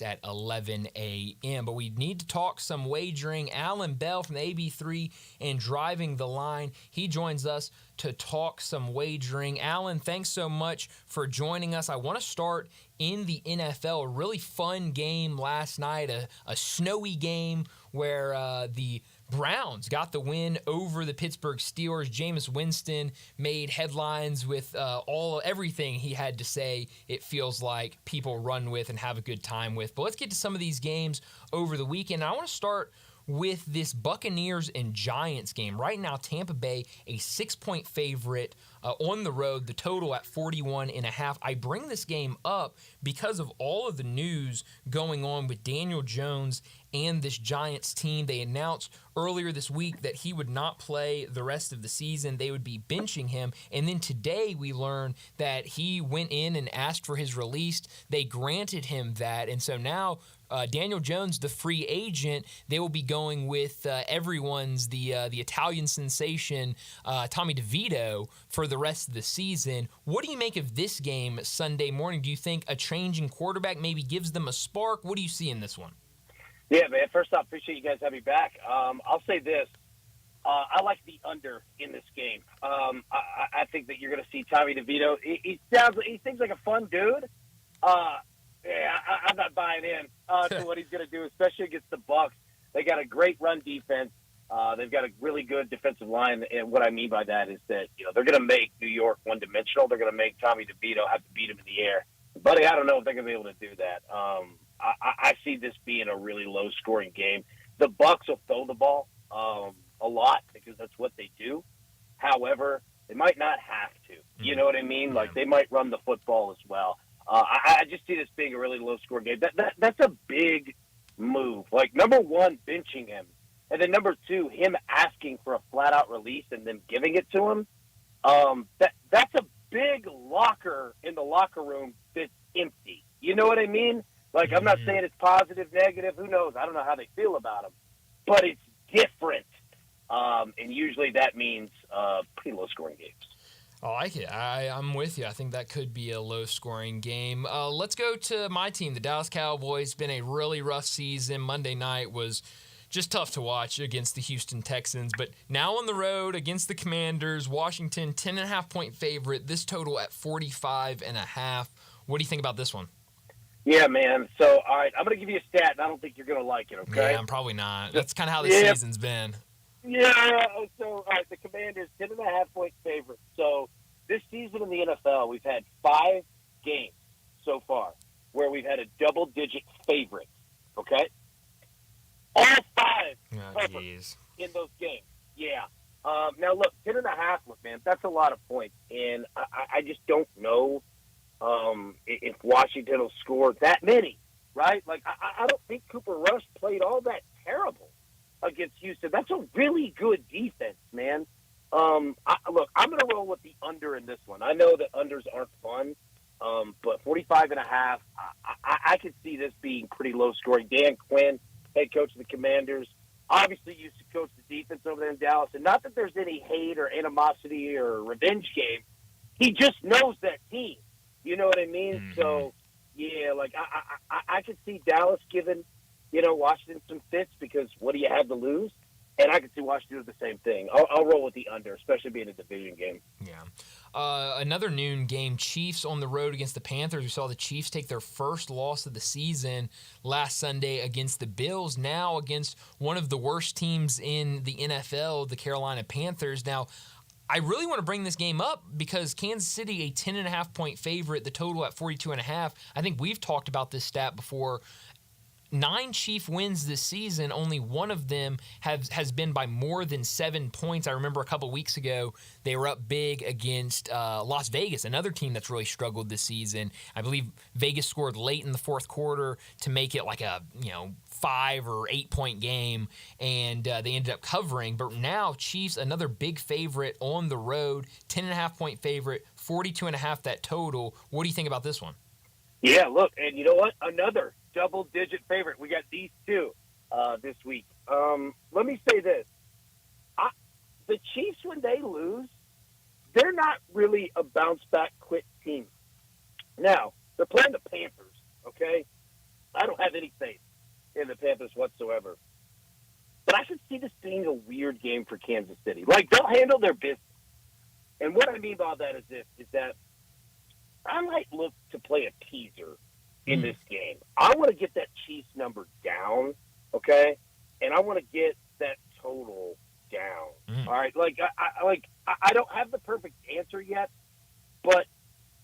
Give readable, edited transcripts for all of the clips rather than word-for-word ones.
at 11 a.m. But we need to talk some wagering. Alan Bell from the AB3 and Driving the Line. He joins us to talk some wagering. Alan, thanks so much for joining us. I want to start in the NFL. A really fun game last night, a snowy game where the Browns got the win over the Pittsburgh Steelers. Jameis Winston made headlines with everything he had to say. It feels like people run with and have a good time with. But let's get to some of these games over the weekend. I want to start with this Buccaneers and Giants game. Right now, Tampa Bay, a 6-point favorite on the road, the total at 41.5. I bring this game up because of all of the news going on with Daniel Jones and this Giants team. They announced earlier this week that he would not play the rest of the season. They would be benching him. And then today we learned that he went in and asked for his release. They granted him that. And so now Daniel Jones, the free agent, they will be going with everyone's, the Italian sensation, Tommy DeVito, for the rest of the season. What do you make of this game Sunday morning? Do you think a changing quarterback maybe gives them a spark? What do you see in this one? Yeah, man. First off, appreciate you guys having me back. I'll say this. I like the under in this game. I think that you're going to see Tommy DeVito. He seems like a fun dude. I'm not buying in to what he's going to do, especially against the Bucs. They got a great run defense. They've got a really good defensive line, and what I mean by that is that they're going to make New York one-dimensional. They're going to make Tommy DeVito have to beat him in the air. Buddy, I don't know if they're going to be able to do that. I see this being a really low-scoring game. The Bucs will throw the ball a lot because that's what they do. However, they might not have to. You know what I mean? Like, they might run the football as well. I just see this being a really low-scoring game. That's a big move. Like, number one, benching him. And then number two, him asking for a flat-out release and then giving it to him. That's a big locker in the locker room that's empty. You know what I mean? Like, I'm not saying it's positive, negative. Who knows? I don't know how they feel about him. But it's different. And usually that means pretty low-scoring games. I like it. I'm with you. I think that could be a low-scoring game. Let's go to my team, the Dallas Cowboys. Been a really rough season. Monday night was just tough to watch against the Houston Texans. But now on the road against the Commanders, Washington, 10.5-point favorite. This total at 45.5. What do you think about this one? Yeah, man. So, all right, I'm going to give you a stat, and I don't think you're going to like it, okay? Yeah, I'm probably not. That's kind of how this season's been. Yeah, so, all right, the Commanders, 10.5-point favorite. So, this season in the NFL, we've had 5 games so far where we've had a double-digit favorite, okay? All 5 covers in those games. Yeah. Now, look, 10.5, look, man, that's a lot of points, and I just don't know if Washington will score that many, right? Like, I don't think Cooper Rush played all that terrible against Houston. That's a really good defense, man. Look, I'm going to roll with the under in this one. I know that unders aren't fun, but 45.5, I could see this being pretty low scoring. Dan Quinn, head coach of the Commanders, obviously used to coach the defense over there in Dallas, and not that there's any hate or animosity or revenge game. He just knows that team. You know what I mean? Mm-hmm. So, yeah, like I could see Dallas giving, Washington some fits because what do you have to lose? And I could see Washington do the same thing. I'll roll with the under, especially being a division game. Yeah. Another noon game, Chiefs on the road against the Panthers. We saw the Chiefs take their first loss of the season last Sunday against the Bills, now against one of the worst teams in the NFL, the Carolina Panthers. Now, I really want to bring this game up because Kansas City, a 10.5-point favorite, the total at 42.5. I think we've talked about this stat before. 9 Chief wins this season, only one of them has been by more than 7 points. I remember a couple weeks ago, they were up big against Las Vegas, another team that's really struggled this season. I believe Vegas scored late in the fourth quarter to make it like a 5 or 8 point game, and they ended up covering. But now Chiefs, another big favorite on the road, 10.5-point favorite, 42.5 that total. What do you think about this one? Yeah, look, and you know what? Another double-digit favorite. We got these two this week. Let me say this. The Chiefs, when they lose, they're not really a bounce-back quick team. Now, they're playing the Panthers, okay? I don't have any faith in the Panthers whatsoever. But I could see this being a weird game for Kansas City. Like, they'll handle their business. And what I mean by that is this, is that I might look to play a teaser in this game. I want to get that Chiefs number down, okay? And I want to get that total down. All right? Like, I don't have the perfect answer yet, but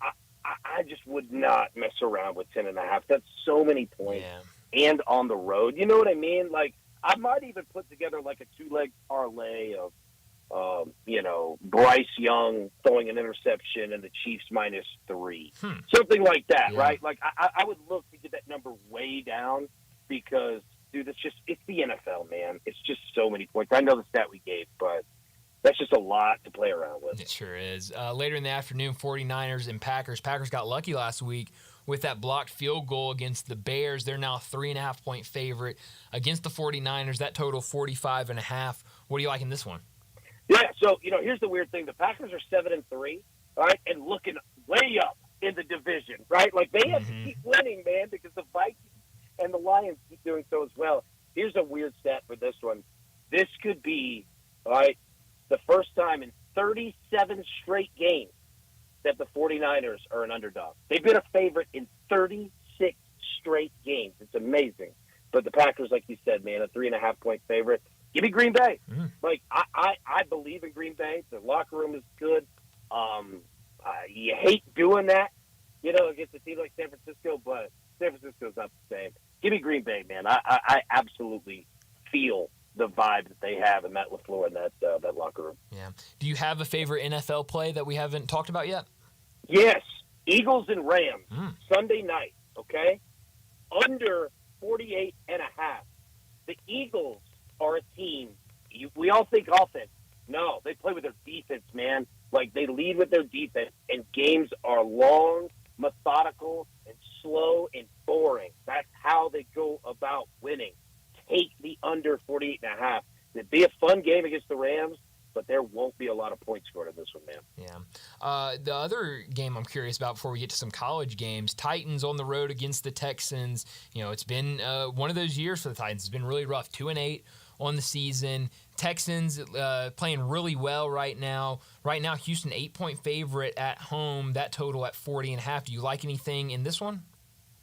I just would not mess around with 10.5. That's so many points. Yeah. And on the road. You know what I mean? Like, I might even put together like a two-leg parlay of, Bryce Young throwing an interception and the Chiefs -3. Something like that, right? Like, I would look to get that number way down because, dude, it's the NFL, man. It's just so many points. I know the stat we gave, but that's just a lot to play around with. It sure is. Later in the afternoon, 49ers and Packers. Packers got lucky last week with that blocked field goal against the Bears. They're now a 3.5-point favorite against the 49ers. That total 45.5. What do you like in this one? Yeah, so, here's the weird thing. The Packers are 7-3, right, and looking way up in the division, right? Like, they have to keep winning, man, because the Vikings and the Lions keep doing so as well. Here's a weird stat for this one. This could be, right, the first time in 37 straight games that the 49ers are an underdog. They've been a favorite in 36 straight games. It's amazing. But the Packers, like you said, man, a 3.5-point favorite. Give me Green Bay. Like, I believe in Green Bay. The locker room is good. You hate doing that, against a team like San Francisco, but San Francisco's not the same. Give me Green Bay, man. I absolutely feel the vibe that they have in Matt LaFleur and that locker room. Yeah. Do you have a favorite NFL play that we haven't talked about yet? Yes. Eagles and Rams, Sunday night, okay? Under 48.5. The Eagles are a team. We all think offense. No, they play with their defense, man. Like, they lead with their defense, and games are long, methodical, and slow and boring. That's how they go about winning. Take the under 48.5. It'd be a fun game against the Rams, but there won't be a lot of points scored in this one, man. Yeah. The other game I'm curious about before we get to some college games, Titans on the road against the Texans. It's been one of those years for the Titans. It's been really rough, 2-8 on the season. Texans playing really well right now. Right now, Houston 8-point favorite at home. That total at 40.5. Do you like anything in this one?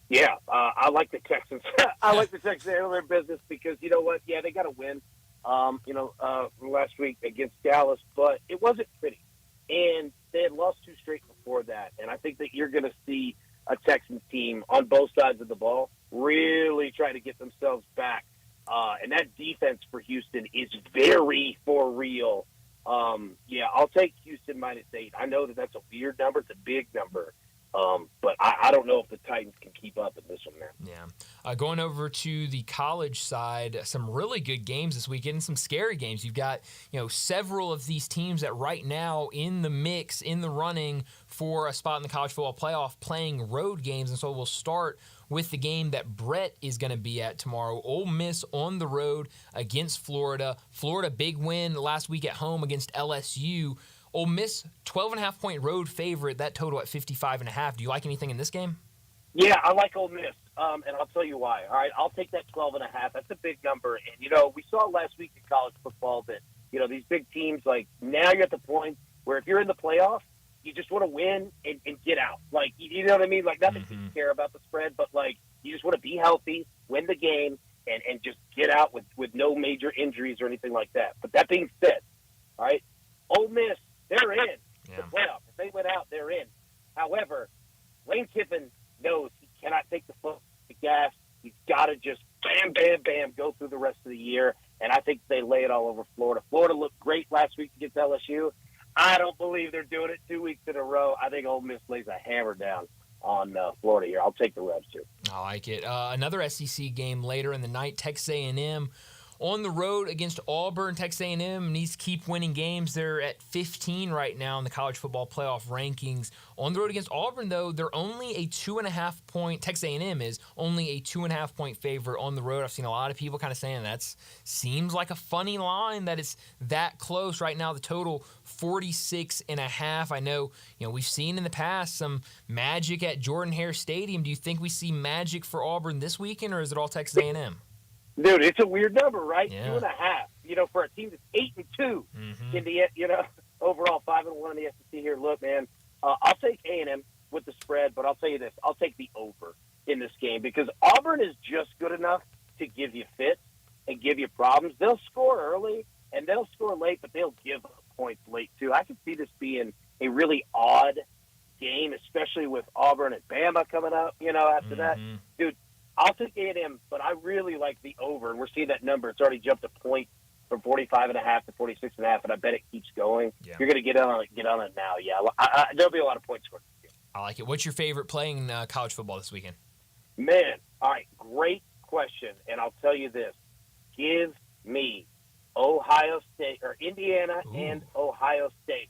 Yeah, I like the Texans. I like the Texans handle their business because, you know what? Yeah, they got to win. Last week against Dallas, but it wasn't pretty. And they had lost 2 straight before that. And I think that you're going to see a Texans team on both sides of the ball really try to get themselves back. And that defense for Houston is very for real. I'll take Houston -8. I know that that's a weird number. It's a big number. But I don't know if the Titans can keep up in this one, man. Yeah. Going over to the college side, some really good games this weekend and some scary games. You've got, several of these teams that right now in the mix, in the running for a spot in the college football playoff playing road games. And so we'll start with the game that Brett is going to be at tomorrow. Ole Miss on the road against Florida. Florida, big win last week at home against LSU. Ole Miss, 12.5-point road favorite, that total at 55.5. Do you like anything in this game? Yeah, I like Ole Miss, and I'll tell you why. All right, I'll take that 12.5. That's a big number. And, we saw last week in college football that, these big teams, like, now you're at the point where if you're in the playoffs, you just want to win and get out. Like, you know what I mean? Like, not that you care about the spread, but, like, you just want to be healthy, win the game, and just get out with no major injuries or anything like that. But that being said, all right, Ole Miss, they're in the playoffs. If they went out, they're in. However, Lane Kiffin knows he cannot take the foot off the gas. He's got to just bam, bam, bam, go through the rest of the year. And I think they lay it all over Florida. Florida looked great last week against LSU. I don't believe they're doing it 2 weeks in a row. I think Ole Miss lays a hammer down on Florida here. I'll take the Rebs, too. I like it. Another SEC game later in the night, Texas A&M on the road against Auburn. Texas A&M needs to keep winning games. They're at 15 right now in the college football playoff rankings. On the road against Auburn, though, they're only a 2.5 point. Texas A&M is only a 2.5 point favorite on the road. I've seen a lot of people kind of saying that seems like a funny line that it's that close right now. The total 46.5. I know, we've seen in the past some magic at Jordan-Hare Stadium. Do you think we see magic for Auburn this weekend, or is it all Texas A&M? Dude, it's a weird number, right? Yeah. 2.5. For a team that's 8-2 in the overall 5-1 in the SEC here. Look, man, I'll take A&M with the spread, but I'll tell you this: I'll take the over in this game because Auburn is just good enough to give you fits and give you problems. They'll score early and they'll score late, but they'll give up points late too. I can see this being a really odd game, especially with Auburn and Bama coming up. After that, dude. I'll take A&M, but I really like the over, and we're seeing that number. It's already jumped a point from 45.5 to 46.5, and I bet it keeps going. Yeah. You're going to get on it now. Yeah, there'll be a lot of points scored. I like it. What's your favorite playing college football this weekend? Man, all right, great question, and I'll tell you this: give me Ohio State or Indiana and Ohio State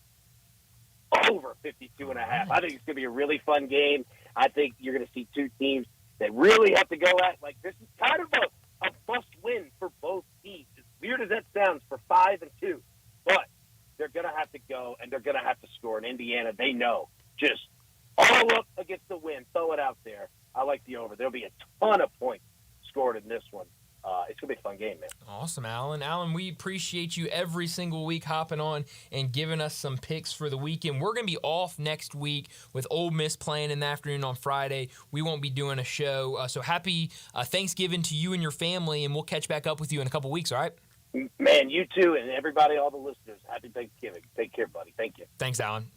over 52.5. I think it's going to be a really fun game. I think you're going to see two teams that really have to go at, this is kind of a must-win for both teams. As weird as that sounds for 5-2, but they're going to have to go, and they're going to have to score. In Indiana, they know. Just all up against the win. Throw it out there. I like the over. There'll be a ton of points scored in this one. It's going to be a fun game, man. Awesome, Alan. Alan, we appreciate you every single week hopping on and giving us some picks for the weekend. We're going to be off next week with Ole Miss playing in the afternoon on Friday. We won't be doing a show. So happy Thanksgiving to you and your family, and we'll catch back up with you in a couple weeks, all right? Man, you too, and everybody, all the listeners, happy Thanksgiving. Take care, buddy. Thank you. Thanks, Alan.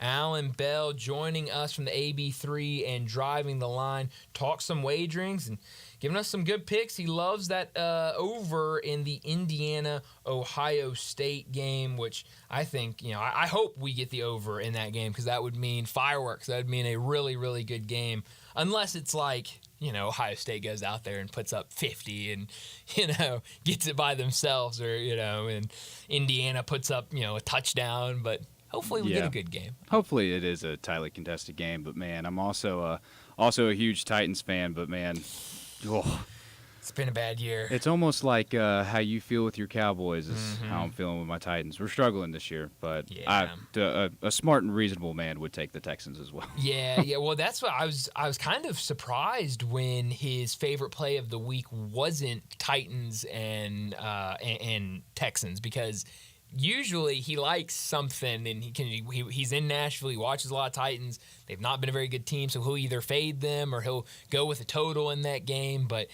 Alan Bell joining us from the AB3 and Driving the Line. Talk some wagerings and giving us some good picks. He loves that over in the Indiana-Ohio State game, which I think, I hope we get the over in that game because that would mean fireworks. That would mean a really, really good game. Unless it's like, Ohio State goes out there and puts up 50 and, gets it by themselves or, and Indiana puts up, a touchdown. But hopefully we get a good game. Hopefully it is a tightly contested game. But, man, I'm also a huge Titans fan. But, man, it's been a bad year. It's almost like how you feel with your Cowboys is how I'm feeling with my Titans. We're struggling this year, but a smart and reasonable man would take the Texans as well. Yeah. Well, that's what I was kind of surprised when his favorite play of the week wasn't Titans and Texans because usually he likes something and he's in Nashville. He watches a lot of Titans. They've not been a very good team, so he'll either fade them or he'll go with a total in that game. But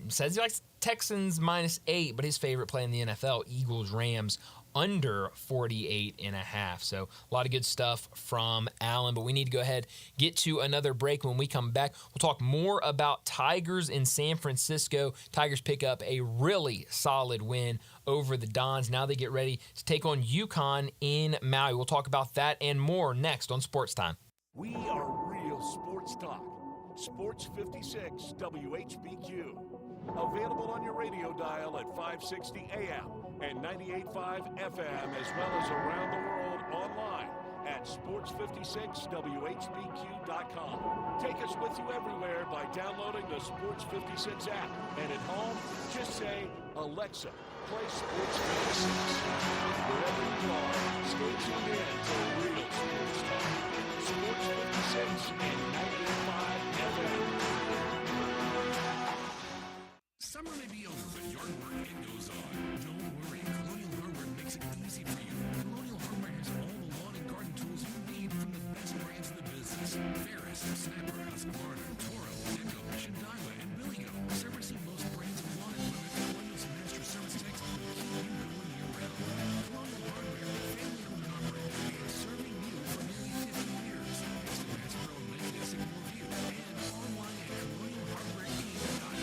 says he likes Texans -8, but his favorite play in the NFL, Eagles-Rams under 48.5. So a lot of good stuff from Alan, but we need to go ahead, get to another break. When we come back, we'll talk more about Tigers in San Francisco. Tigers pick up a really solid win over the Dons. Now they get ready to take on UConn in Maui. We'll talk about that and more next on Sports Time. We are real sports talk. Sports 56 WHBQ. Available on your radio dial at 560 AM and 98.5 FM, as well as around the world online at sports56whbq.com. Take us with you everywhere by downloading the Sports 56 app. And at home, just say, Alexa, play Sports 56. Wherever you are, stay tuned in to real sports talk. Sports 56 and 98.5 FM. Summer may be over, but yard work, it goes on. Don't worry, Colonial Hardware makes it easy for you. Colonial Hardware has all the lawn and garden tools you need from the best brands in the business. Ferris, Snapper, Husqvarna, Toro, Echo, Shindaiwa, and Billigo. Servicing most brands of lawn equipment, Colonial's master service techs will keep you going year-round. Colonial Hardware, family-owned and operated, and serving you for nearly 50 years. Next to Hasbro, Magnet, Sycamore View, and online at colonialhardwareinc.com.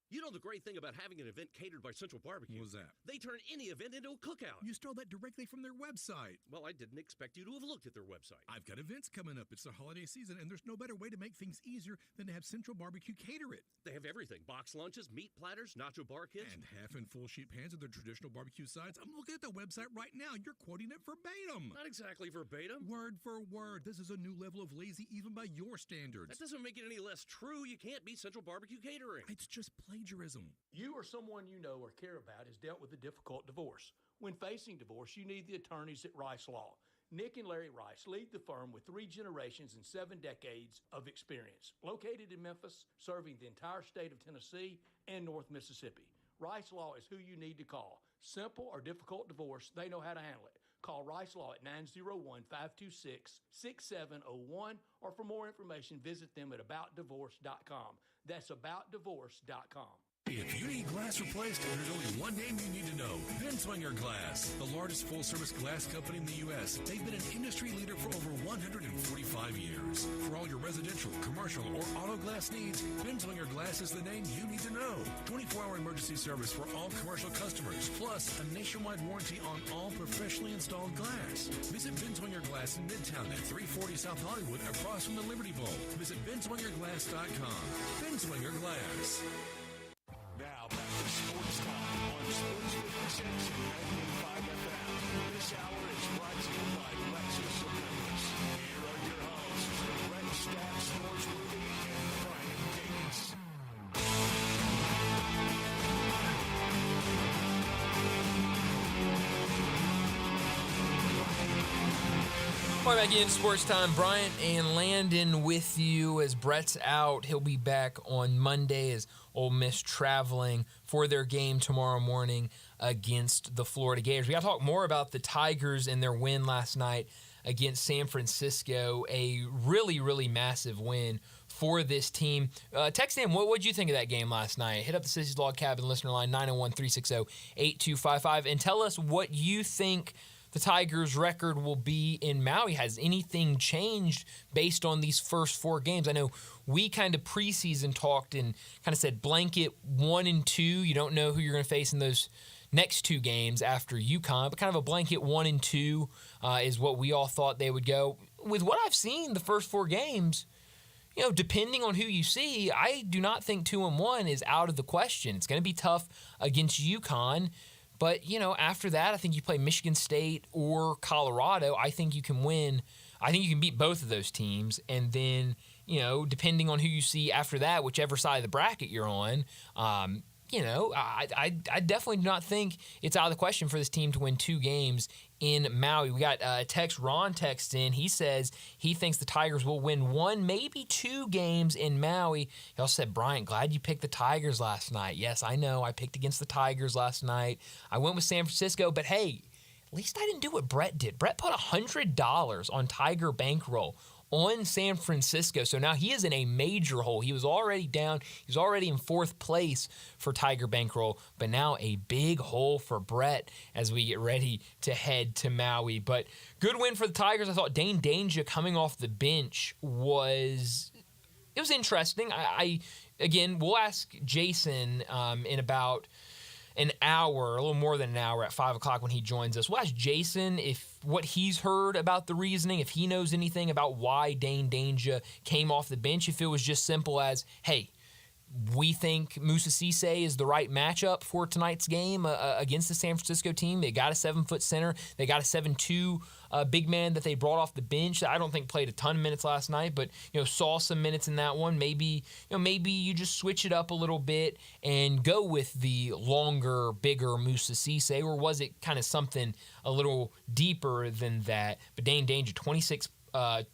You know the great thing about having an event catered by Central Barbecue. What was that? They turn any event into a cookout. You stole that directly from their website. Well, I didn't expect you to have looked at their website. I've got events coming up. It's the holiday season, and there's no better way to make things easier than to have Central Barbecue cater it. They have everything. Box lunches, meat platters, nacho bar kits. And half and full sheet pans of their traditional barbecue sides. I'm looking at the website right now. You're quoting it verbatim. Not exactly verbatim. Word for word. This is a new level of lazy even by your standards. That doesn't make it any less true. You can't beat Central Barbecue Catering. It's just plagiarism. You or someone you know or care about has dealt with a difficult divorce. When facing divorce, you need the attorneys at Rice Law. Nick and Larry Rice lead the firm with 3 generations and 7 decades of experience. Located in Memphis, serving the entire state of Tennessee and North Mississippi. Rice Law is who you need to call. Simple or difficult divorce, they know how to handle it. Call Rice Law at 901-526-6701, or for more information, visit them at aboutdivorce.com. That's aboutdivorce.com. If you need glass replaced, there's only one name you need to know. Binswanger Glass, the largest full-service glass company in the U.S. They've been an industry leader for over 145 years. For all your residential, commercial, or auto glass needs, Binswanger Glass is the name you need to know. 24-hour emergency service for all commercial customers, plus a nationwide warranty on all professionally installed glass. Visit Binswanger Glass in Midtown at 340 South Hollywood, across from the Liberty Bowl. Visit binswangerglass.com. Binswanger Glass. Now back to Sports Time on Sports 56 and 95 FM. This hour is brought to you by Lexus of Memphis. Here are your hosts, Brent Stack Sportsworthy and Brian Davis. Welcome back in Sports Time. Bryant and Landon with you as Brett's out. He'll be back on Monday as Ole Miss traveling for their game tomorrow morning against the Florida Gators. We got to talk more about the Tigers and their win last night against San Francisco. A really, really massive win for this team. Text in, what did you think of that game last night? Hit up the Sissy's Log Cabin listener line, 901-360-8255, and tell us what you think the Tigers' record will be in Maui. Has anything changed based on these first 4 games? I know we kind of preseason talked and kind of said blanket 1-2. You don't know who you're going to face in those next 2 games after UConn, but kind of a blanket 1-2 is what we all thought they would go. With what I've seen the first 4 games, you know, depending on who you see, I do not think 2-1 is out of the question. It's going to be tough against UConn. But, you know, after that, I think you play Michigan State or Colorado. I think you can win. I think you can beat both of those teams. And then, you know, depending on who you see after that, whichever side of the bracket you're on, you know, I definitely do not think it's out of the question for this team to win 2 games in Maui. We got a text. Ron texts in. He says he thinks the Tigers will win 1, maybe 2 games in Maui. He also said, Bryant, glad you picked the Tigers last night. Yes, I know. I picked against the Tigers last night. I went with San Francisco, but hey, at least I didn't do what Brett did. Brett put $100 on Tiger Bankroll on San Francisco. So now he is in a major hole. He was already down. He was already in 4th place for Tiger Bankroll, but now a big hole for Brett as we get ready to head to Maui. But good win for the Tigers. I thought Dane Danger coming off the bench was interesting. I again, we'll ask Jason in about an hour, a little more than an hour, at 5 o'clock when he joins us. We'll ask Jason if what he's heard about the reasoning, if he knows anything about why Dane Danger came off the bench, if it was just simple as, hey, we think Moussa Cisse is the right matchup for tonight's game against the San Francisco team. They got a 7-foot center. They got a 7'2" big man that they brought off the bench. I don't think played a ton of minutes last night, but saw some minutes in that one. Maybe you just switch it up a little bit and go with the longer, bigger Moussa Cisse, or was it kind of something a little deeper than that? But Dane Danger, 26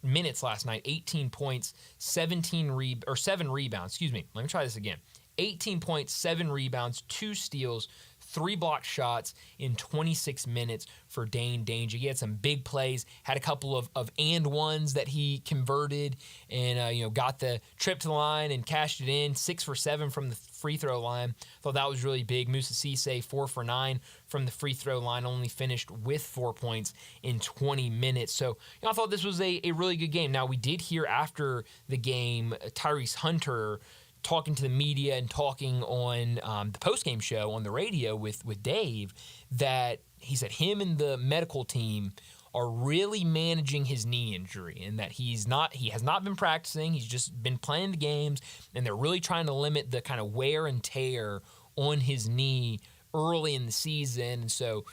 minutes last night, 18 points, 7 rebounds. Excuse me. Let me try this again. 18 points, 7 rebounds, 2 steals, 3 blocked shots in 26 minutes for Dane Danger. He had some big plays, had a couple of and ones that he converted, and got the trip to the line and cashed it in. 6 for 7 from the free throw line. Thought that was really big. Moussa Cisse 4 for 9 from the free throw line, only finished with 4 points in 20 minutes. So I thought this was a really good game. Now we did hear after the game Tyrese Hunter talking to the media and talking on the postgame show on the radio with Dave, that he said him and the medical team are really managing his knee injury, and that he has not been practicing. He's just been playing the games, and they're really trying to limit the kind of wear and tear on his knee early in the season. And so,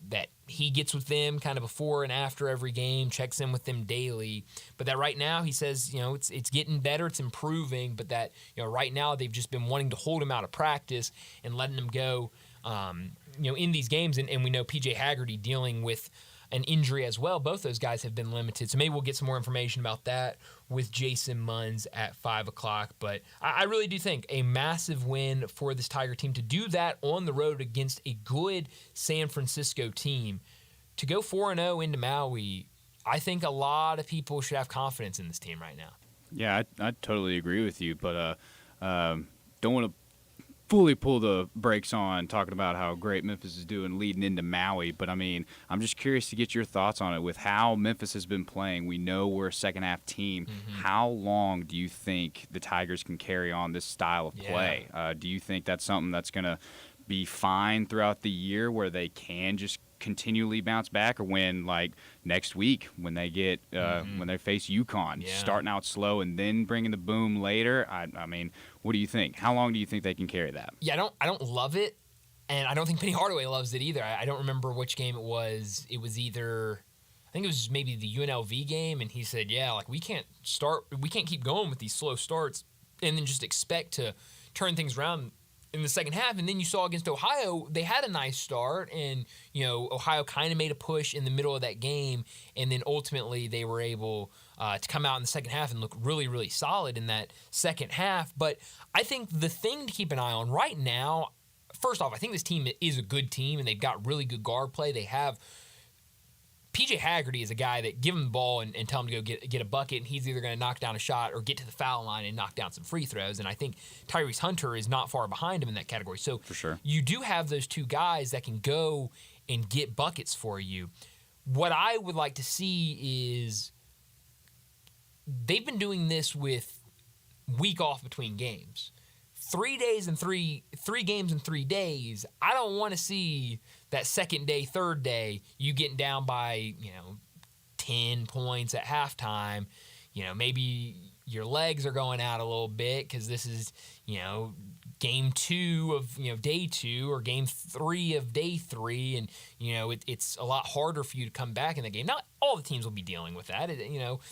that he gets with them kind of before and after every game, checks in with them daily. But that right now, he says, it's getting better, it's improving, but that, right now they've just been wanting to hold him out of practice and letting him go, in these games. And we know P.J. Haggerty dealing with an injury as well. Both those guys have been limited. So maybe we'll get some more information about that with Jason Munz at 5 o'clock. But I really do think a massive win for this Tiger team to do that on the road against a good San Francisco team. To go 4-0 into Maui, I think a lot of people should have confidence in this team right now. Yeah, I totally agree with you, but don't want to fully pull the brakes on talking about how great Memphis is doing leading into Maui. But, I'm just curious to get your thoughts on it. With how Memphis has been playing, we know we're a second-half team. Mm-hmm. How long do you think the Tigers can carry on this style of play? Do you think that's something that's going to be fine throughout the year, where they can just continually bounce back, or when, like next week, when they get when they face UConn, starting out slow and then bringing the boom later? I mean, what do you think? How long do you think they can carry that? Yeah, I don't love it, and I don't think Penny Hardaway loves it either. I don't remember which game it was. It was either, I think it was maybe the UNLV game, and he said, we can't keep going with these slow starts and then just expect to turn things around in the second half. And then you saw against Ohio, they had a nice start, and Ohio kind of made a push in the middle of that game, and then ultimately they were able to come out in the second half and look really, really solid in that second half. But I think the thing to keep an eye on right now, first off, I think this team is a good team, and they've got really good guard play. They have P.J. Haggerty is a guy that give him the ball and tell him to go get a bucket, and he's either going to knock down a shot or get to the foul line and knock down some free throws. And I think Tyrese Hunter is not far behind him in that category. So for sure, you do have those two guys that can go and get buckets for you. What I would like to see is they've been doing this with week off between games. 3 days and three games in 3 days. I don't want to see that second day, third day, you getting down by, 10 points at halftime. Maybe your legs are going out a little bit because this is, game 2 of, day 2 or game 3 of day 3. And, it's a lot harder for you to come back in the game. Not all the teams will be dealing with that.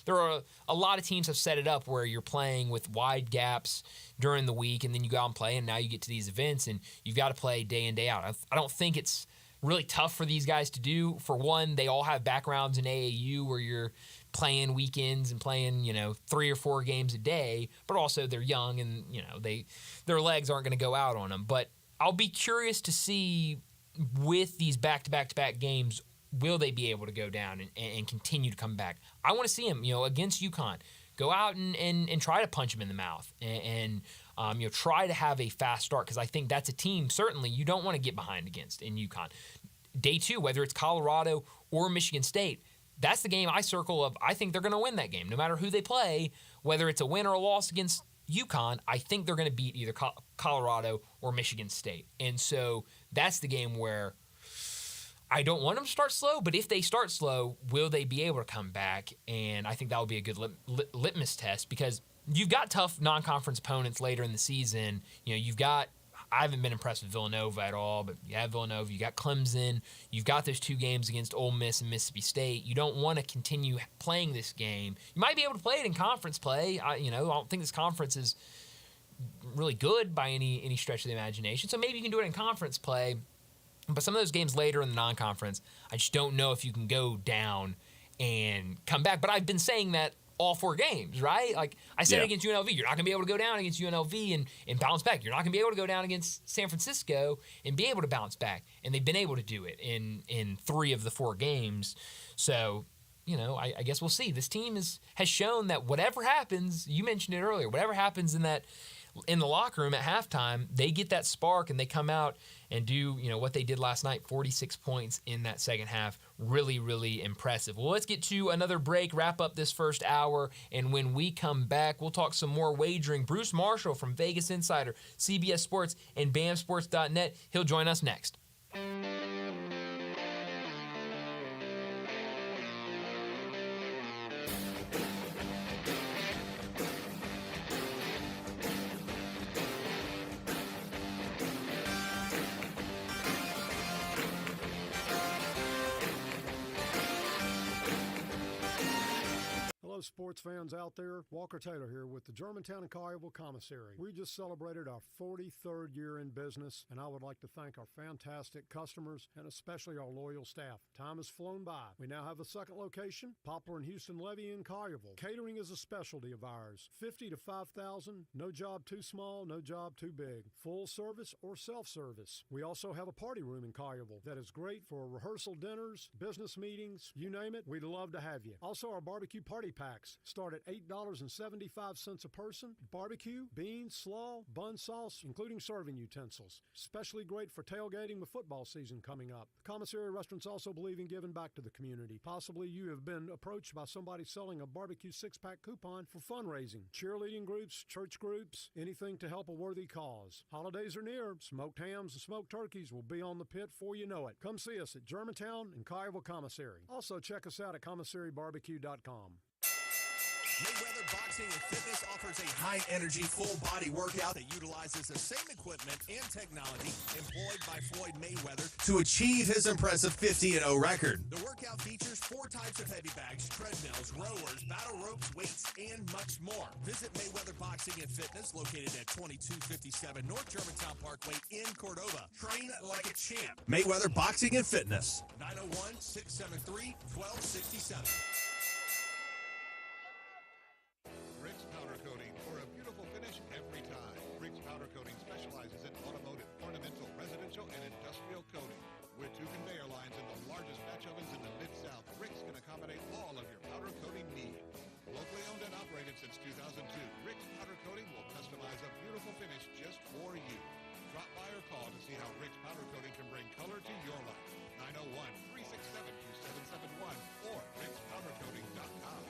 There are a lot of teams have set it up where you're playing with wide gaps during the week, and then you go out and play, and now you get to these events, and you've got to play day in, day out. I don't think it's really tough for these guys to do. For one, they all have backgrounds in AAU where you're playing weekends and playing, 3 or 4 games a day, but also they're young and, their legs aren't going to go out on them. But I'll be curious to see with these back-to-back-to-back games, will they be able to go down and continue to come back? I want to see them, against UConn. Go out and try to punch them in the mouth and try to have a fast start, because I think that's a team certainly you don't want to get behind against in UConn. Day 2, whether it's Colorado or Michigan State, that's the game I circle of I think they're going to win that game. No matter who they play, whether it's a win or a loss against UConn, I think they're going to beat either Colorado or Michigan State. And so that's the game where I don't want them to start slow, but if they start slow, will they be able to come back? And I think that would be a good litmus test, because you've got tough non-conference opponents later in the season. I haven't been impressed with Villanova at all, but you have Villanova, you got Clemson, you've got those 2 games against Ole Miss and Mississippi State. You don't want to continue playing this game. You might be able to play it in conference play. I don't think this conference is really good by any stretch of the imagination. So maybe you can do it in conference play. But some of those games later in the non-conference, I just don't know if you can go down and come back. But I've been saying that all 4 games, right? Like I said against UNLV, you're not going to be able to go down against UNLV and bounce back. You're not going to be able to go down against San Francisco and be able to bounce back. And they've been able to do it in 3 of the 4 games. So, I guess we'll see. This team has shown that whatever happens, you mentioned it earlier, whatever happens in that in the locker room at halftime, they get that spark and they come out and do, what they did last night, 46 points in that second half. Really, really impressive. Well, let's get to another break, wrap up this first hour, and when we come back, we'll talk some more wagering. Bruce Marshall from Vegas Insider, CBS Sports, and BAMSports.net. He'll join us next. Sports fans out there, Walker Taylor here with the Germantown and Collierville Commissary. We just celebrated our 43rd year in business, and I would like to thank our fantastic customers and especially our loyal staff. Time has flown by. We now have a second location, Poplar and Houston Levy in Collierville. Catering is a specialty of ours. 50 to 5,000, no job too small, no job too big. Full service or self-service. We also have a party room in Collierville that is great for rehearsal dinners, business meetings, you name it, we'd love to have you. Also, our barbecue party packs start at $8.75 a person. Barbecue, beans, slaw, bun sauce, including serving utensils. Especially great for tailgating with football season coming up. The commissary restaurants also believe in giving back to the community. Possibly you have been approached by somebody selling a barbecue six-pack coupon for fundraising. Cheerleading groups, church groups, anything to help a worthy cause. Holidays are near. Smoked hams and smoked turkeys will be on the pit before you know it. Come see us at Germantown and Collierville Commissary. Also check us out at commissarybarbecue.com. Mayweather Boxing and Fitness offers a high-energy, full-body workout that utilizes the same equipment and technology employed by Floyd Mayweather to achieve his impressive 50-0 record. The workout features 4 types of heavy bags, treadmills, rowers, battle ropes, weights, and much more. Visit Mayweather Boxing and Fitness, located at 2257 North Germantown Parkway in Cordova. Train like a champ. Mayweather Boxing and Fitness, 901-673-1267. Rick's Powder Coating for a beautiful finish every time. Rick's Powder Coating specializes in automotive, ornamental, residential, and industrial coating. With 2 conveyor lines and the largest batch ovens in the Mid-South, Rick's can accommodate all of your powder coating needs. Locally owned and operated since 2002, Rick's Powder Coating will customize a beautiful finish just for you. Drop by or call to see how Rick's Powder Coating can bring color to your life. 901-367-2771 or rickspowdercoating.com.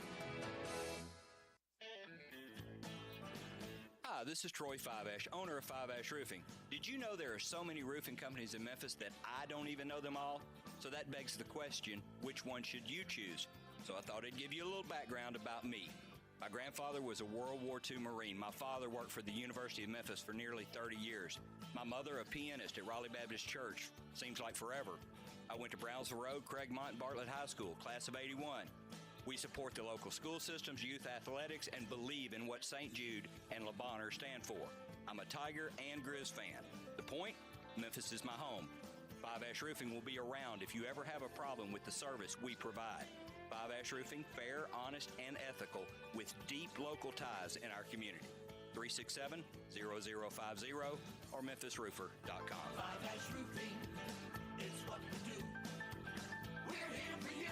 Hi, this is Troy Five-Ash, owner of Five-Ash Roofing. Did you know there are so many roofing companies in Memphis that I don't even know them all? So that begs the question, which one should you choose? So I thought I'd give you a little background about me. My grandfather was a World War II Marine. My father worked for the University of Memphis for nearly 30 years. My mother, a pianist at Raleigh Baptist Church. Seems like forever. I went to Brownsville Road, Craigmont, and Bartlett High School, class of 81. We support the local school systems, youth athletics, and believe in what St. Jude and Le Bonheur stand for. I'm a Tiger and Grizz fan. The point? Memphis is my home. Five-Ash Roofing will be around if you ever have a problem with the service we provide. Five-Ash Roofing, fair, honest, and ethical, with deep local ties in our community. 367-0050 or memphisroofer.com. Five-Ash Roofing is what we do. We're here for you.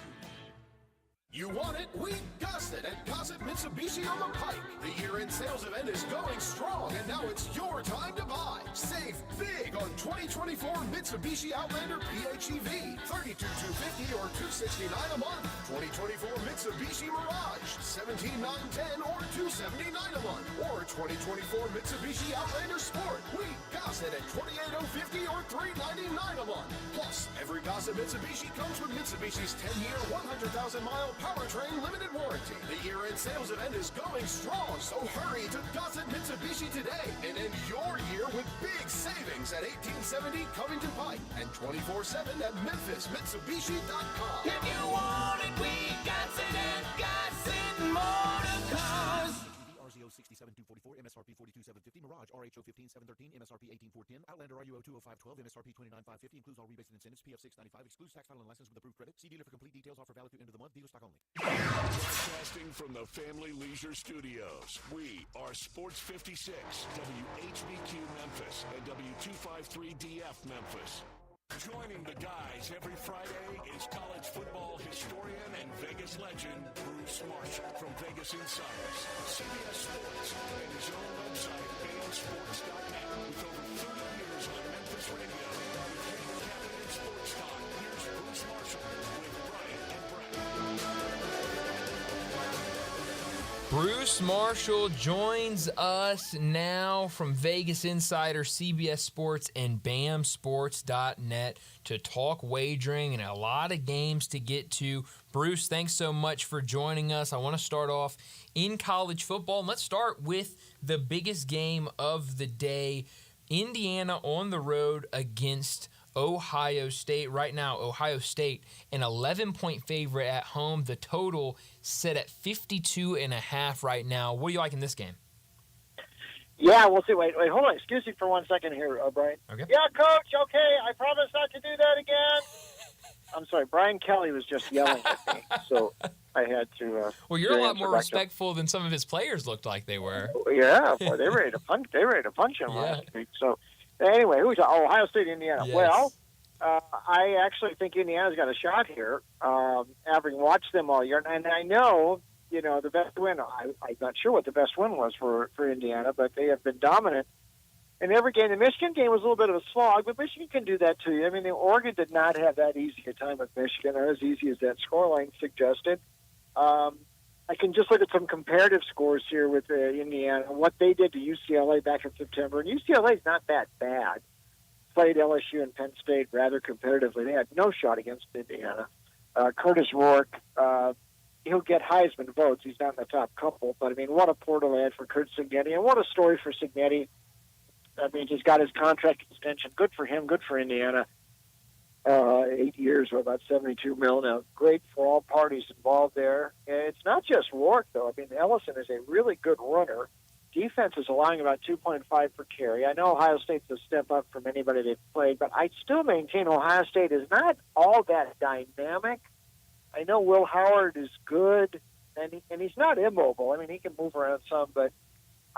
You want it? We got it at Gossett Mitsubishi on the Pike. The year-end sales event is going strong, and now it's your time to buy. Save big on 2024 Mitsubishi Outlander PHEV, $32,250 or $269 a month. 2024 Mitsubishi Mirage, $17,910 or $279 a month. Or 2024 Mitsubishi Outlander Sport, we got it at $28,050 or $399 a month. Plus, every Gossett Mitsubishi comes with Mitsubishi's 10-year, 100,000-mile powertrain limited warranty. The year-end sales event is going strong, so hurry to Gossett Mitsubishi today and end your year with big savings at 1870 Covington Pike and 24/7 at memphismitsubishi.com. If you want it, we got it at Gossett Motor Cars. RZO 67244, MSRP 42750, Mirage RHO 15713, MSRP 18410, Outlander RUO 20512, MSRP 29550, includes all rebates and incentives, PF 695, excludes tax file and license with approved credit. See dealer for complete details. Offer valid through end of the month. Dealer stock only. Broadcasting from the Family Leisure Studios, we are Sports 56, WHBQ Memphis, and W253DF Memphis. Joining the guys every Friday is college football historian and Vegas legend Bruce Marshall from Vegas Insiders, CBS Sports, and his own website, BamSports.net. With over 30 years on Memphis radio, with handicapper and sports talk, here's Bruce Marshall with Brian and Brett. Bruce Marshall joins us now from Vegas Insider, CBS Sports, and BamSports.net to talk wagering and a lot of games to get to. Bruce, thanks so much for joining us. I want to start off in college football, and let's start with the biggest game of the day. Indiana on the road against Ohio State. Right now, Ohio State, an 11-point favorite at home. The total set at 52.5 right now. What do you like in this game? Yeah, we'll see. Wait, hold on. Excuse me for 1 second here, Brian. Okay. Yeah, Coach, okay, I promise not to do that again. I'm sorry, Brian Kelly was just yelling at me, so I had to... well, you're a lot more respectful than some of his players looked like they were. Yeah, boy, they were ready to punch him last week. So, anyway, who's Ohio State, Indiana? Yes. Well, I actually think Indiana's got a shot here, having watched them all year. And I know, the best win, I'm not sure what the best win was for Indiana, but they have been dominant in every game. The Michigan game was a little bit of a slog, but Michigan can do that to you. I mean, Oregon did not have that easy a time with Michigan, or as easy as that scoreline suggested. I can just look at some comparative scores here with Indiana, what they did to UCLA back in September. And UCLA is not that bad. Played LSU and Penn State rather competitively. They had no shot against Indiana. Curtis Rourke, he'll get Heisman votes. He's not in the top couple, but I mean, what a portal ad for Kurt Cignetti, and what a story for Cignetti. I mean, he's got his contract extension. Good for him. Good for Indiana. 8 years or about $72 million. Now, great for all parties involved there. And it's not just Rourke, though. I mean, Ellison is a really good runner. Defense is allowing about 2.5 per carry. I know Ohio State's a step up from anybody they've played, but I still maintain Ohio State is not all that dynamic. I know Will Howard is good, and he's not immobile. I mean, he can move around some, but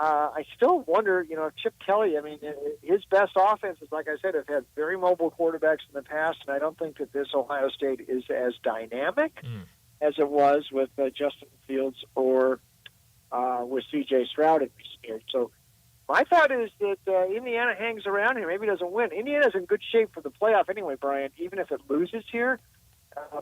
I still wonder, if Chip Kelly, I mean, his best offenses, like I said, have had very mobile quarterbacks in the past, and I don't think that this Ohio State is as dynamic as it was with Justin Fields or with C.J. Stroud in recent years. So my thought is that Indiana hangs around here, maybe doesn't win. Indiana's in good shape for the playoff anyway, Brian, even if it loses here.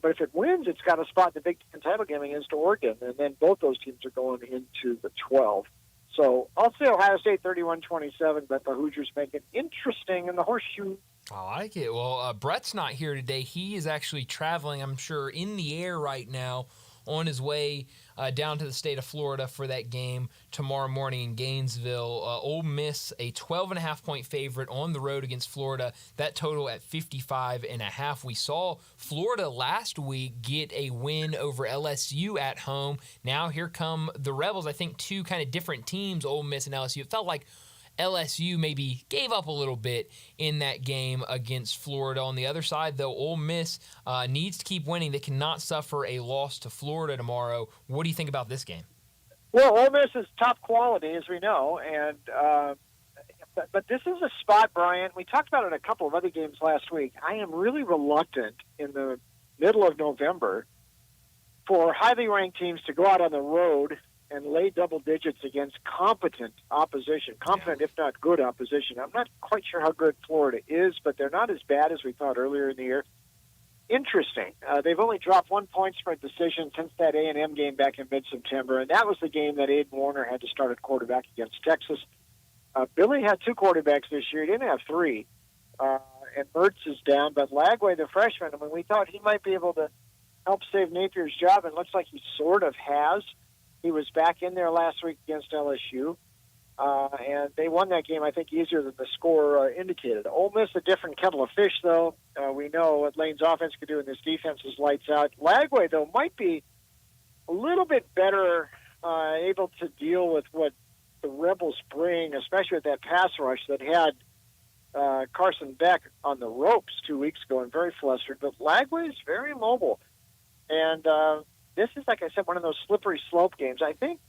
But if it wins, it's got a spot in the Big Ten title game against Oregon, and then both those teams are going into the 12. So I'll say Ohio State 31-27, but the Hoosiers make it interesting in the horseshoe. I like it. Well, Brett's not here today. He is actually traveling, I'm sure, in the air right now on his way down to the state of Florida for that game tomorrow morning in Gainesville. Ole Miss, a 12.5-point favorite on the road against Florida. That total at 55.5. We saw Florida last week get a win over LSU at home. Now here come the Rebels. I think two kind of different teams, Ole Miss and LSU. It felt like LSU maybe gave up a little bit in that game against Florida. On the other side, though, Ole Miss needs to keep winning. They cannot suffer a loss to Florida tomorrow. What do you think about this game? Well, Ole Miss is top quality, as we know, and but this is a spot, Brian. We talked about it in a couple of other games last week. I am really reluctant in the middle of November for highly ranked teams to go out on the road and lay double digits against competent opposition, if not good opposition. I'm not quite sure how good Florida is, but they're not as bad as we thought earlier in the year. Interesting. They've only dropped 1 point spread decision since that A&M game back in mid-September, and that was the game that Aiden Warner had to start at quarterback against Texas. Billy had two quarterbacks this year. He didn't have three, and Mertz is down, but Lagway, the freshman, I mean, we thought he might be able to help save Napier's job, and it looks like he sort of has. He was back in there last week against LSU, and they won that game, I think, easier than the score indicated. Ole Miss, a different kettle of fish, though. We know what Lane's offense could do, and this defense is lights out. Lagway, though, might be a little bit better able to deal with what the Rebels bring, especially with that pass rush that had Carson Beck on the ropes 2 weeks ago and very flustered. But Lagway is very mobile, and this is, like I said, one of those slippery slope games. I think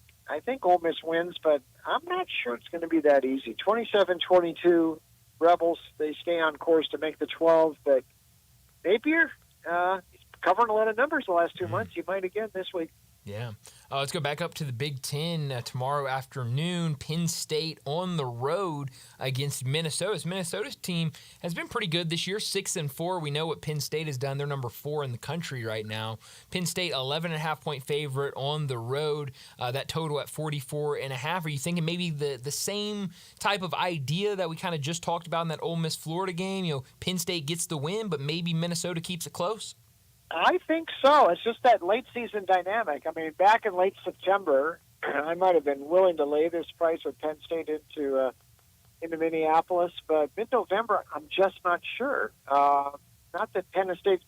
Ole Miss wins, but I'm not sure it's going to be that easy. 27-22, Rebels, they stay on course to make the 12. But Napier, he's covering a lot of numbers the last 2 months. He might again this week. Yeah. Let's go back up to the Big Ten tomorrow afternoon. Penn State on the road against Minnesota. Minnesota's team has been pretty good this year, 6-4. We know what Penn State has done. They're number 4 in the country right now. Penn State, 11.5-point favorite on the road. That total at 44.5. Are you thinking maybe the same type of idea that we kind of just talked about in that Ole Miss Florida game? You know, Penn State gets the win, but maybe Minnesota keeps it close? I think so. It's just that late season dynamic. I mean, back in late September, I might have been willing to lay this price with Penn State into Minneapolis, but mid-November, I'm just not sure. Not that Penn State's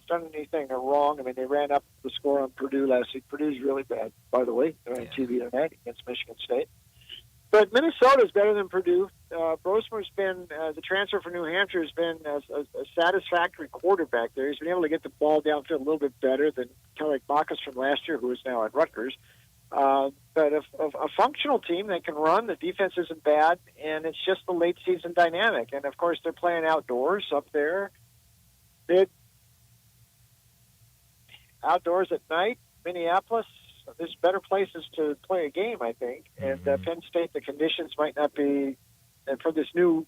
done anything wrong. I mean, they ran up the score on Purdue last week. Purdue's really bad, by the way. They're on TV tonight against Michigan State. But Minnesota's better than Purdue. Brosmer's been, the transfer for New Hampshire has been a satisfactory quarterback there. He's been able to get the ball downfield a little bit better than Kelly Bacchus from last year, who is now at Rutgers. But a functional team that can run, the defense isn't bad, and it's just the late season dynamic. And, of course, they're playing outdoors up there. Outdoors at night, Minneapolis. There's better places to play a game, I think. And Penn State, the conditions might not be, and for this new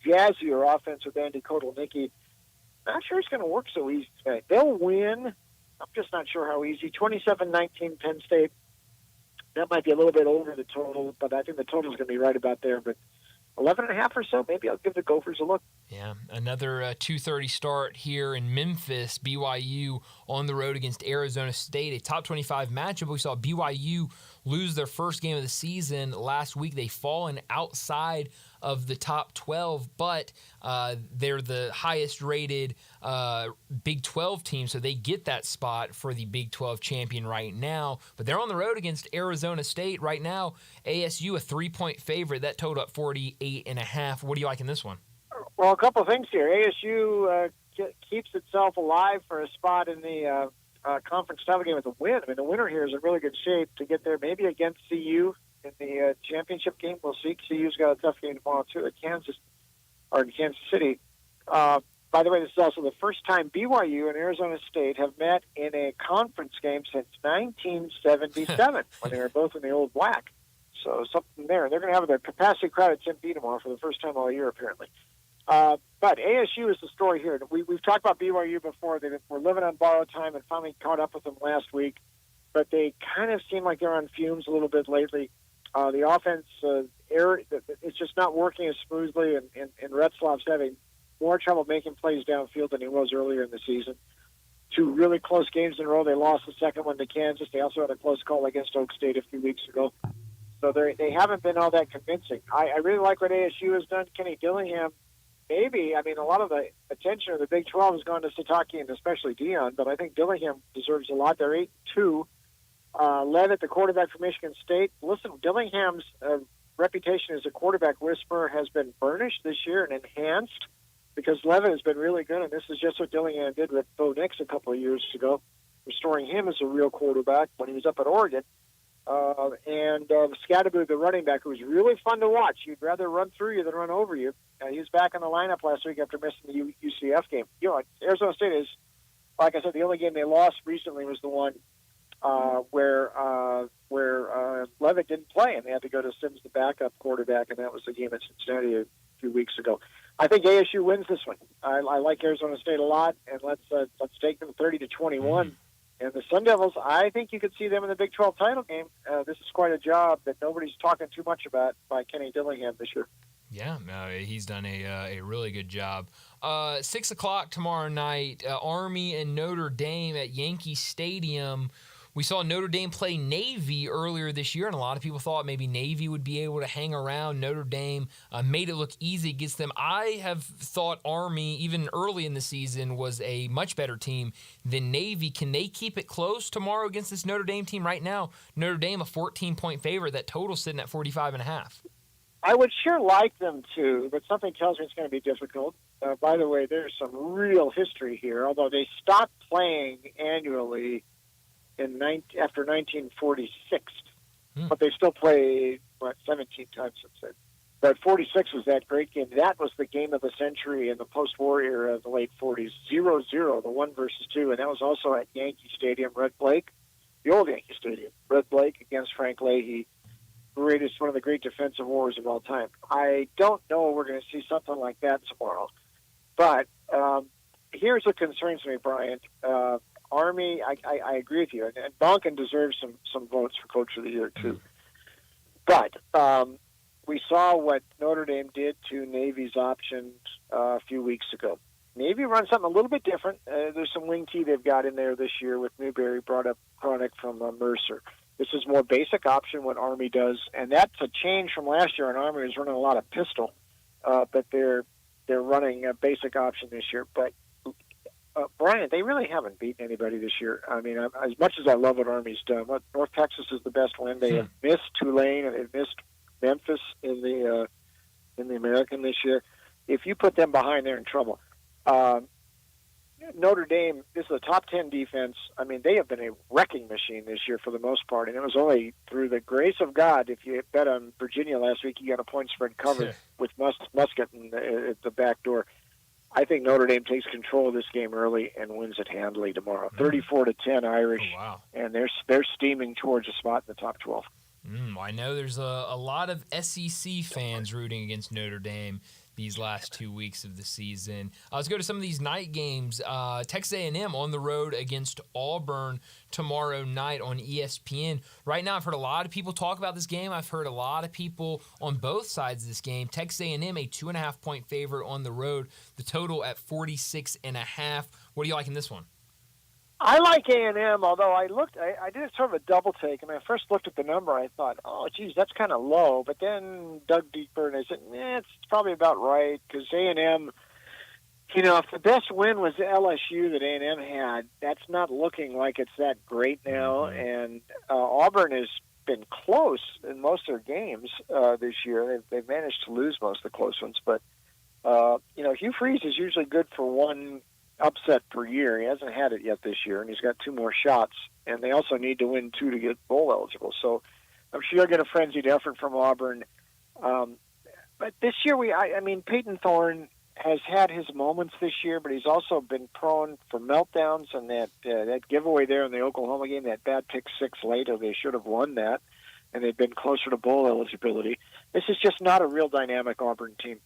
jazzier offense with Andy Kotelnicki, not sure it's going to work so easy tonight. They'll win. I'm just not sure how easy. 27-19 Penn State. That might be a little bit over the total, but I think the total is going to be right about there. But 11.5 or so, maybe I'll give the Gophers a look. Yeah, another 2:30 start here in Memphis. BYU on the road against Arizona State, a top 25 matchup. We saw BYU lose their first game of the season last week. They've fallen outside of the top 12, but they're the highest rated Big 12 team, so they get that spot for the Big 12 champion right now. But they're on the road against Arizona State right now. ASU, a 3-point favorite. That total at 48.5. What do you like in this one? Well, a couple of things here. ASU keeps itself alive for a spot in the conference title game with a win. I mean, the winner here is in really good shape to get there, maybe against CU in the championship game. We'll see. CU's got a tough game tomorrow, too, at Kansas City. By the way, this is also the first time BYU and Arizona State have met in a conference game since 1977 when they were both in the old WAC. So something there. They're going to have their capacity crowd at Tempe tomorrow for the first time all year, apparently. But ASU is the story here. We've talked about BYU before. They were living on borrowed time and finally caught up with them last week. But they kind of seem like they're on fumes a little bit lately. The offense, it's just not working as smoothly, and Retzlaff's having more trouble making plays downfield than he was earlier in the season. 2 really close games in a row. They lost the second one to Kansas. They also had a close call against Oak State a few weeks ago. So they haven't been all that convincing. I really like what ASU has done. Kenny Dillingham, maybe. I mean, a lot of the attention of the Big 12 has gone to Sataki and especially Dion, but I think Dillingham deserves a lot. They're 8-2. Led at the quarterback for Michigan State. Listen, Dillingham's reputation as a quarterback whisperer has been burnished this year and enhanced because Levitt has been really good, and this is just what Dillingham did with Bo Nix a couple of years ago, restoring him as a real quarterback when he was up at Oregon. And Scatterby, the running back, who was really fun to watch. You'd rather run through you than run over you. He was back in the lineup last week after missing the UCF game. You know, Arizona State is, like I said, the only game they lost recently was the one where Levitt didn't play, and they had to go to Sims, the backup quarterback, and that was the game at Cincinnati a few weeks ago. I think ASU wins this one. I like Arizona State a lot, and let's take them 30-21. And the Sun Devils, I think you could see them in the Big 12 title game. This is quite a job that nobody's talking too much about by Kenny Dillingham this year. Yeah, he's done a really good job. 6 o'clock tomorrow night, Army and Notre Dame at Yankee Stadium. We saw Notre Dame play Navy earlier this year, and a lot of people thought maybe Navy would be able to hang around. Notre Dame made it look easy against them. I have thought Army, even early in the season, was a much better team than Navy. Can they keep it close tomorrow against this Notre Dame team? Right now, Notre Dame a 14-point favorite. That total sitting at 45.5. I would sure like them to, but something tells me it's going to be difficult. By the way, there's some real history here, although they stopped playing annually after 1946. But they still played, 17 times since then. But 46 was that great game. That was the game of the century in the post-war era of the late 40s. 0-0, the 1 versus 2, and that was also at Yankee Stadium. Red Blake, the old Yankee Stadium. Red Blake against Frank Leahy. Greatest, one of the great defensive wars of all time. I don't know we're going to see something like that tomorrow. But here's what concerns me, Brian. Army, I agree with you. And Bonkin deserves some votes for Coach of the Year, too. But we saw what Notre Dame did to Navy's options a few weeks ago. Navy runs something a little bit different. There's some wing tee they've got in there this year with Newberry, brought up Chronic from Mercer. This is more basic option what Army does, and that's a change from last year. And Army was running a lot of pistol, but they're running a basic option this year. But Brian, they really haven't beaten anybody this year. I mean, as much as I love what Army's done, North Texas is the best win. They have missed Tulane and they've missed Memphis in the American this year. If you put them behind, they're in trouble. Notre Dame, this is a top 10 defense. I mean, they have been a wrecking machine this year for the most part, and it was only through the grace of God. If you bet on Virginia last week, you got a point spread covered with Musket at the back door. I think Notre Dame takes control of this game early and wins it handily tomorrow. 34-10 Irish, and they're steaming towards a spot in the top 12. I know there's a lot of SEC fans rooting against Notre Dame these last 2 weeks of the season. Let's go to some of these night games. Texas A&M on the road against Auburn tomorrow night on ESPN. Right now, I've heard a lot of people talk about this game. I've heard a lot of people on both sides of this game. Texas A&M, a 2.5-point favorite on the road. The total at 46.5. What do you like in this one? I like A&M, although I did sort of a double take. And when I first looked at the number, I thought, oh, geez, that's kind of low. But then dug deeper, and I said, it's probably about right, because A&M, if the best win was LSU that A&M had, that's not looking like it's that great now. And Auburn has been close in most of their games this year. They've managed to lose most of the close ones. But, Hugh Freeze is usually good for one upset per year. He hasn't had it yet this year, and he's got 2 more shots. And they also need to win 2 to get bowl eligible. So I'm sure you'll get a frenzied effort from Auburn. But this year, Peyton Thorne has had his moments this year, but he's also been prone for meltdowns, and that giveaway there in the Oklahoma game, that bad pick 6 later, they should have won that, and they've been closer to bowl eligibility. This is just not a real dynamic Auburn team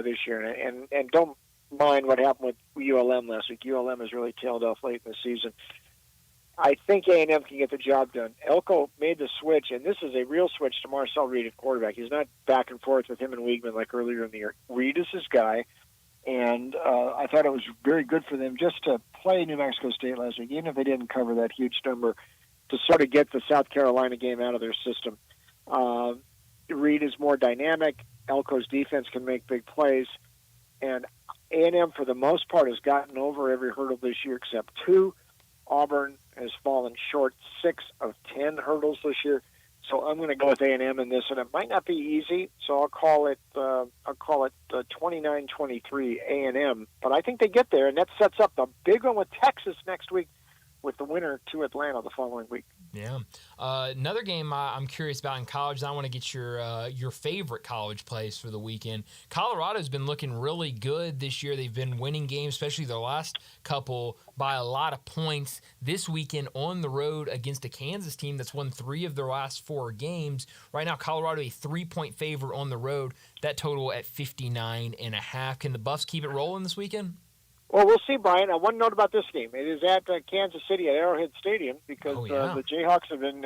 this year, and don't mind what happened with ULM last week. ULM has really tailed off late in the season. I think A&M can get the job done. Elko made the switch, and this is a real switch to Marcel Reed at quarterback. He's not back and forth with him and Weigman like earlier in the year. Reed is his guy, and I thought it was very good for them just to play New Mexico State last week, even if they didn't cover that huge number, to sort of get the South Carolina game out of their system. Reed is more dynamic. Elko's defense can make big plays, and A&M, for the most part, has gotten over every hurdle this year except 2. Auburn has fallen short 6 of 10 hurdles this year. So I'm going to go with A&M in this, and it might not be easy. So I'll call it 29-23 A&M. But I think they get there, and that sets up the big one with Texas next week, with the winner to Atlanta the following week. Yeah. Another game I'm curious about in college, I want to get your favorite college plays for the weekend. Colorado's been looking really good this year. They've been winning games, especially their last couple, by a lot of points. This weekend on the road against a Kansas team that's won 3 of their last 4 games. Right now, Colorado a 3-point favorite on the road. That total at 59.5. Can the Buffs keep it rolling this weekend? Well, we'll see, Brian. One note about this game: it is at Kansas City at Arrowhead Stadium because the Jayhawks have been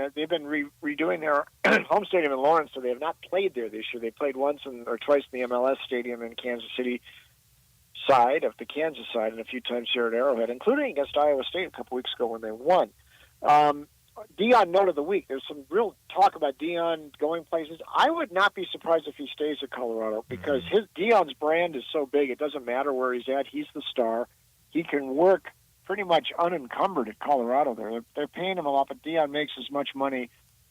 redoing their home stadium in Lawrence, so they have not played there this year. They played once or twice in the MLS stadium in Kansas City side of the Kansas side, and a few times here at Arrowhead, including against Iowa State a couple weeks ago when they won. Deion note of the week. There's some real talk about Deion going places. I would not be surprised if he stays at Colorado because Deion's brand is so big. It doesn't matter where he's at. He's the star. He can work pretty much unencumbered at Colorado. They're paying him a lot, but Deion makes as much money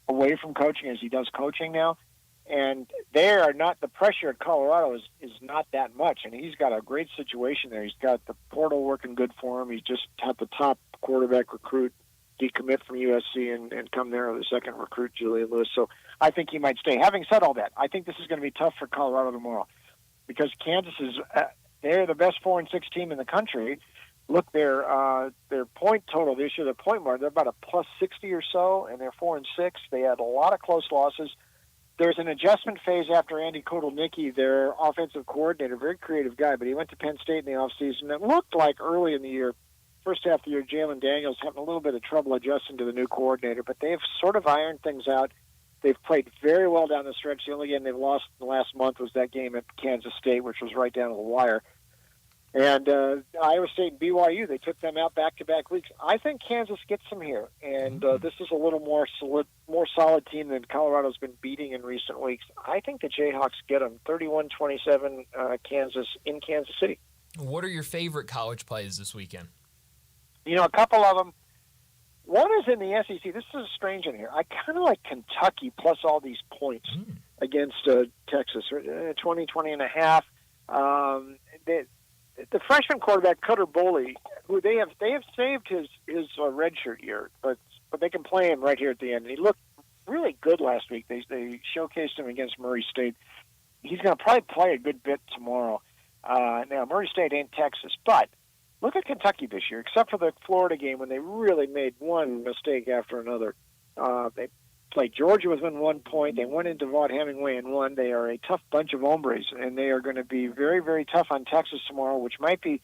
away from coaching as he does coaching now. And they are not, the pressure at Colorado is not that much. And he's got a great situation there. He's got the portal working good for him. He's just had the top quarterback recruit decommit from USC and come there with a second recruit, Julian Lewis. So I think he might stay. Having said all that, I think this is going to be tough for Colorado tomorrow because Kansas is they're the best 4-6 team in the country. Look, their point total this year, their point mark, they're about a plus 60 or so, and they're 4-6. They had a lot of close losses. There's an adjustment phase after Andy Kotelnicki, their offensive coordinator, very creative guy, but he went to Penn State in the offseason. It looked like early in the year, first half of the year, Jalen Daniels having a little bit of trouble adjusting to the new coordinator, but they've sort of ironed things out. They've played very well down the stretch. The only game they've lost in the last month was that game at Kansas State, which was right down to the wire. And Iowa State and BYU, they took them out back-to-back weeks. I think Kansas gets them here, and this is a little more solid team than Colorado's been beating in recent weeks. I think the Jayhawks get them 31-27 Kansas in Kansas City. What are your favorite college plays this weekend? You know, a couple of them. One is in the SEC. This is strange in here. I kind of like Kentucky plus all these points against Texas, 20-20.5. The freshman quarterback Cutter Boley, who they have saved his redshirt year, but they can play him right here at the end. And he looked really good last week. They showcased him against Murray State. He's going to probably play a good bit tomorrow. Now Murray State ain't Texas, but look at Kentucky this year. Except for the Florida game when they really made one mistake after another. They played Georgia within 1 point. They went into Vaught Hemingway and won. They are a tough bunch of hombres, and they are going to be very, very tough on Texas tomorrow, which might be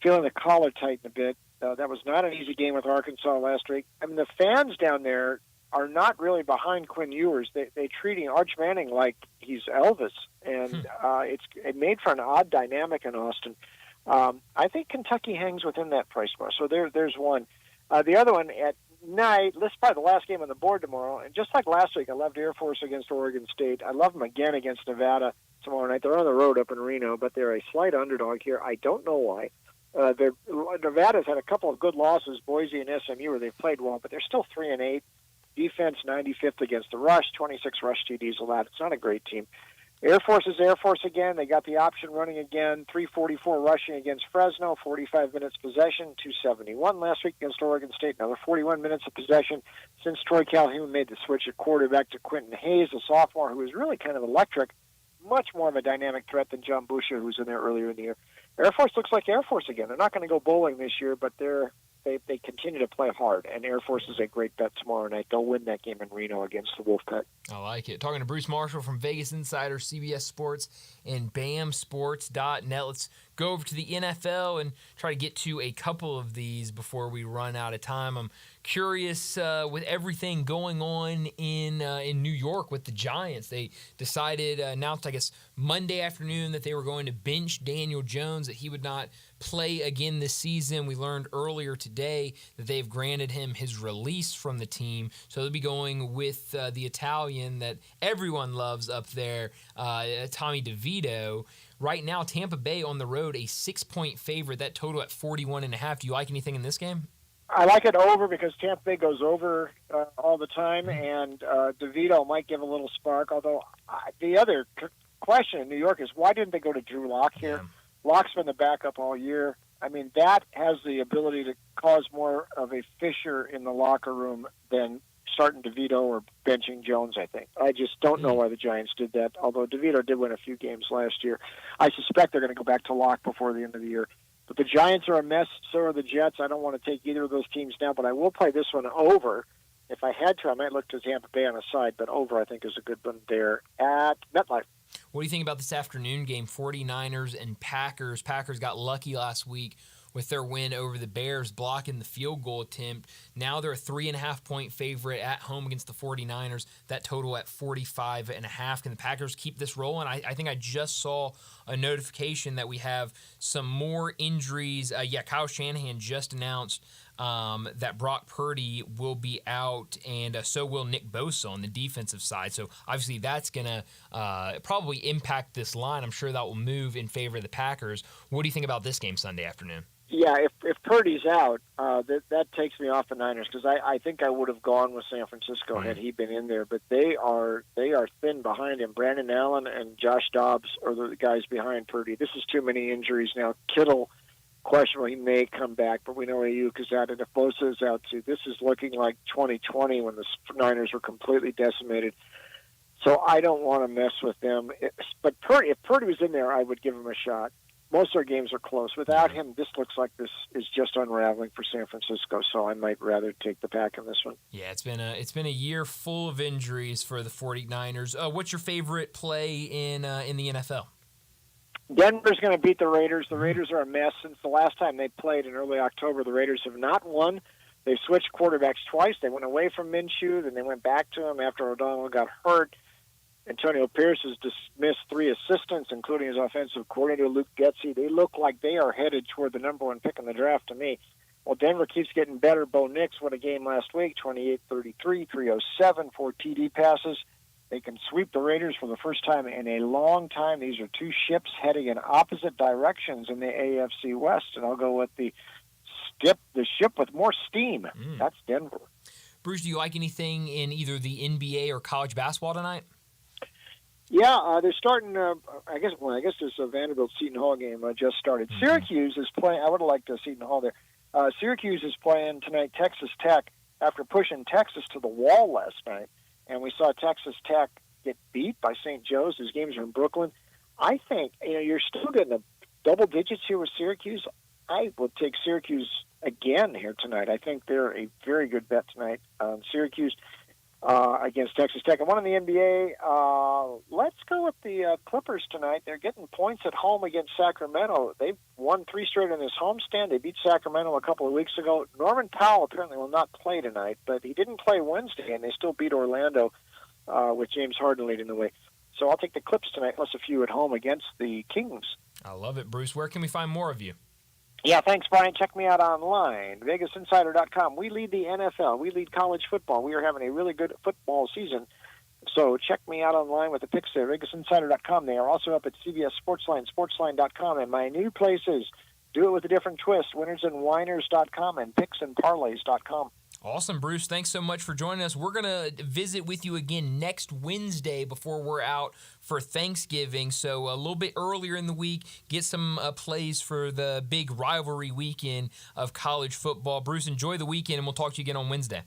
feeling the collar tighten a bit. That was not an easy game with Arkansas last week. I mean, the fans down there are not really behind Quinn Ewers. They treating Arch Manning like he's Elvis, and it made for an odd dynamic in Austin. I think Kentucky hangs within that price bar. So there's one. The other one at night, this is probably the last game on the board tomorrow. And just like last week, I loved Air Force against Oregon State. I love them again against Nevada tomorrow night. They're on the road up in Reno, but they're a slight underdog here. I don't know why. Nevada's had a couple of good losses, Boise and SMU, where they've played well, but they're still 3-8. Defense 95th against the rush, 26 rush TDs allowed. It's not a great team. Air Force is Air Force again. They got the option running again. 344 rushing against Fresno, 45 minutes possession, 271 last week against Oregon State. Another 41 minutes of possession since Troy Calhoun made the switch at quarterback to Quentin Hayes, a sophomore who is really kind of electric, much more of a dynamic threat than John Boucher, who was in there earlier in the year. Air Force looks like Air Force again. They're not going to go bowling this year, but they continue to play hard, and Air Force is a great bet tomorrow night. They'll win that game in Reno against the Wolfpack. I like it. Talking to Bruce Marshall from Vegas Insider, CBS Sports, and BAMSports.net. Let's go over to the NFL and try to get to a couple of these before we run out of time. I'm curious with everything going on in New York with the Giants. They announced, I guess, Monday afternoon that they were going to bench Daniel Jones, that he would not play again this season. We learned earlier today that they've granted him his release from the team. So they'll be going with the Italian that everyone loves up there, Tommy DeVito. Right now, Tampa Bay on the road, a 6-point favorite. That total at 41.5. Do you like anything in this game? I like it over because Tampa Bay goes over all the time, and DeVito might give a little spark. Although the other question in New York is, why didn't they go to Drew Lock here? Yeah. Lock's been the backup all year. I mean, that has the ability to cause more of a fissure in the locker room than starting DeVito or benching Jones, I think. I just don't know why the Giants did that, although DeVito did win a few games last year. I suspect they're going to go back to Lock before the end of the year. But the Giants are a mess, so are the Jets. I don't want to take either of those teams down, but I will play this one over. If I had to, I might look to Tampa Bay on a side, but over I think is a good one there at MetLife. What do you think about this afternoon game, 49ers and Packers? Packers got lucky last week with their win over the Bears, blocking the field goal attempt. Now they're a 3.5-point favorite at home against the 49ers. That total at 45.5. Can the Packers keep this rolling? I think I just saw a notification that we have some more injuries. Kyle Shanahan just announced that Brock Purdy will be out, and so will Nick Bosa on the defensive side. So obviously that's going to probably impact this line. I'm sure that will move in favor of the Packers. What do you think about this game Sunday afternoon? Yeah, if Purdy's out, that takes me off the Niners because I think I would have gone with San Francisco had he been in there. But they are thin behind him. Brandon Allen and Josh Dobbs are the guys behind Purdy. This is too many injuries now. Kittle questionable. He may come back, but we know Ayuk is out and if Bosa is out too. This is looking like 2020 when the Niners were completely decimated. So I don't want to mess with them. But if Purdy was in there, I would give him a shot. Most of our games are close. Without him, this looks like this is just unraveling for San Francisco. So I might rather take the Pack in this one. Yeah, it's been a year full of injuries for the 49ers. What's your favorite play in the NFL? Denver's going to beat the Raiders. The Raiders are a mess. Since the last time they played in early October, the Raiders have not won. They've switched quarterbacks twice. They went away from Minshew, then they went back to him after O'Donnell got hurt. Antonio Pierce has dismissed 3 assistants, including his offensive coordinator, Luke Getsy. They look like they are headed toward the number 1 pick in the draft to me. Well, Denver keeps getting better. Bo Nix won a game last week, 28-33, 307, 4 TD passes. They can sweep the Raiders for the first time in a long time. These are 2 ships heading in opposite directions in the AFC West, and I'll go with the ship with more steam. That's Denver. Bruce, do you like anything in either the NBA or college basketball tonight? Yeah, they're starting. I guess this Vanderbilt Seton Hall game just started. Syracuse is playing. I would have liked Seton Hall there. Syracuse is playing tonight. Texas Tech after pushing Texas to the wall last night, and we saw Texas Tech get beat by St. Joe's. Those games are in Brooklyn. I think you're still getting the double digits here with Syracuse. I will take Syracuse again here tonight. I think they're a very good bet tonight. Syracuse. Against Texas Tech. And one in the NBA, let's go with the Clippers tonight. They're getting points at home against Sacramento. They've won 3 straight in this homestand. They beat Sacramento a couple of weeks ago. Norman Powell apparently will not play tonight, but he didn't play Wednesday, and they still beat Orlando with James Harden leading the way. So I'll take the Clips tonight, plus a few at home against the Kings. I love it, Bruce. Where can we find more of you? Yeah, thanks, Brian. Check me out online, VegasInsider.com. We lead the NFL. We lead college football. We are having a really good football season. So check me out online with the picks there, VegasInsider.com. They are also up at CBS Sportsline, Sportsline.com. And my new place is Do It With a Different Twist, WinnersAndWhiners.com and PicksAndParlays.com. Awesome, Bruce. Thanks so much for joining us. We're going to visit with you again next Wednesday before we're out for Thanksgiving. So a little bit earlier in the week, get some plays for the big rivalry weekend of college football. Bruce, enjoy the weekend, and we'll talk to you again on Wednesday.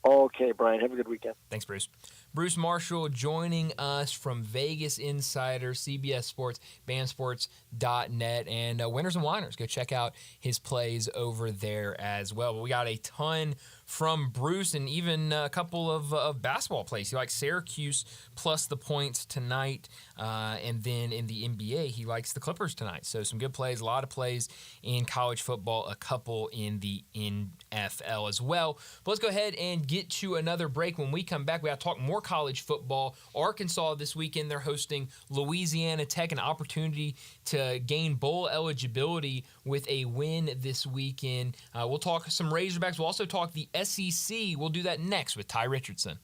Okay, Brian. Have a good weekend. Thanks, Bruce. Bruce Marshall joining us from Vegas Insider, CBS Sports, BandSports.net, and Winners and Whiners. Go check out his plays over there as well. But we got a ton from Bruce and even a couple of basketball plays. He likes Syracuse plus the points tonight, and then in the NBA, he likes the Clippers tonight. So some good plays, a lot of plays in college football, a couple in the NFL as well. But let's go ahead and get to another break. When we come back, we got to talk more college football. Arkansas this weekend, they're hosting Louisiana Tech, an opportunity to gain bowl eligibility with a win this weekend. We'll talk some Razorbacks. We'll also talk the SEC. We'll do that next with Ty Richardson.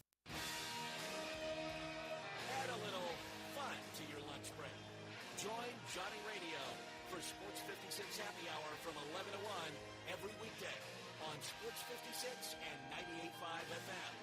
Add a little fun to your lunch break. Join Johnny Radio for Sports 56 Happy Hour from 11 to 1 every weekday on Sports 56 and 98.5 FM.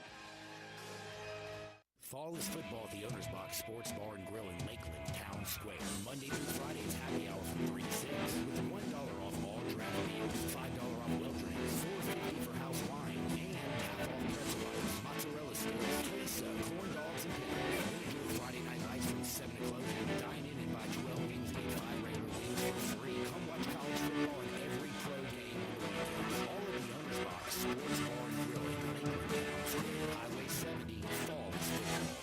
Fall is football at the Owner's Box Sports Bar and Grill in Lakeland, Town Square. Monday through Friday is happy hour from 3 to 6 with $1 off all draft meals, $5 off well drinks, $4.50 for house wine, and half off pretzel bites, mozzarella sticks, queso, corn dogs, and pickles. Enjoy Friday night lights from 7 to closing. Dine in and buy 12 wings, get 5 regular wings for free. Come watch college football and every pro game on the weekends. All at the Owner's Box Sports Bar and Grill in Lakeland, Town Square, Highway 70. Fall is football.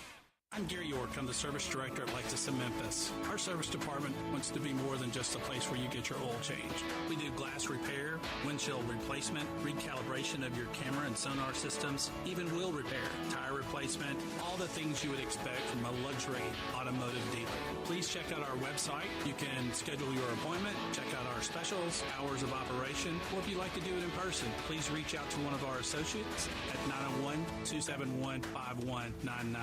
I'm Gary York. I'm the service director at Lexus in Memphis. Our service department wants to be more than just a place where you get your oil changed. We do glass repair, windshield replacement, recalibration of your camera and sonar systems, even wheel repair, tire replacement, all the things you would expect from a luxury automotive dealer. Please check out our website. You can schedule your appointment, check out our specials, hours of operation, or if you'd like to do it in person, please reach out to one of our associates at 901-271-5199.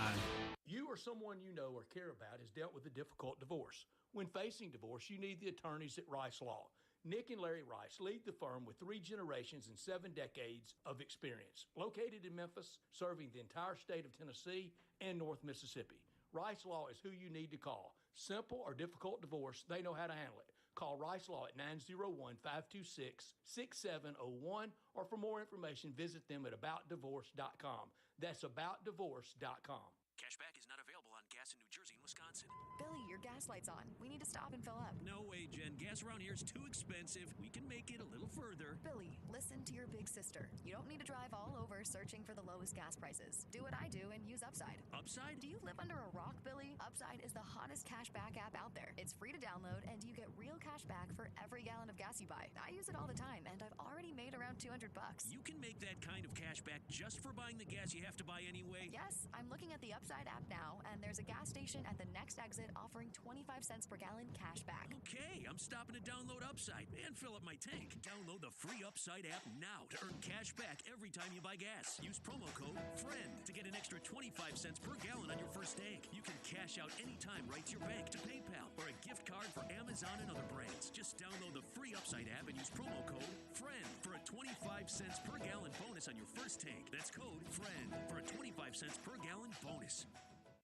You or someone you know or care about has dealt with a difficult divorce. When facing divorce, you need the attorneys at Rice Law. Nick and Larry Rice lead the firm with 3 generations and 7 decades of experience. Located in Memphis, serving the entire state of Tennessee and North Mississippi. Rice Law is who you need to call. Simple or difficult divorce, they know how to handle it. Call Rice Law at 901-526-6701, or for more information, visit them at aboutdivorce.com. That's aboutdivorce.com. Cashback is not available on gas in New Jersey and Wisconsin. Billy, your gas light's on. We need to stop and fill up. No way, Jen. Gas around here is too expensive. We can make it a little further. Billy, listen to your big sister. You don't need to drive all over searching for the lowest gas prices. Do what I do and use Upside. Upside? Do you live under a rock, Billy? Upside is the hottest cashback app out there. It's free to download, and you get real cash back for every gallon of gas you buy. I use it all the time, and I've already made around $200. You can make that kind of cash back just for buying the gas you have to buy anyway? Yes, I'm looking at the Upside app now, and there's a gas station at the next exit offering 25 cents per gallon cash back. Okay, I'm stopping to download Upside and fill up my tank. Download the free Upside app now to earn cash back every time you buy gas. Use promo code FRIEND to get an extra 25 cents per gallon on your first tank. You can cash out anytime right to your bank, to PayPal, or a gift card for Amazon and other brands. Just download the free Upside app and use promo code FRIEND for a 25 cents per gallon bonus on your first tank. That's code FRIEND for a 25 cents per gallon bonus.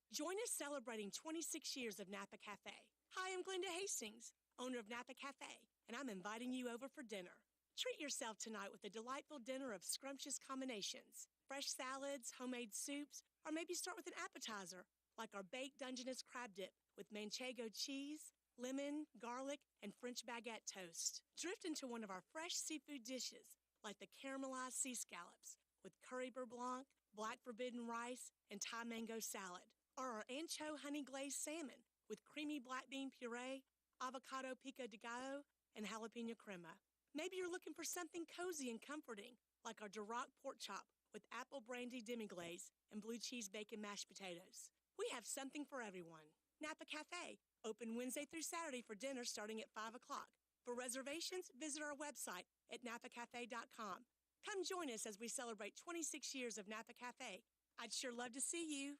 Join us celebrating 26 years of Napa Cafe. Hi, I'm Glenda Hastings, owner of Napa Cafe, and I'm inviting you over for dinner. Treat yourself tonight with a delightful dinner of scrumptious combinations, fresh salads, homemade soups, or maybe start with an appetizer like our baked Dungeness crab dip with manchego cheese, lemon, garlic, and French baguette toast. Drift into one of our fresh seafood dishes like the caramelized sea scallops with curry beurre blanc, black forbidden rice, and Thai mango salad. Or our ancho honey glazed salmon with creamy black bean puree, avocado pico de gallo, and jalapeno crema. Maybe you're looking for something cozy and comforting, like our Duroc pork chop with apple brandy demi-glaze and blue cheese bacon mashed potatoes. We have something for everyone. Napa Cafe, open Wednesday through Saturday for dinner starting at 5 o'clock. For reservations, visit our website at napacafe.com. Come join us as we celebrate 26 years of Napa Cafe. I'd sure love to see you.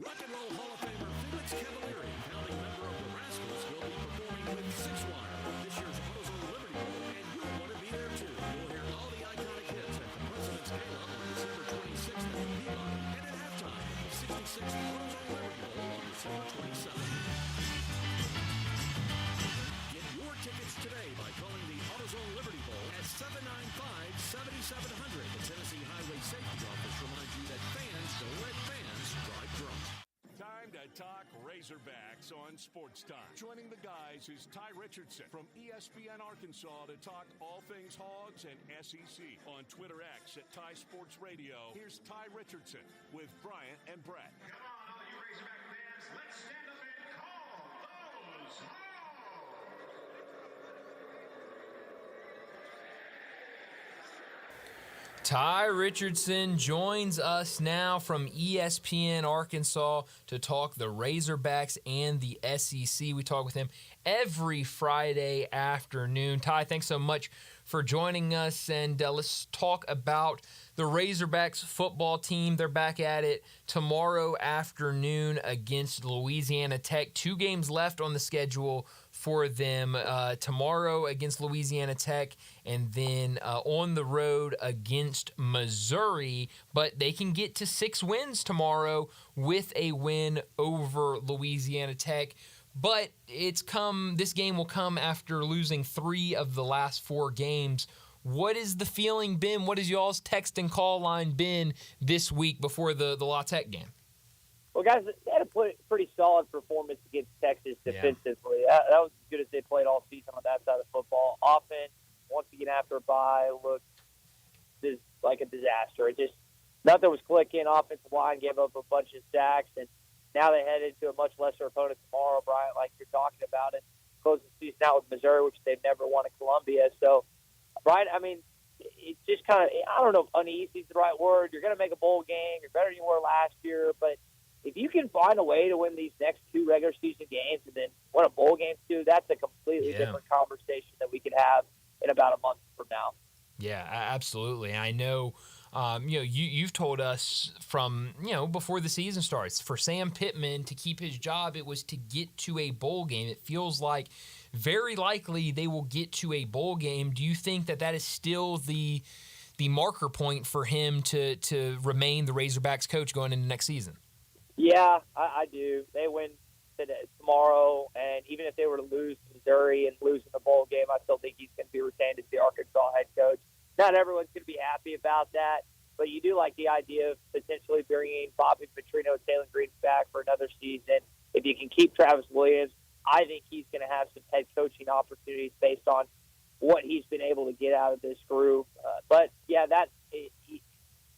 Rock and Roll Hall of Famer Felix Cavalieri, founding member of the Rascals, will be performing with Six Wire at this year's AutoZone Liberty Bowl, and you'll want to be there too. You'll hear all the iconic hits at the President's Gala on December 26th in Peabody, and at halftime at the 66th AutoZone Liberty Bowl on December 27th. Get your tickets today by calling the AutoZone Liberty Bowl at 795-7700. The Tennessee Highway Safety Office reminds you that fans don't let fans drive drunk. Time to talk Razorbacks on Sports Time. Joining the guys is Ty Richardson from ESPN Arkansas to talk all things Hogs and SEC. On Twitter X at Ty Sports Radio, here's Ty Richardson with Bryant and Brett. Come on, all you Razorback fans, let's stand up and call those Hogs! Ty Richardson joins us now from ESPN Arkansas to talk the Razorbacks and the SEC. We talk with him every Friday afternoon. Ty, thanks so much for joining us, and let's talk about the Razorbacks football team. They're back at it tomorrow afternoon against Louisiana Tech. 2 games left on the schedule for them, tomorrow against Louisiana Tech, and then on the road against Missouri. But they can get to 6 wins tomorrow with a win over Louisiana Tech. But this game will come after losing 3 of the last 4 games. What is the feeling been? What has y'all's text and call line been this week before the La Tech game? Well, guys, they had a pretty solid performance against Texas defensively. That was as good as they played all season on that side of football. Offense, once again after a bye, looked like a disaster. Nothing was clicking. Offensive line gave up a bunch of sacks, and now they head into a much lesser opponent tomorrow, Brian, like you're talking about, and closing the season out with Missouri, which they've never won at Columbia. So, Brian, I mean, it's just kind of, I don't know if uneasy is the right word. You're going to make a bowl game. You're better than you were last year, but if you can find a way to win these next 2 regular season games and then win a bowl game too, that's a completely different conversation that we could have in about a month from now. Yeah, absolutely. I know, you've told us from, before the season starts, for Sam Pittman to keep his job, it was to get to a bowl game. It feels like very likely they will get to a bowl game. Do you think that is still the marker point for him to remain the Razorbacks coach going into next season? Yeah, I do. They win tomorrow, and even if they were to lose to Missouri and losing the bowl game, I still think he's going to be retained as the Arkansas head coach. Not everyone's going to be happy about that, but you do like the idea of potentially bringing Bobby Petrino and Taylor Green back for another season. If you can keep Travis Williams, I think he's going to have some head coaching opportunities based on what he's been able to get out of this group. But, yeah,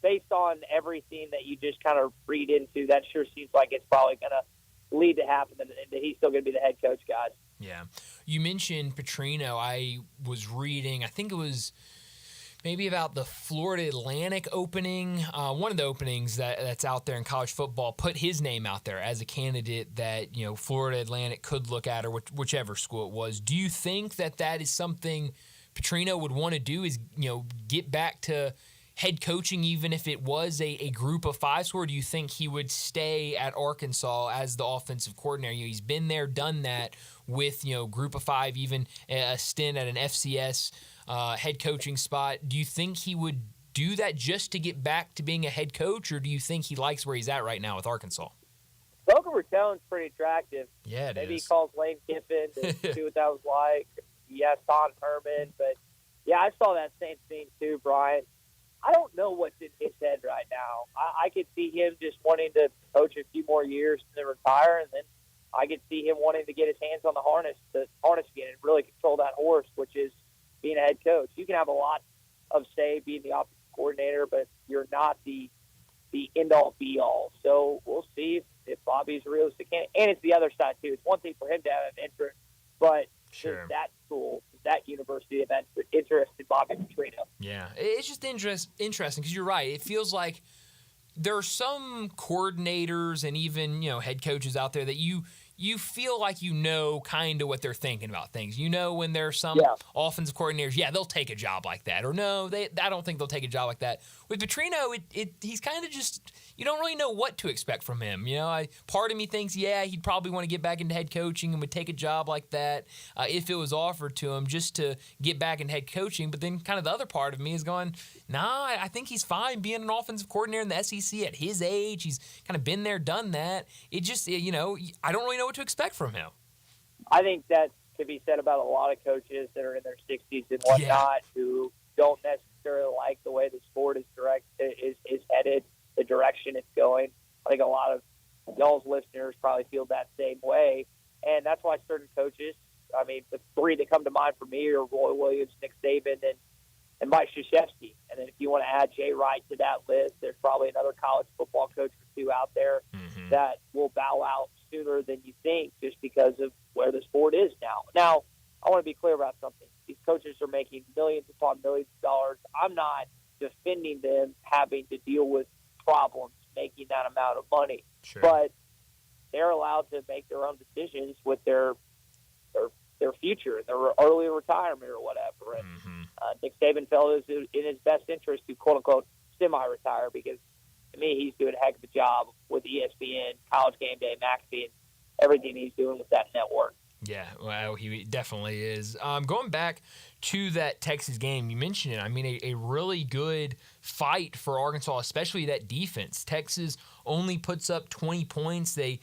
based on everything that you just kind of read into, that sure seems like it's probably going to lead to happen, and that he's still going to be the head coach, guys. Yeah. You mentioned Petrino. I was reading, I think it was maybe about the Florida Atlantic opening. One of the openings that's out there in college football put his name out there as a candidate that, Florida Atlantic could look at, or whichever school it was. Do you think that is something Petrino would want to do, is, get back to head coaching, even if it was a group of five score? Or do you think he would stay at Arkansas as the offensive coordinator? He's been there, done that with, group of five, even a stint at an FCS head coaching spot. Do you think he would do that just to get back to being a head coach, or do you think he likes where he's at right now with Arkansas? Boca Raton's pretty attractive. Yeah, it Maybe is. he calls Lane Kiffin to see what that was like. Yes, Don Herman. But, yeah, I saw that same thing too, Brian. I don't know what's in his head right now. I could see him just wanting to coach a few more years and then retire, and then I could see him wanting to get his hands on the harness again and really control that horse, which is being a head coach. You can have a lot of say being the offensive coordinator, but you're not the end-all, be-all. So we'll see if Bobby's a realistic candidate. And it's the other side, too. It's one thing for him to have an interest, but Sure. that school, that university of interest in Bobby Petrino. Yeah, it's just interesting because you're right. It feels like there are some coordinators and even, head coaches out there that you feel like kind of what they're thinking about things. When there's some offensive coordinators, they'll take a job like that. Or no, I don't think they'll take a job like that. With Petrino, he's kind of just, you don't really know what to expect from him. Part of me thinks, he'd probably want to get back into head coaching and would take a job like that if it was offered to him just to get back into head coaching. But then kind of the other part of me is going, nah, I think he's fine being an offensive coordinator in the SEC at his age. He's kind of been there, done that. It just, I don't really know what to expect from him. I think that could be said about a lot of coaches that are in their 60s and whatnot who don't necessarily like the way the sport is headed, the direction it's going. I think a lot of y'all's listeners probably feel that same way, and that's why certain coaches, the three that come to mind for me are Roy Williams, Nick Saban, and Mike Krzyzewski. And then if you want to add Jay Wright to that list, there's probably another college football coach or two out there that will bow out sooner than you think just because of where the sport is now. Now, I want to be clear about something. These coaches are making millions upon millions of dollars. I'm not defending them having to deal with problems making that amount of money. Sure. But they're allowed to make their own decisions with their future, their early retirement or whatever. And Nick Saban felt it was in his best interest to quote-unquote semi-retire because, to me, he's doing a heck of a job with ESPN, College Game Day, McAfee, and everything he's doing with that network. Yeah, well, he definitely is. Going back to that Texas game, you mentioned it. A really good fight for Arkansas, especially that defense. Texas only puts up 20 points. They,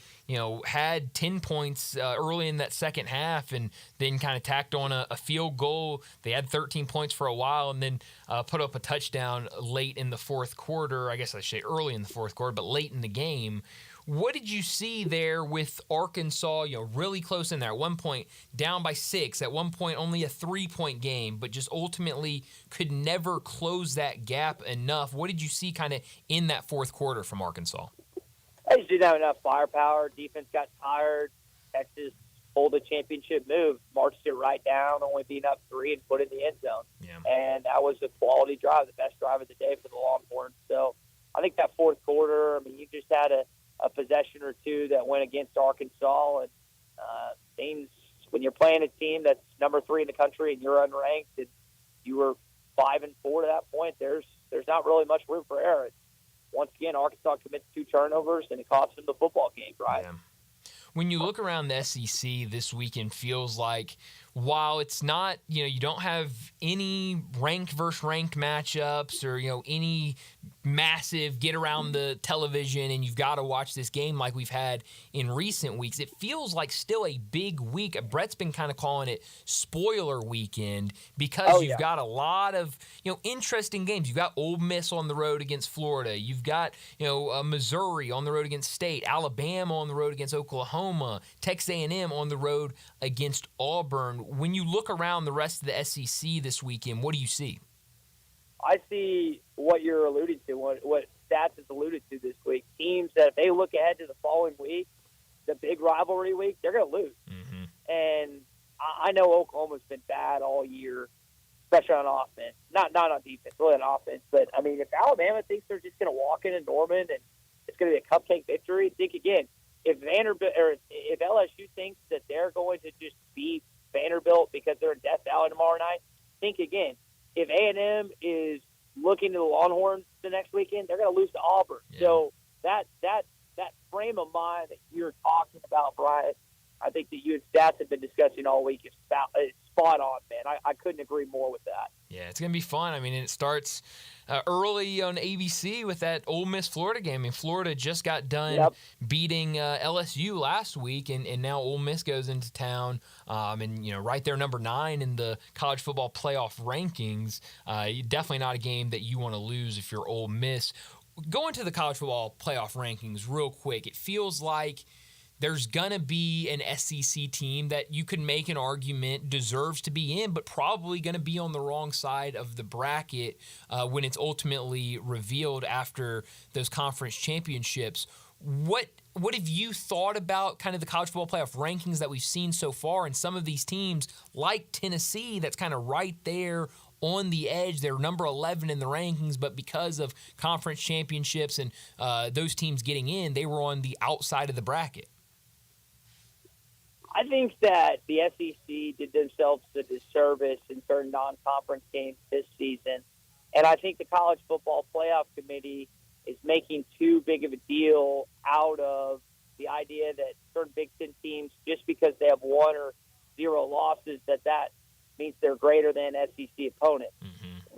had 10 points early in that second half and then kind of tacked on a field goal. They had 13 points for a while and then put up a touchdown late in the fourth quarter. I guess I should say early in the fourth quarter, but late in the game. What did you see there with Arkansas, really close in there? At one point, down by 6. At one point, only a 3-point game, but just ultimately could never close that gap enough. What did you see kind of in that fourth quarter from Arkansas? They just didn't have enough firepower. Defense got tired. Texas pulled a championship move, marched it right down, only being up 3 and put it in the end zone. Yeah. And that was a quality drive, the best drive of the day for the Longhorns. So I think that fourth quarter, you just had a possession or two that went against Arkansas, and things when you're playing a team that's number 3 in the country and you're unranked and you were 5-4 to that point, there's not really much room for error. Once again, Arkansas commits 2 turnovers and it cost them the football game, right? Yeah. When you look around the SEC this weekend, feels like while it's not, you don't have any ranked versus ranked matchups or, any massive get around the television and you've got to watch this game like we've had in recent weeks, it feels like still a big week. Brett's been kind of calling it spoiler weekend because you've got a lot of, interesting games. You've got Ole Miss on the road against Florida. You've got, Missouri on the road against State, Alabama on the road against Oklahoma, Texas A&M on the road against Auburn. When you look around the rest of the SEC this weekend, what do you see? I see what you're alluding to, what Stats has alluded to this week. Teams that if they look ahead to the following week, the big rivalry week, they're going to lose. Mm-hmm. And I know Oklahoma's been bad all year, especially on offense. Not on defense, really on offense. But, I mean, if Alabama thinks they're just going to walk into Norman and it's going to be a cupcake victory, think again. If Vanderbilt or if LSU thinks that they're going to just beat Vanderbilt because they're in Death Valley tomorrow night, think again. If A&M is looking to the Longhorns the next weekend, they're going to lose to Auburn. Yeah. So that frame of mind that you're talking about, Brian, I think that you and Stats have been discussing all week is spot on, man. I couldn't agree more with that. Yeah, it's going to be fun. I mean, it starts early on ABC with that Ole Miss-Florida game. I mean, Florida just got done beating LSU last week, and now Ole Miss goes into town. And, right there, number 9 in the college football playoff rankings. Definitely not a game that you want to lose if you're Ole Miss. Going to the college football playoff rankings real quick, it feels like there's going to be an SEC team that you could make an argument deserves to be in, but probably going to be on the wrong side of the bracket when it's ultimately revealed after those conference championships. What have you thought about kind of the college football playoff rankings that we've seen so far, and some of these teams like Tennessee that's kind of right there on the edge? They're number 11 in the rankings, but because of conference championships and those teams getting in, they were on the outside of the bracket. I think that the SEC did themselves a disservice in certain non-conference games this season. And I think the College Football Playoff Committee is making too big of a deal out of the idea that certain Big Ten teams, just because they have 1 or 0 losses, that means they're greater than SEC opponents.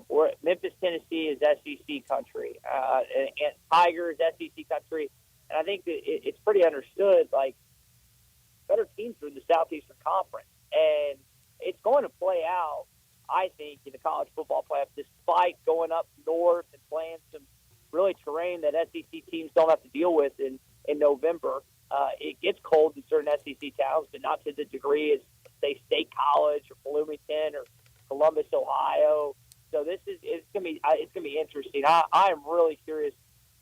Or Memphis, Tennessee is SEC country. And Tigers, SEC country. And I think that it's pretty understood, like, better teams are in the Southeastern Conference. And it's going to play out, I think, in the college football playoffs, despite going up north and playing some really terrain that SEC teams don't have to deal with in November. It gets cold in certain SEC towns, but not to the degree as, say, State College or Bloomington or Columbus, Ohio. So it's gonna be interesting. I am really curious.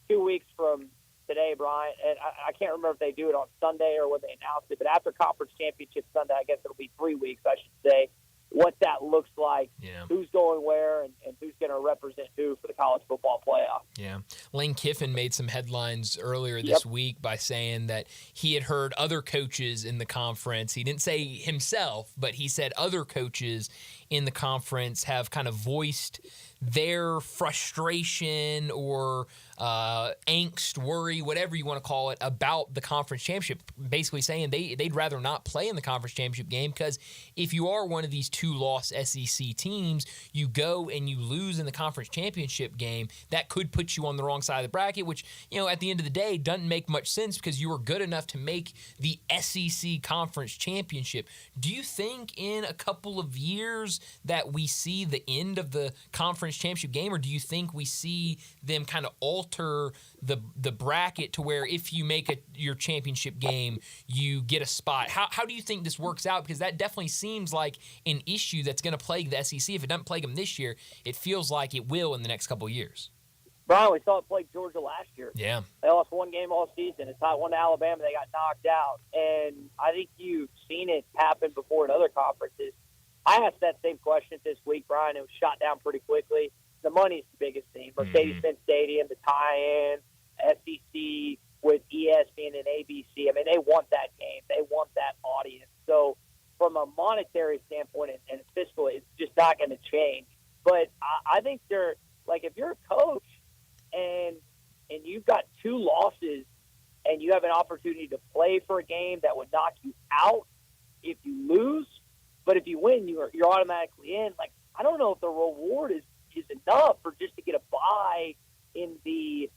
2 weeks from today, Brian, and I can't remember if they do it on Sunday or when they announce it, but after Conference Championship Sunday, I guess it'll be 3 weeks, I should say, what that looks like, who's going where, and who's going to represent who for the college football playoff. Yeah. Lane Kiffin made some headlines earlier this week by saying that he had heard other coaches in the conference. He didn't say himself, but he said other coaches in the conference have kind of voiced their frustration or angst, worry, whatever you want to call it, about the conference championship, basically saying they'd rather not play in the conference championship game because if you are one of these 2-loss SEC teams, you go and you lose in the conference championship game, that could put you on the wrong side of the bracket, which, at the end of the day, doesn't make much sense because you were good enough to make the SEC conference championship. Do you think in a couple of years that we see the end of the conference championship game, or do you think we see them kind of alter the bracket to where if you make your championship game, you get a spot? How do you think this works out? Because that definitely seems like an issue that's going to plague the SEC. If it doesn't plague them this year, it feels like it will in the next couple of years. Brian, we saw it plague Georgia last year. Yeah. They lost 1 game all season. It's not one to Alabama. They got knocked out. And I think you've seen it happen before in other conferences. I asked that same question this week, Brian. It was shot down pretty quickly. The money's the biggest thing. Mercedes-Benz Stadium, the tie-in, SEC with ESPN and ABC. I mean, they want that game. They want that audience. So from a monetary standpoint and fiscally, it's just not going to change. But I think they're like, if you're a coach and you've got 2 losses and you have an opportunity to play for a game that would knock you out if you lose, But if you win, you're automatically in. Like, I don't know if the reward is enough for just to get a bye in the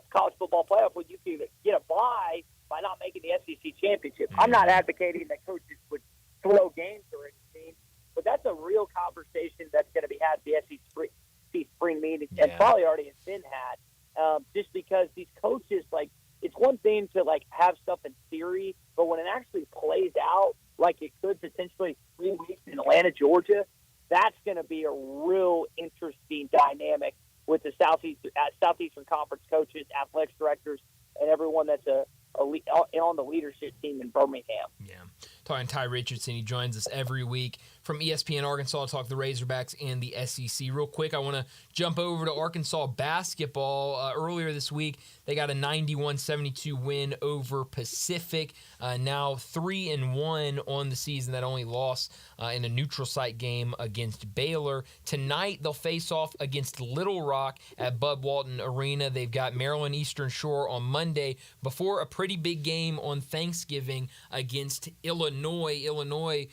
college football playoff when you can get a bye by not making the SEC championship. I'm not advocating that coaches would throw games or anything, but that's a real conversation that's going to be had at the SEC spring meeting and probably already has been had, just because these coaches, like, it's one thing to, like, have stuff in theory, but when it actually plays out like it could potentially 3 weeks in Atlanta, Georgia, that's going to be a real interesting dynamic with the Southeastern Conference coaches, athletics directors, and everyone that's on the leadership team in Birmingham. Yeah. Talking Ty Richardson, he joins us every week from ESPN Arkansas to talk the Razorbacks and the SEC. Real quick, I want to jump over to Arkansas basketball. Earlier this week, they got a 91-72 win over Pacific. Now 3-1 on the season. That only lost in a neutral site game against Baylor. Tonight, they'll face off against Little Rock at Bud Walton Arena. They've got Maryland Eastern Shore on Monday before a pretty big game on Thanksgiving against Illinois. Illinois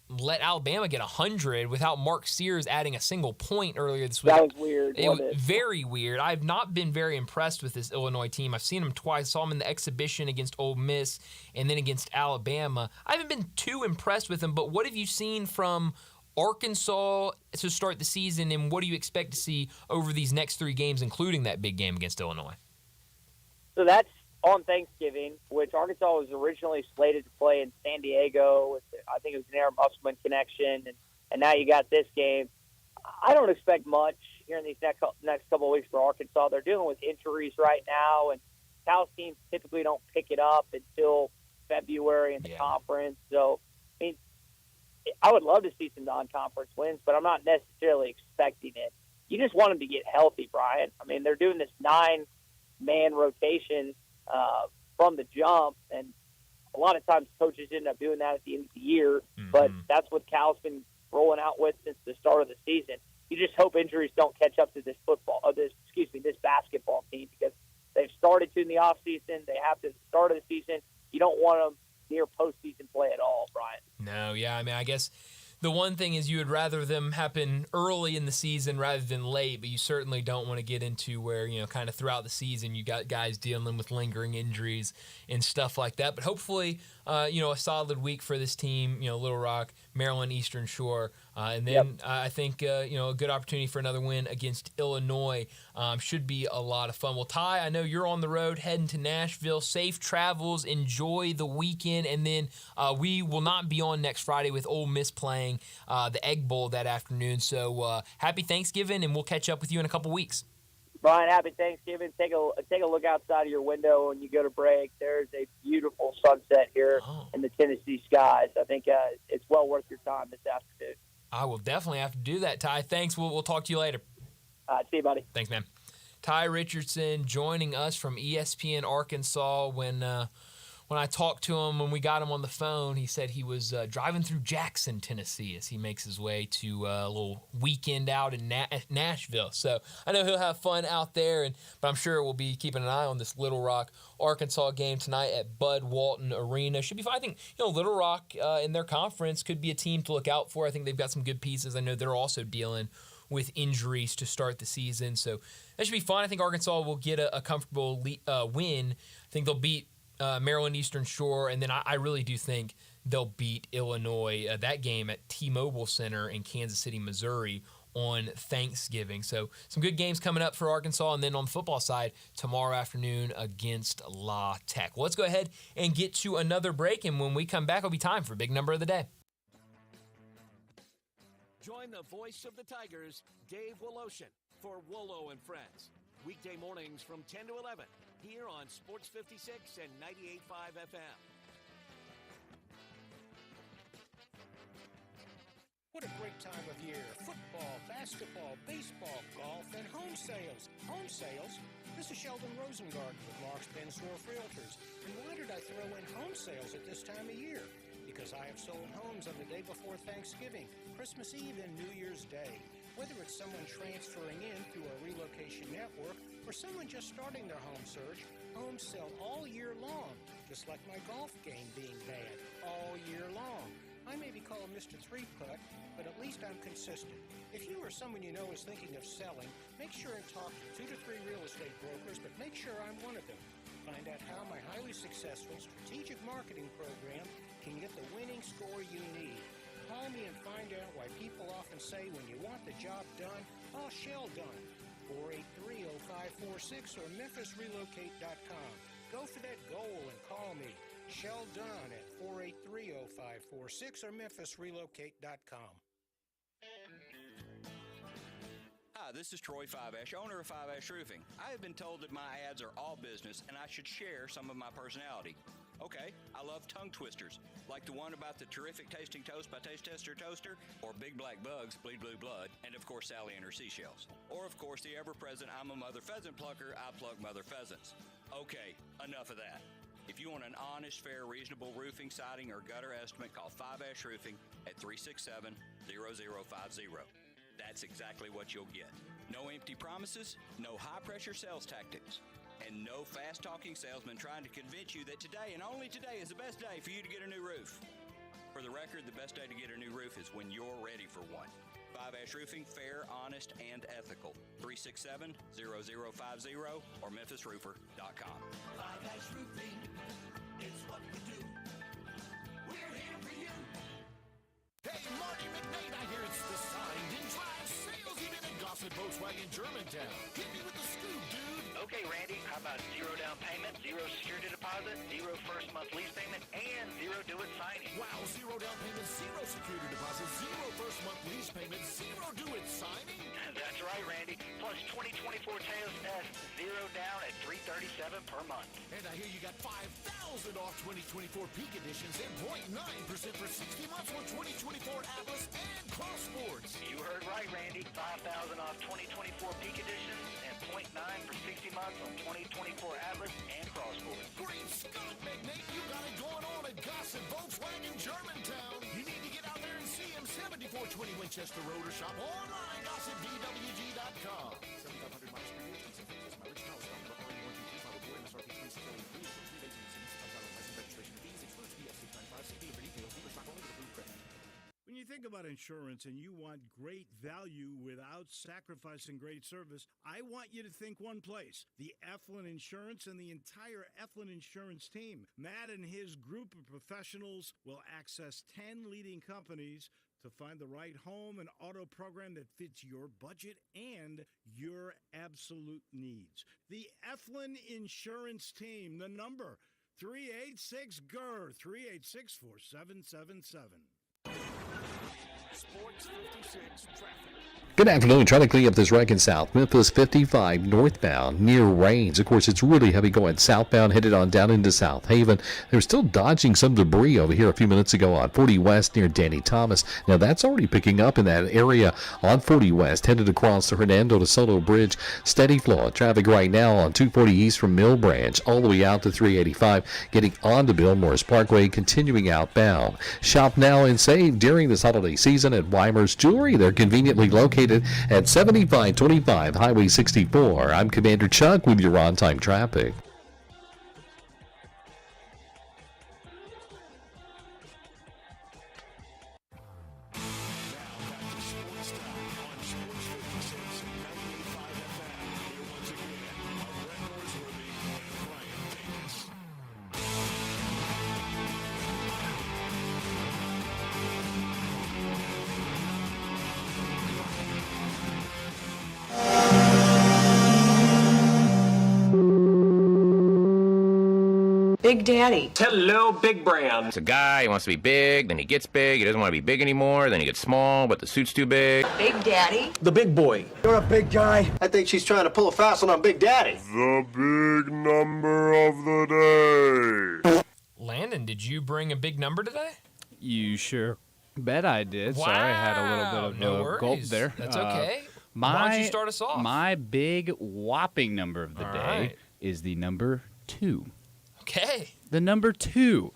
let Alabama get 100 without Mark Sears adding a single point earlier this week. That was weird. It was very weird. I've not been very impressed with this Illinois team. I've seen them twice. Saw them in the exhibition against Ole Miss and then against Alabama. I haven't been too impressed with them, but what have you seen from Arkansas to start the season, and what do you expect to see over these next 3 games, including that big game against Illinois? So that's on Thanksgiving, which Arkansas was originally slated to play in San Diego. I think it was an Aaron Musselman connection, and now you got this game. I don't expect much here in these next couple of weeks for Arkansas. They're dealing with injuries right now, and Cal's teams typically don't pick it up until February in the conference. So, I mean, I would love to see some non-conference wins, but I'm not necessarily expecting it. You just want them to get healthy, Brian. I mean, they're doing this 9-man rotation from the jump, and a lot of times coaches end up doing that at the end of the year, but that's what Cal's been rolling out with since the start of the season. You just hope injuries don't catch up to this this basketball team, because they've started to in the offseason. They have to at the start of the season. You don't want them near postseason play at all, Brian. No, yeah, I mean, I guess the one thing is you would rather them happen early in the season rather than late, but you certainly don't want to get into where, kind of throughout the season you got guys dealing with lingering injuries and stuff like that. But hopefully, a solid week for this team, Little Rock, Maryland Eastern Shore, and then I think, a good opportunity for another win against Illinois should be a lot of fun. Well, Ty, I know you're on the road heading to Nashville. Safe travels. Enjoy the weekend. And then we will not be on next Friday with Ole Miss playing the Egg Bowl that afternoon. So happy Thanksgiving, and we'll catch up with you in a couple weeks. Brian, happy Thanksgiving. Take a look outside of your window when you go to break. There's a beautiful sunset here in the Tennessee skies. I think it's well worth your time this afternoon. I will definitely have to do that, Ty. Thanks. We'll talk to you later. See you, buddy. Thanks, man. Ty Richardson joining us from ESPN Arkansas. When I talked to him, when we got him on the phone, he said he was driving through Jackson, Tennessee, as he makes his way to a little weekend out in Nashville. So I know he'll have fun out there, but I'm sure we'll be keeping an eye on this Little Rock, Arkansas game tonight at Bud Walton Arena. Should be fun. I think Little Rock in their conference could be a team to look out for. I think they've got some good pieces. I know they're also dealing with injuries to start the season. So that should be fun. I think Arkansas will get a comfortable win. I think they'll beat Maryland Eastern Shore, and then I really do think they'll beat Illinois. That game at T-Mobile Center in Kansas City, Missouri on Thanksgiving. So some good games coming up for Arkansas, and then on the football side, tomorrow afternoon against La Tech. Well, let's go ahead and get to another break, and when we come back, it'll be time for Big Number of the Day. Join the voice of the Tigers, Dave Woloshin, for Wolo and Friends. Weekday mornings from 10 to 11. Here on Sports 56 and 98.5 FM. What a great time of year. Football, basketball, baseball, golf, and home sales. Home sales? This is Sheldon Rosengarten with Mark's Ben Swerf Realtors. And why did I throw in home sales at this time of year? Because I have sold homes on the day before Thanksgiving, Christmas Eve, and New Year's Day. Whether it's someone transferring in through a relocation network or someone just starting their home search, homes sell all year long, just like my golf game being bad all year long. I may be called Mr. Three-Putt, but at least I'm consistent. If you or someone you know is thinking of selling, make sure and talk to 2 to 3 real estate brokers, but make sure I'm one of them. Find out how my highly successful strategic marketing program can get the winning score you need. Call me and find out why people often say when you want the job done, oh, Shell done. 483-0546 or MemphisRelocate.com. Go for that goal and call me. Shell Dunn at 483-0546 or MemphisRelocate.com. Hi, this is Troy Five Ash, owner of Five Ash Roofing. I have been told that my ads are all business and I should share some of my personality. Okay, I love tongue twisters, like the one about the terrific tasting toast by Taste Tester Toaster, or Big Black Bugs, Bleed Blue Blood, and of course Sally and her seashells. Or of course the ever-present I'm a Mother Pheasant Plucker, I Pluck Mother Pheasants. Okay, enough of that. If you want an honest, fair, reasonable roofing, siding, or gutter estimate, call 5-Ash Roofing at 367-0050. That's exactly what you'll get. No empty promises, no high-pressure sales tactics, and no fast-talking salesman trying to convince you that today and only today is the best day for you to get a new roof. For the record, the best day to get a new roof is when you're ready for one. 5-Ash Roofing, fair, honest, and ethical. 367-0050 or MemphisRoofer.com. 5-Ash Roofing is what we do. We're here for you. Hey, Marty McNaid, I hear it's the signed and drive sales unit at Gossett Volkswagen Germantown. Hit me with the scoop, dude. Okay, Randy, how about 0 down payment, 0 security deposit, 0 first month lease payment, and 0 do-it signing? Wow, 0 down payment, 0 security deposit, 0 first month lease payment, 0 do-it signing? That's right, Randy. Plus 2024 Taos S, 0 down at $337 per month. And I hear you got $5,000 off 2024 Peak Editions and 0.9% for 60 months on 2024 Atlas and Cross Sports. You heard right, Randy. $5,000 off 2024 Peak Editions and 0.9 for 60 months on 2024 Atlas and Cross Sports. Great Scott, McNaid, you got it going on at Gossett Volkswagen Germantown. You need to get out there and see him. 7420 Winchester Road or shop online, GossettVWG.com. 7,500 miles per year. My rich house, number 123, MSRP 2673, registration fees, excludes BS 695, see dealer for details, dealer stock only with approved credit. When you think about insurance and you want great value without sacrificing great service, I want you to think one place, the Eflin Insurance and the entire Eflin Insurance team. Matt and his group of professionals will access 10 leading companies to find the right home and auto program that fits your budget and your absolute needs. The Eflin Insurance team, the number 386-GER, 386-4777. Sports 56 traffic. Good afternoon. Trying to clean up this wreck in South Memphis 55 northbound near Rains. Of course, it's really heavy going southbound, headed on down into South Haven. They're still dodging some debris over here a few minutes ago on 40 West near Danny Thomas. Now, that's already picking up in that area on 40 West, headed across the Hernando de Soto Bridge. Steady flow of traffic right now on 240 East from Mill Branch all the way out to 385, getting onto Bill Morris Parkway, continuing outbound. Shop now and save during this holiday season at Weimer's Jewelry. They're conveniently located at 7525 Highway 64. I'm Commander Chuck with your on-time traffic. Big Daddy. Hello, Big Brand. It's a guy, he wants to be big, then he gets big, he doesn't want to be big anymore, then he gets small, but the suit's too big. Big Daddy. The big boy. You're a big guy. I think she's trying to pull a fast one on Big Daddy. The big number of the day. Landon, did you bring a big number today? You sure bet I did. Wow. Sorry, I had a little bit of No gulp worries. there. That's okay. Why don't you start us off? My big whopping number of the day is the number 2. Okay. The number 2.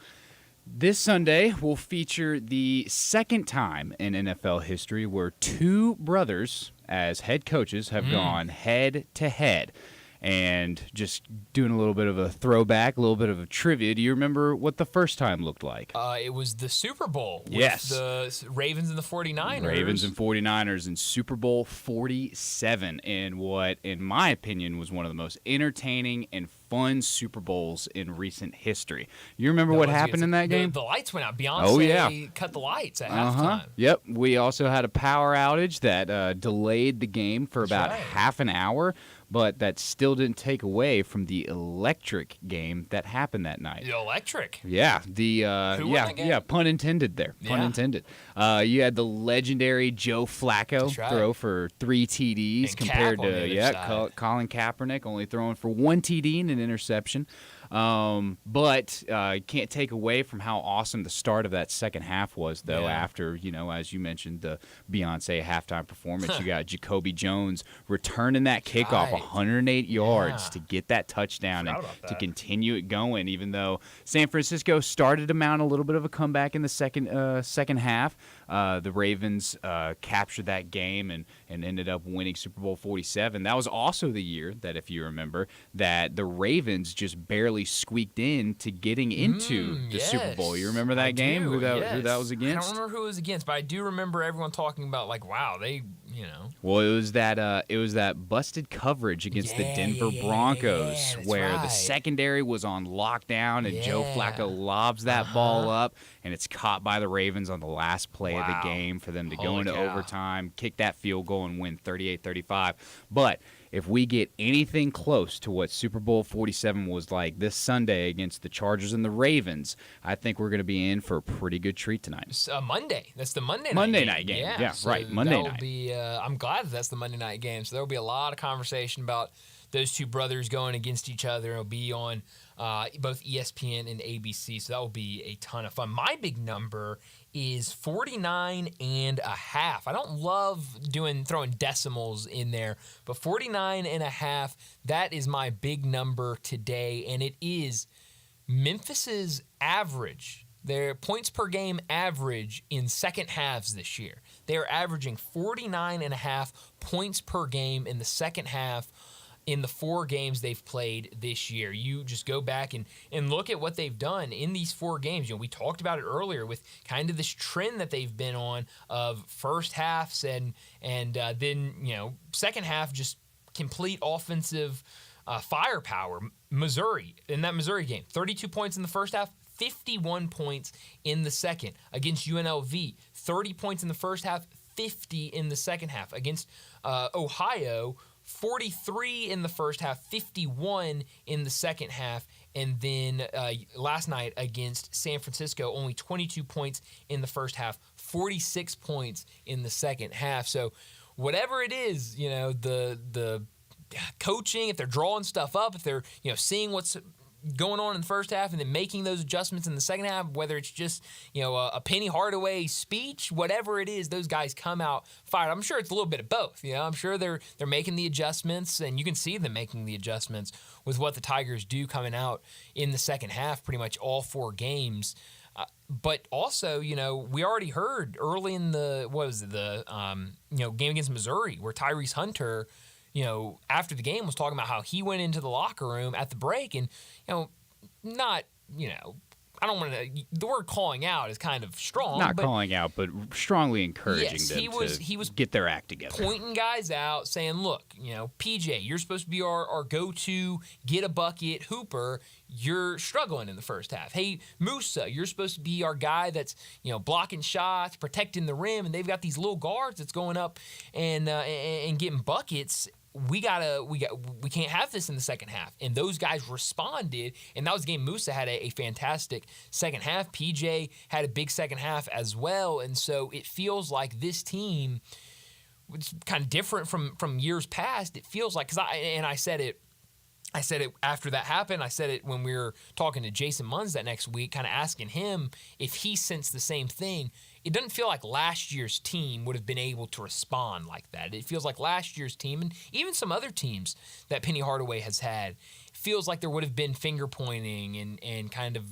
This Sunday will feature the second time in NFL history where two brothers as head coaches have gone head to head. And just doing a little bit of a throwback, a little bit of a trivia. Do you remember what the first time looked like? It was the Super Bowl with Yes. the Ravens and the 49ers. Ravens and 49ers in Super Bowl 47 in what, in my opinion, was one of the most entertaining and fun Super Bowls in recent history. You remember what happened in that game? The lights went out. Beyonce Oh, yeah. cut the lights at halftime. Yep. We also had a power outage that delayed the game for about half an hour, but that still didn't take away from the electric game that happened that night. The electric. Yeah, Who won that game? pun intended there. Pun Yeah. intended. You had the legendary Joe Flacco That's right. throw for 3 TDs And compared Cap on the to other side. Colin Kaepernick only throwing for 1 TD and an interception. But can't take away from how awesome the start of that second half was, though. Yeah. After, as you mentioned, the Beyonce halftime performance, you got Jacoby Jones returning that kickoff 108 yards to get that touchdown and to continue it going, even though San Francisco started to mount a little bit of a comeback in the second half. The Ravens captured that game and ended up winning Super Bowl 47. That was also the year that, if you remember, that the Ravens just barely squeaked in to getting into the Super Bowl. You remember that game? Who that was against? I don't remember who it was against, but I do remember everyone talking about, like, wow, they, Well, it was that busted coverage against the Denver Broncos where the secondary was on lockdown and Joe Flacco lobs that ball up and it's caught by the Ravens on the last play of the game for them to go into overtime, kick that field goal and win 38-35. But if we get anything close to what Super Bowl 47 was like this Sunday against the Chargers and the Ravens, I think we're going to be in for a pretty good treat tonight. It's Monday. That's the Monday night game. Yeah, so right. Monday that'll night. Be, I'm glad that's the Monday night game. So there'll be a lot of conversation about those two brothers going against each other. It'll be on both ESPN and ABC. So that will be a ton of fun. My big number is 49.5. I don't love throwing decimals in there, but 49.5, that is my big number today, and it is Memphis's average, their points per game average in second halves this year. They are averaging 49.5 points per game in the second half in the 4 games they've played this year. You just go back and look at what they've done in these 4 games. We talked about it earlier with kind of this trend that they've been on of first halves and then, second half just complete offensive firepower. Missouri, in that Missouri game, 32 points in the first half, 51 points in the second. Against UNLV, 30 points in the first half, 50 in the second half. Against Ohio, 43 in the first half, 51 in the second half, and then last night against San Francisco, only 22 points in the first half, 46 points in the second half. So whatever it is, the coaching, if they're drawing stuff up, if they're seeing what's going on in the first half and then making those adjustments in the second half, whether it's just a Penny Hardaway speech, whatever it is, those guys come out fired. I'm sure it's a little bit of both. I'm sure they're making the adjustments, and you can see them making the adjustments with what the Tigers do coming out in the second half, pretty much all 4 games. But also, we already heard early in the game against Missouri where Tyrese Hunter, after the game was talking about how he went into the locker room at the break and, I don't want to, the word calling out is kind of strong. Not calling out, but strongly encouraging them he was get their act together. Pointing guys out, saying, look, PJ, you're supposed to be our go-to, get a bucket hooper. You're struggling in the first half. Hey, Musa, you're supposed to be our guy that's, blocking shots, protecting the rim, and they've got these little guards that's going up and getting buckets. We can't have this in the second half. And those guys responded, and that was the game. Musa had a fantastic second half. PJ had a big second half as well. And so it feels like this team, it's kind of different from years past. It feels like, I said it after that happened. I said it when we were talking to Jason Munz that next week, kind of asking him if he sensed the same thing. It doesn't feel like last year's team would have been able to respond like that. It feels like last year's team, and even some other teams that Penny Hardaway has had, feels like there would have been finger pointing and kind of,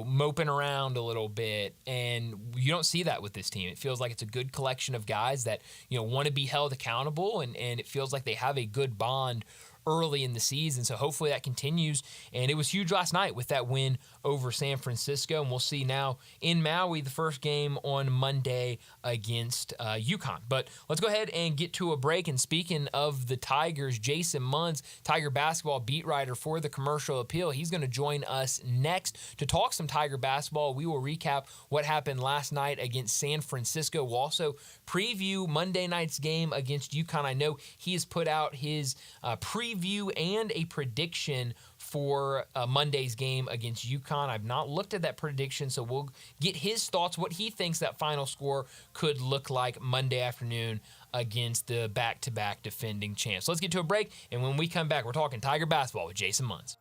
moping around a little bit. And you don't see that with this team. It feels like it's a good collection of guys that, want to be held accountable, and it feels like they have a good bond early in the season. So hopefully that continues. And it was huge last night with that win over San Francisco. And we'll see now in Maui, the first game on Monday against UConn. But let's go ahead and get to a break. And speaking of the Tigers, Jason Munz, Tiger basketball beat writer for the Commercial Appeal, he's going to join us next to talk some Tiger basketball. We will recap what happened last night against San Francisco. We'll also preview Monday night's game against UConn. I know he has put out his preview and a prediction for Monday's game against UConn. I've not looked at that prediction, so we'll get his thoughts, what he thinks that final score could look like Monday afternoon against the back-to-back defending champs. Let's get to a break, and when we come back, we're talking Tiger basketball with Jason Munz.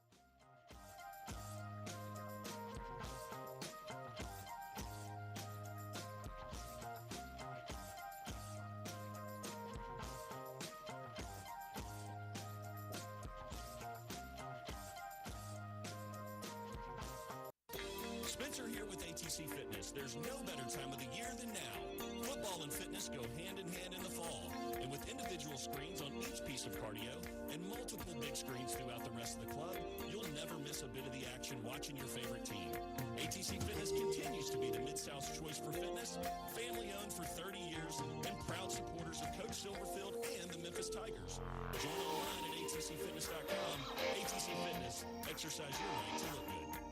Spencer here with ATC Fitness. There's no better time of the year than now. Football and fitness go hand in hand in the fall. And with individual screens on each piece of cardio and multiple big screens throughout the rest of the club, you'll never miss a bit of the action watching your favorite team. ATC Fitness continues to be the Mid-South's choice for fitness, family-owned for 30 years, and proud supporters of Coach Silverfield and the Memphis Tigers. Join online at atcfitness.com. ATC Fitness. Exercise your right to look good.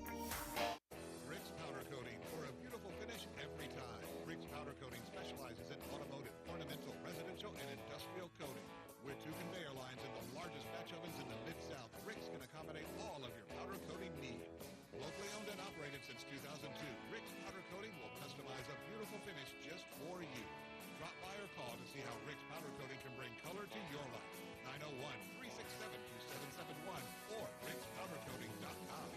With two conveyor lines and the largest batch ovens in the Mid-South, Rick's can accommodate all of your powder coating needs. Locally owned and operated since 2002, Rick's Powder Coating will customize a beautiful finish just for you. Drop by or call to see how Rick's Powder Coating can bring color to your life. 901-367-2771 or rickspowdercoating.com.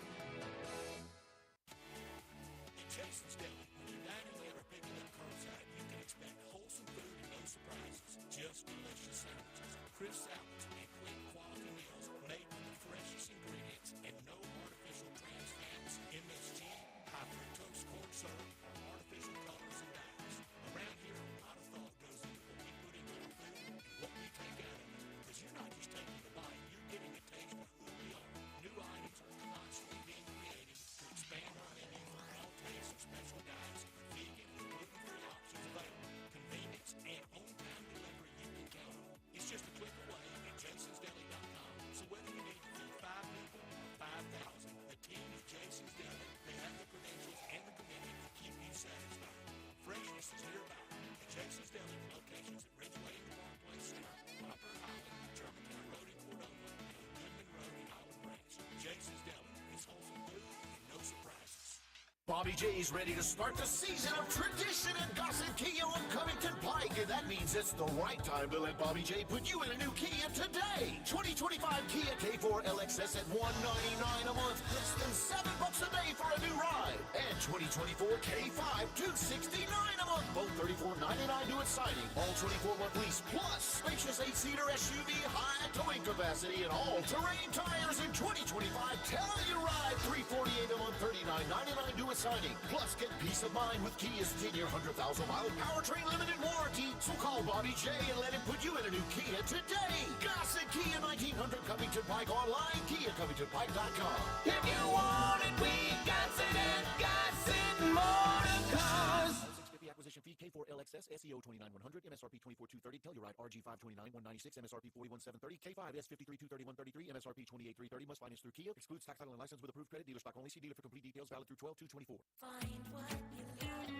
Jason's Deli. When you're dining there or picking up curbside, you can expect wholesome food and no surprises. Just delicious sandwiches, crisp salads, and quick quality meals made with the freshest ingredients and no artificial trans fats, MSG, high fructose corn syrup, or artificial colors and dyes. Around here, a lot of thought goes into what we put into our food and what we take out of it. Because you're not just taking a bite, you're getting a taste of who we are. New items are constantly being created to expand our menu for all tastes and special diets, vegan and gluten-free options available, convenience, and on-time delivery you can count on. It's just a click away at jasonsdeli.com. So whether you need to feed 5 people or 5,000, the team at Jason's Deli, they have the credentials and the commitment to keep you satisfied. Freshness is nearby at Jason's Deli locations at Ridgeway in the Park Place Center, Poplar Island, Germantown Road in Cordova, and Goodman Road in Island Branch. Jason's Deli is wholesome food and no surprises. Bobby J's ready to start the season of tradition and Gossett Kia on Covington Pike, and that means it's the right time to let Bobby J put you in a new Kia today. 2025 Kia K4 LXS at $199 a month, less than $7 a day for a new ride. And 2024 K5 $269 a month, both $34.99 due at signing. All 24-month lease plus spacious 8-seater SUV, high towing capacity, and all-terrain tires in 2025. Tell your ride $348 a month, $39.99 due at signing. Plus, get peace of mind with Kia's 10-year, 100,000-mile powertrain limited warranty. So call Bobby J and let him put you in a new Kia today. Gossett Kia 1900 Covington Pike online, KiaCovingtonPike.com. If you want it, we got it at Gossett Motor Cars. 650 acquisition fee, K4 LXS, SEO 29100, MSRP 24230, Telluride RG 529 196, MSRP 41730, K5 S53 23133, MSRP 28330. Must finance through Kia. Excludes tax title and license with approved credit. Dealer stock only. See dealer for complete details. Valid through 12/2/24. Find what you love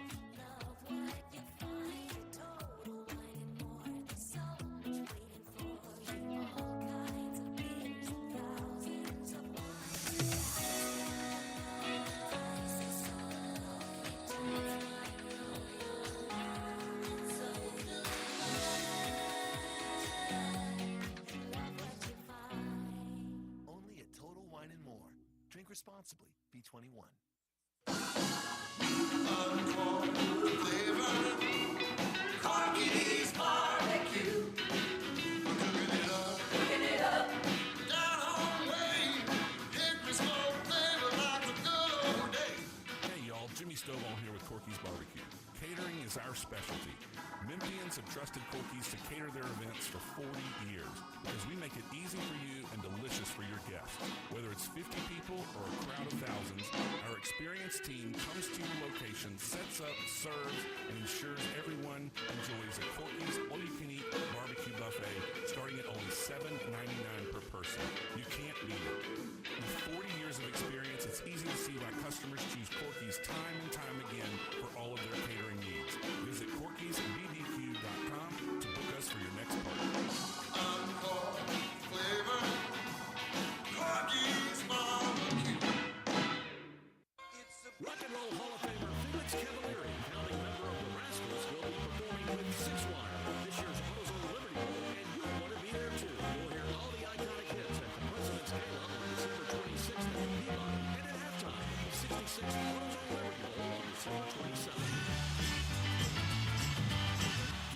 what you find. Total Wine and More. So much waiting for you. All kinds of beers, thousands of Only at Total Wine and More. Drink responsibly. B21. Carkeys Barbecue. Cooking it up. Down home way. Every small flavor like a good old day. Hey y'all, Jimmy Stovall here with Corky's Barbecue. Catering is our specialty. Memphian Fans have trusted Corky's to cater their events for 40 years because we make it easy for you and delicious for your guests. Whether it's 50 people or a crowd of thousands, our experienced team comes to your location, sets up, serves, and ensures everyone enjoys a Corky's all-you-can-eat barbecue buffet starting at only $7.99 per person. You can't beat it. With 40 years of experience, it's easy to see why customers choose Corky's time and time again for all of their catering needs. Visit Corky'sBBQ.com to book us for your next party. Rock and Roll Hall of Famer Felix Cavalieri, founding member of the Rascals, will be performing with Six Wire at this year's AutoZone Liberty Bowl, and you'll want to be there too. You'll hear all the iconic hits at the President's Gala on December 26th in Peabody, and at halftime at the 66th AutoZone Liberty Bowl on December 27th.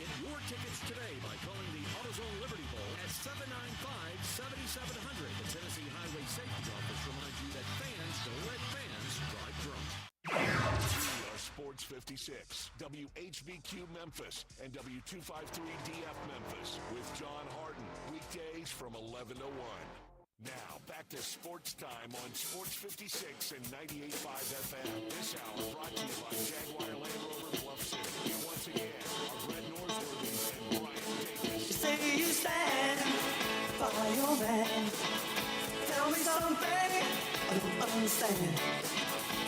Get your tickets today by calling the AutoZone Liberty Bowl at 795-7700. The Tennessee Highway Safety Office reminds you that fans don't let fans drive drunk. We are Sports 56, WHBQ Memphis, and W253DF Memphis with John Harden. Weekdays from 11 to 1. Now, back to Sports Time on Sports 56 and 98.5 FM. This hour brought to you by Jaguar Land Rover Bluff City. Once again, our Brett Norsworthy and Brian Dacus. You say you stand by your man. Tell me something I don't understand.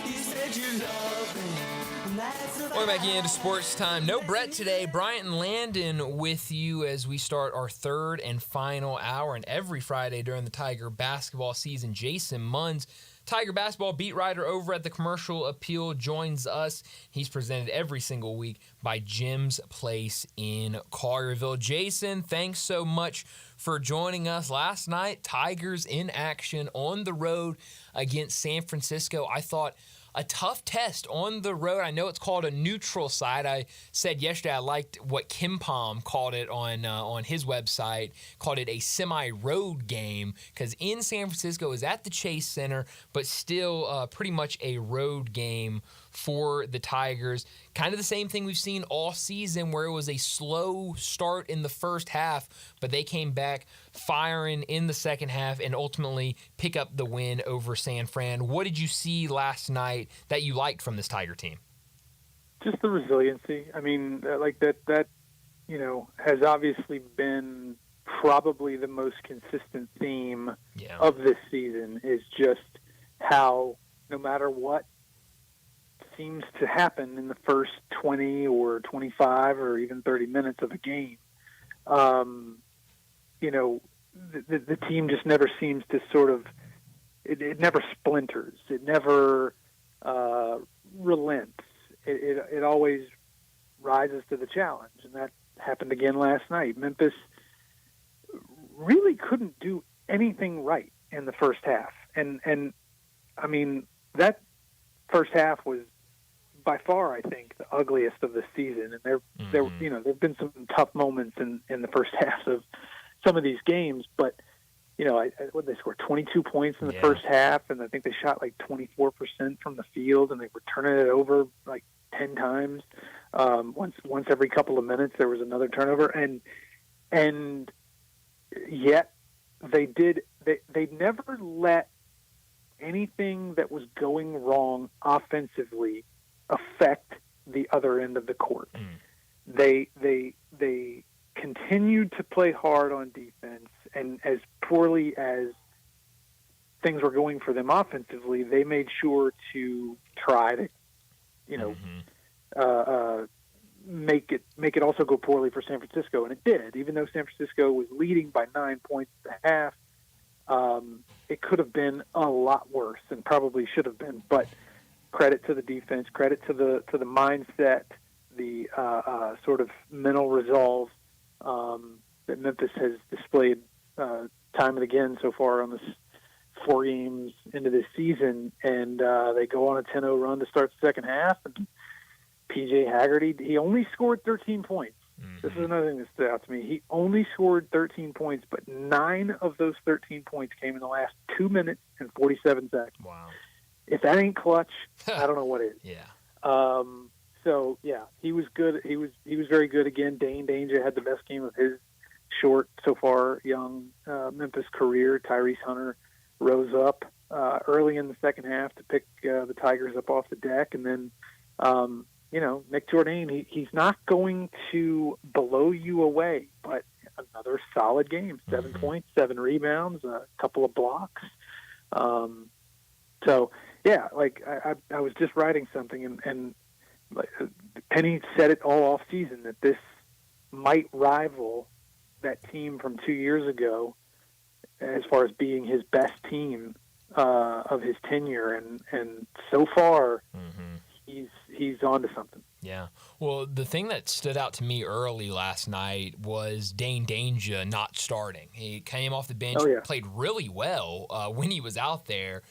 You said you love me, and that's the We're back into Sports Time. No Brett today. Bryant and Landon with you as we start our third and final hour. And every Friday during the Tiger basketball season, Jason Munns, Tiger basketball beat writer over at the Commercial Appeal, joins us. He's presented every single week by Jim's Place in Collierville. Jason, thanks so much for joining us. Last night, Tigers in action on the road against San Francisco. I thought a tough test on the road. I know it's called a neutral site. I said yesterday I liked what Kim Palm called it on his website, called it a semi-road game, because in San Francisco is at the Chase Center, but still pretty much a road game for the Tigers. Kind of the same thing we've seen all season, where it was a slow start in the first half, but they came back firing in the second half and ultimately pick up the win over San Fran. What did you see last night that you liked from this Tiger team? Just the resiliency. I mean, like that has obviously been probably the most consistent theme of this season, is just how no matter what seems to happen in the first 20 or 25 or even 30 minutes of a game, the team just never seems to sort of, it never splinters. It never relents. It always rises to the challenge, and that happened again last night. Memphis really couldn't do anything right in the first half, and I mean, that first half was by far, I think, the ugliest of the season. And there've been some tough moments in the first half of some of these games, but what they scored 22 points in the first half, and I think they shot like 24% from the field, and they were turning it over like 10 times. Once every couple of minutes, there was another turnover, and yet they never let anything that was going wrong offensively affect the other end of the court. They continued to play hard on defense, and as poorly as things were going for them offensively, they made sure to try to, make it also go poorly for San Francisco, and it did. Even though San Francisco was leading by 9 points at the half, it could have been a lot worse, and probably should have been. But credit to the defense, credit to the mindset, the sort of mental resolve that Memphis has displayed time and again so far on this 4 games into this season. And they go on a 10-0 run to start the second half. And P.J. Haggerty, he only scored 13 points. This is another thing that stood out to me. He only scored 13 points, but 9 of those 13 points came in the last 2 minutes and 47 seconds. Wow. If that ain't clutch, I don't know what is. Yeah. So yeah, he was good. He was very good again. Dane Danger had the best game of his short so far young Memphis career. Tyrese Hunter rose up early in the second half to pick the Tigers up off the deck, and then Nick Jourdain, he's not going to blow you away, but another solid game. 7 points, 7 rebounds, a couple of blocks. So yeah, like I was just writing something, and Penny said it all off season that this might rival that team from 2 years ago as far as being his best team of his tenure, and so far he's on to something. Yeah. Well, the thing that stood out to me early last night was Dane Danger not starting. He came off the bench, played really well when he was out there.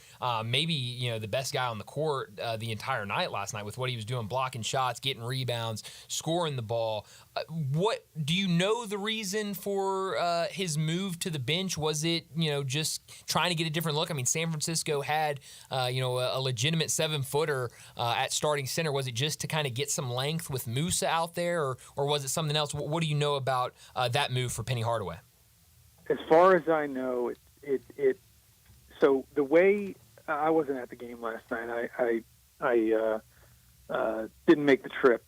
Maybe, the best guy on the court the entire night last night with what he was doing, blocking shots, getting rebounds, scoring the ball. What do you know the reason for his move to the bench? Was it, just trying to get a different look? I mean, San Francisco had, a legitimate 7-footer at starting center. Was it just to kind of get some length with Musa out there, or was it something else? What do you know about that move for Penny Hardaway? As far as I know, it so the way I wasn't at the game last night. I didn't make the trip.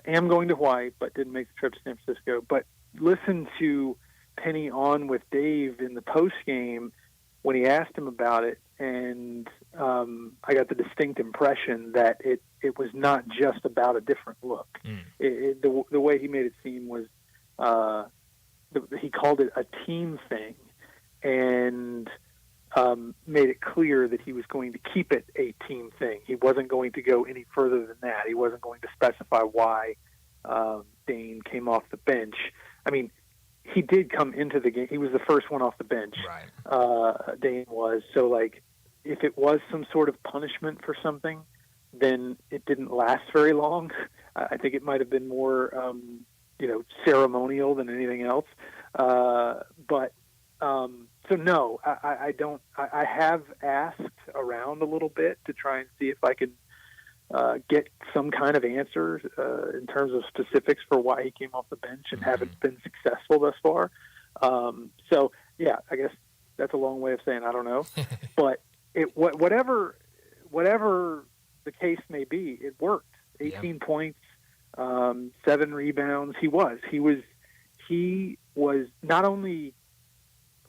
Am going to Hawaii, but didn't make the trip to San Francisco. But listen to Penny on with Dave in the post game when he asked him about it, and I got the distinct impression that it was not just about a different look. The way he made it seem was he called it a team thing, and made it clear that he was going to keep it a team thing. He wasn't going to go any further than that. He wasn't going to specify why Dane came off the bench. I mean, he did come into the game. He was the first one off the bench. Right. Dane was. So, like, if it was some sort of punishment for something, then it didn't last very long. I think it might have been more, ceremonial than anything else. So no, I don't. I have asked around a little bit to try and see if I can get some kind of answer in terms of specifics for why he came off the bench, and haven't been successful thus far. So yeah, I guess that's a long way of saying I don't know. But whatever the case may be, it worked. 18 points, 7 rebounds. He was not only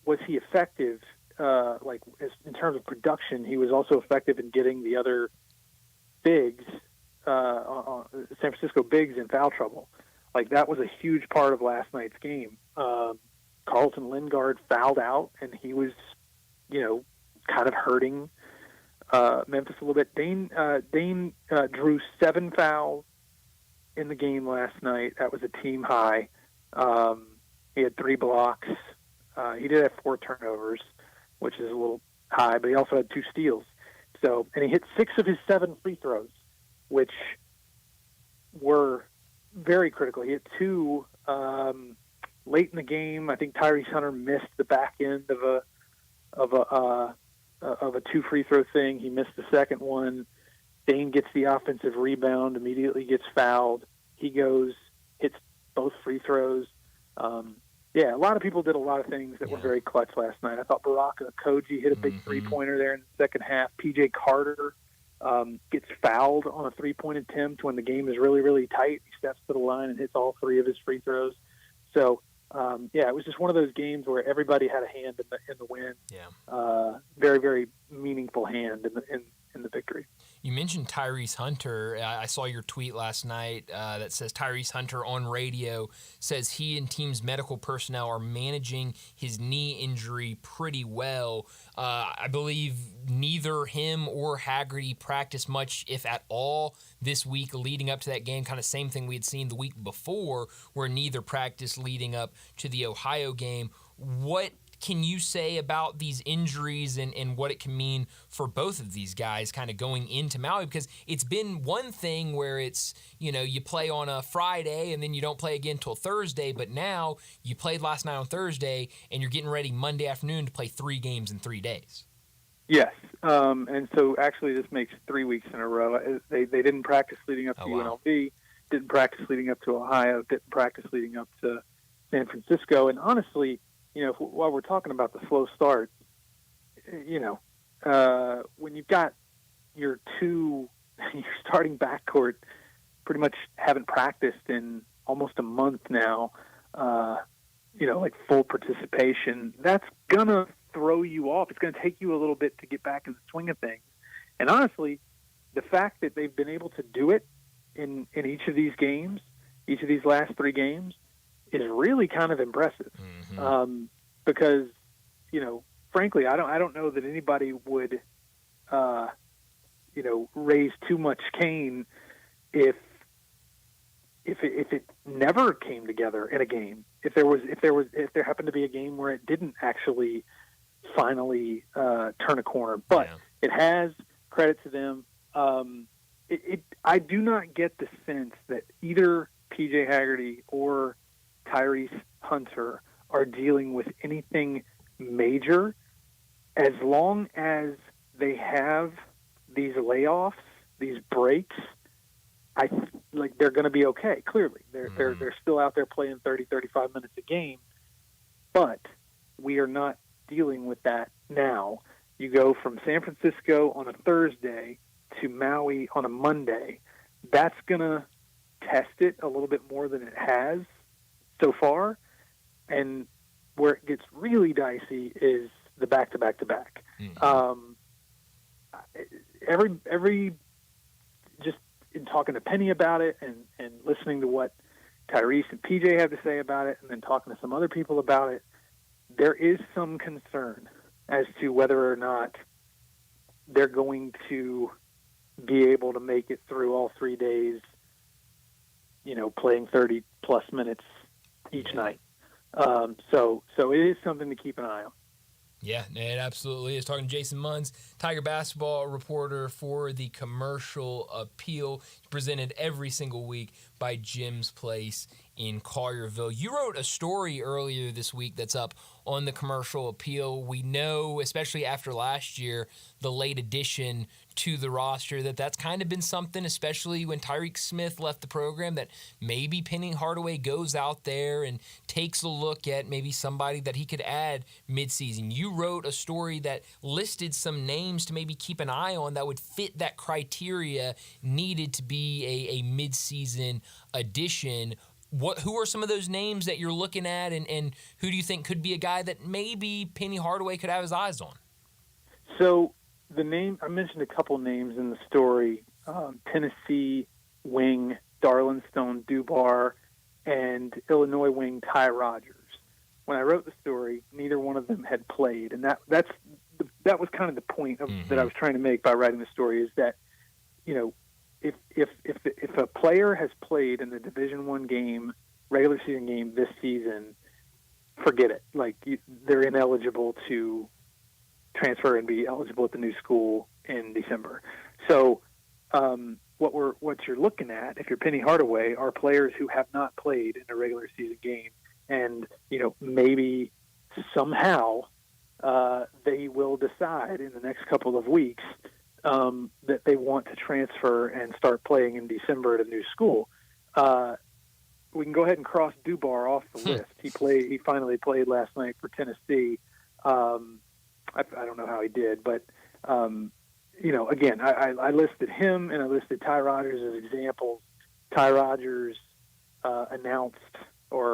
was he effective, in terms of production, he was also effective in getting the other bigs, San Francisco bigs, in foul trouble. Like, that was a huge part of last night's game. Carlton Lingard fouled out, and he was, kind of hurting Memphis a little bit. Dane drew 7 fouls in the game last night. That was a team high. He had 3 blocks. He did have 4 turnovers, which is a little high, but he also had 2 steals. So, and he hit 6 of his 7 free throws, which were very critical. He hit 2 late in the game. I think Tyrese Hunter missed the back end of a 2 free throw thing. He missed the second one. Dane gets the offensive rebound, immediately gets fouled. He goes, hits both free throws. Yeah, a lot of people did a lot of things that were very clutch last night. I thought Baraka Koji hit a big three-pointer there in the second half. P.J. Carter gets fouled on a three-point attempt when the game is really, really tight. He steps to the line and hits all 3 of his free throws. So, it was just one of those games where everybody had a hand in the win. Yeah. Very, very meaningful hand in the victory. You mentioned Tyrese Hunter. I saw your tweet last night that says Tyrese Hunter on radio says he and team's medical personnel are managing his knee injury pretty well. I believe neither him or Haggerty practiced much, if at all, this week leading up to that game. Kind of same thing we had seen the week before, where neither practiced leading up to the Ohio game. What can you say about these injuries and what it can mean for both of these guys kind of going into Maui? Because it's been one thing where it's, you play on a Friday and then you don't play again till Thursday, but now you played last night on Thursday and you're getting ready Monday afternoon to play 3 games in 3 days. Yes. And so actually this makes 3 weeks in a row. They didn't practice leading up to UNLV, didn't practice leading up to Ohio, didn't practice leading up to San Francisco. And honestly, while we're talking about the slow start, when you've got your starting backcourt pretty much haven't practiced in almost a month now, like full participation, that's going to throw you off. It's going to take you a little bit to get back in the swing of things. And honestly, the fact that they've been able to do it in each of these games, each of these last 3 games, is really kind of impressive. Because, frankly, I don't know that anybody would, raise too much cane if it never came together in a game. If there happened to be a game where it didn't actually finally turn a corner, but it has. Credit to them. I do not get the sense that either PJ Haggerty or Tyrese Hunter are dealing with anything major. As long as they have these layoffs, these breaks, they're going to be okay. Clearly, they're still out there playing 30, 35 minutes a game, but we are not dealing with that now. You go from San Francisco on a Thursday to Maui on a Monday. That's going to test it a little bit more than it has so far. And where it gets really dicey is the back-to-back-to-back. Just in talking to Penny about it and listening to what Tyrese and PJ have to say about it, and then talking to some other people about it, there is some concern as to whether or not they're going to be able to make it through all 3 days, playing 30-plus minutes each night. So it is something to keep an eye on. Yeah, it absolutely is. Talking to Jason Munz, Tiger basketball reporter for the Commercial Appeal, presented every single week by Jim's Place in Collierville. You wrote a story earlier this week that's up on the Commercial Appeal. We know, especially after last year, the late addition to the roster, that's kind of been something, especially when Tyreek Smith left the program, that maybe Penny Hardaway goes out there and takes a look at maybe somebody that he could add midseason. You wrote a story that listed some names to maybe keep an eye on that would fit that criteria needed to be a midseason addition. Who are some of those names that you're looking at, and who do you think could be a guy that maybe Penny Hardaway could have his eyes on? So the name, I mentioned a couple names in the story, Tennessee wing Darlin Stone Dubar and Illinois wing Ty Rogers. When I wrote the story, neither one of them had played, and that was kind of the point that I was trying to make by writing the story, is that, if a player has played in the Division I game, regular season game this season, forget it. They're ineligible to transfer and be eligible at the new school in December. So what you're looking at, if you're Penny Hardaway, are players who have not played in a regular season game, and maybe somehow they will decide in the next couple of weeks that they want to transfer and start playing in December at a new school. We can go ahead and cross Dubar off the list. He finally played last night for Tennessee. I don't know how he did, but again, I listed him and I listed Ty Rogers as examples. Ty Rogers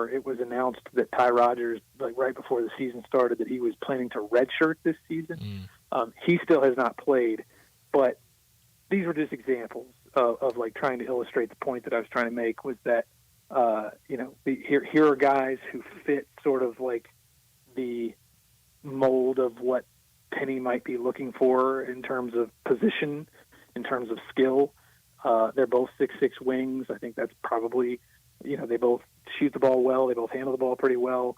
it was announced that Ty Rogers, right before the season started, that he was planning to redshirt this season. He still has not played, but these were just examples of trying to illustrate the point that I was trying to make, was that here are guys who fit sort of the mold of what Penny might be looking for in terms of position, in terms of skill. They're both 6'6" wings. I think that's probably, they both shoot the ball well. They both handle the ball pretty well.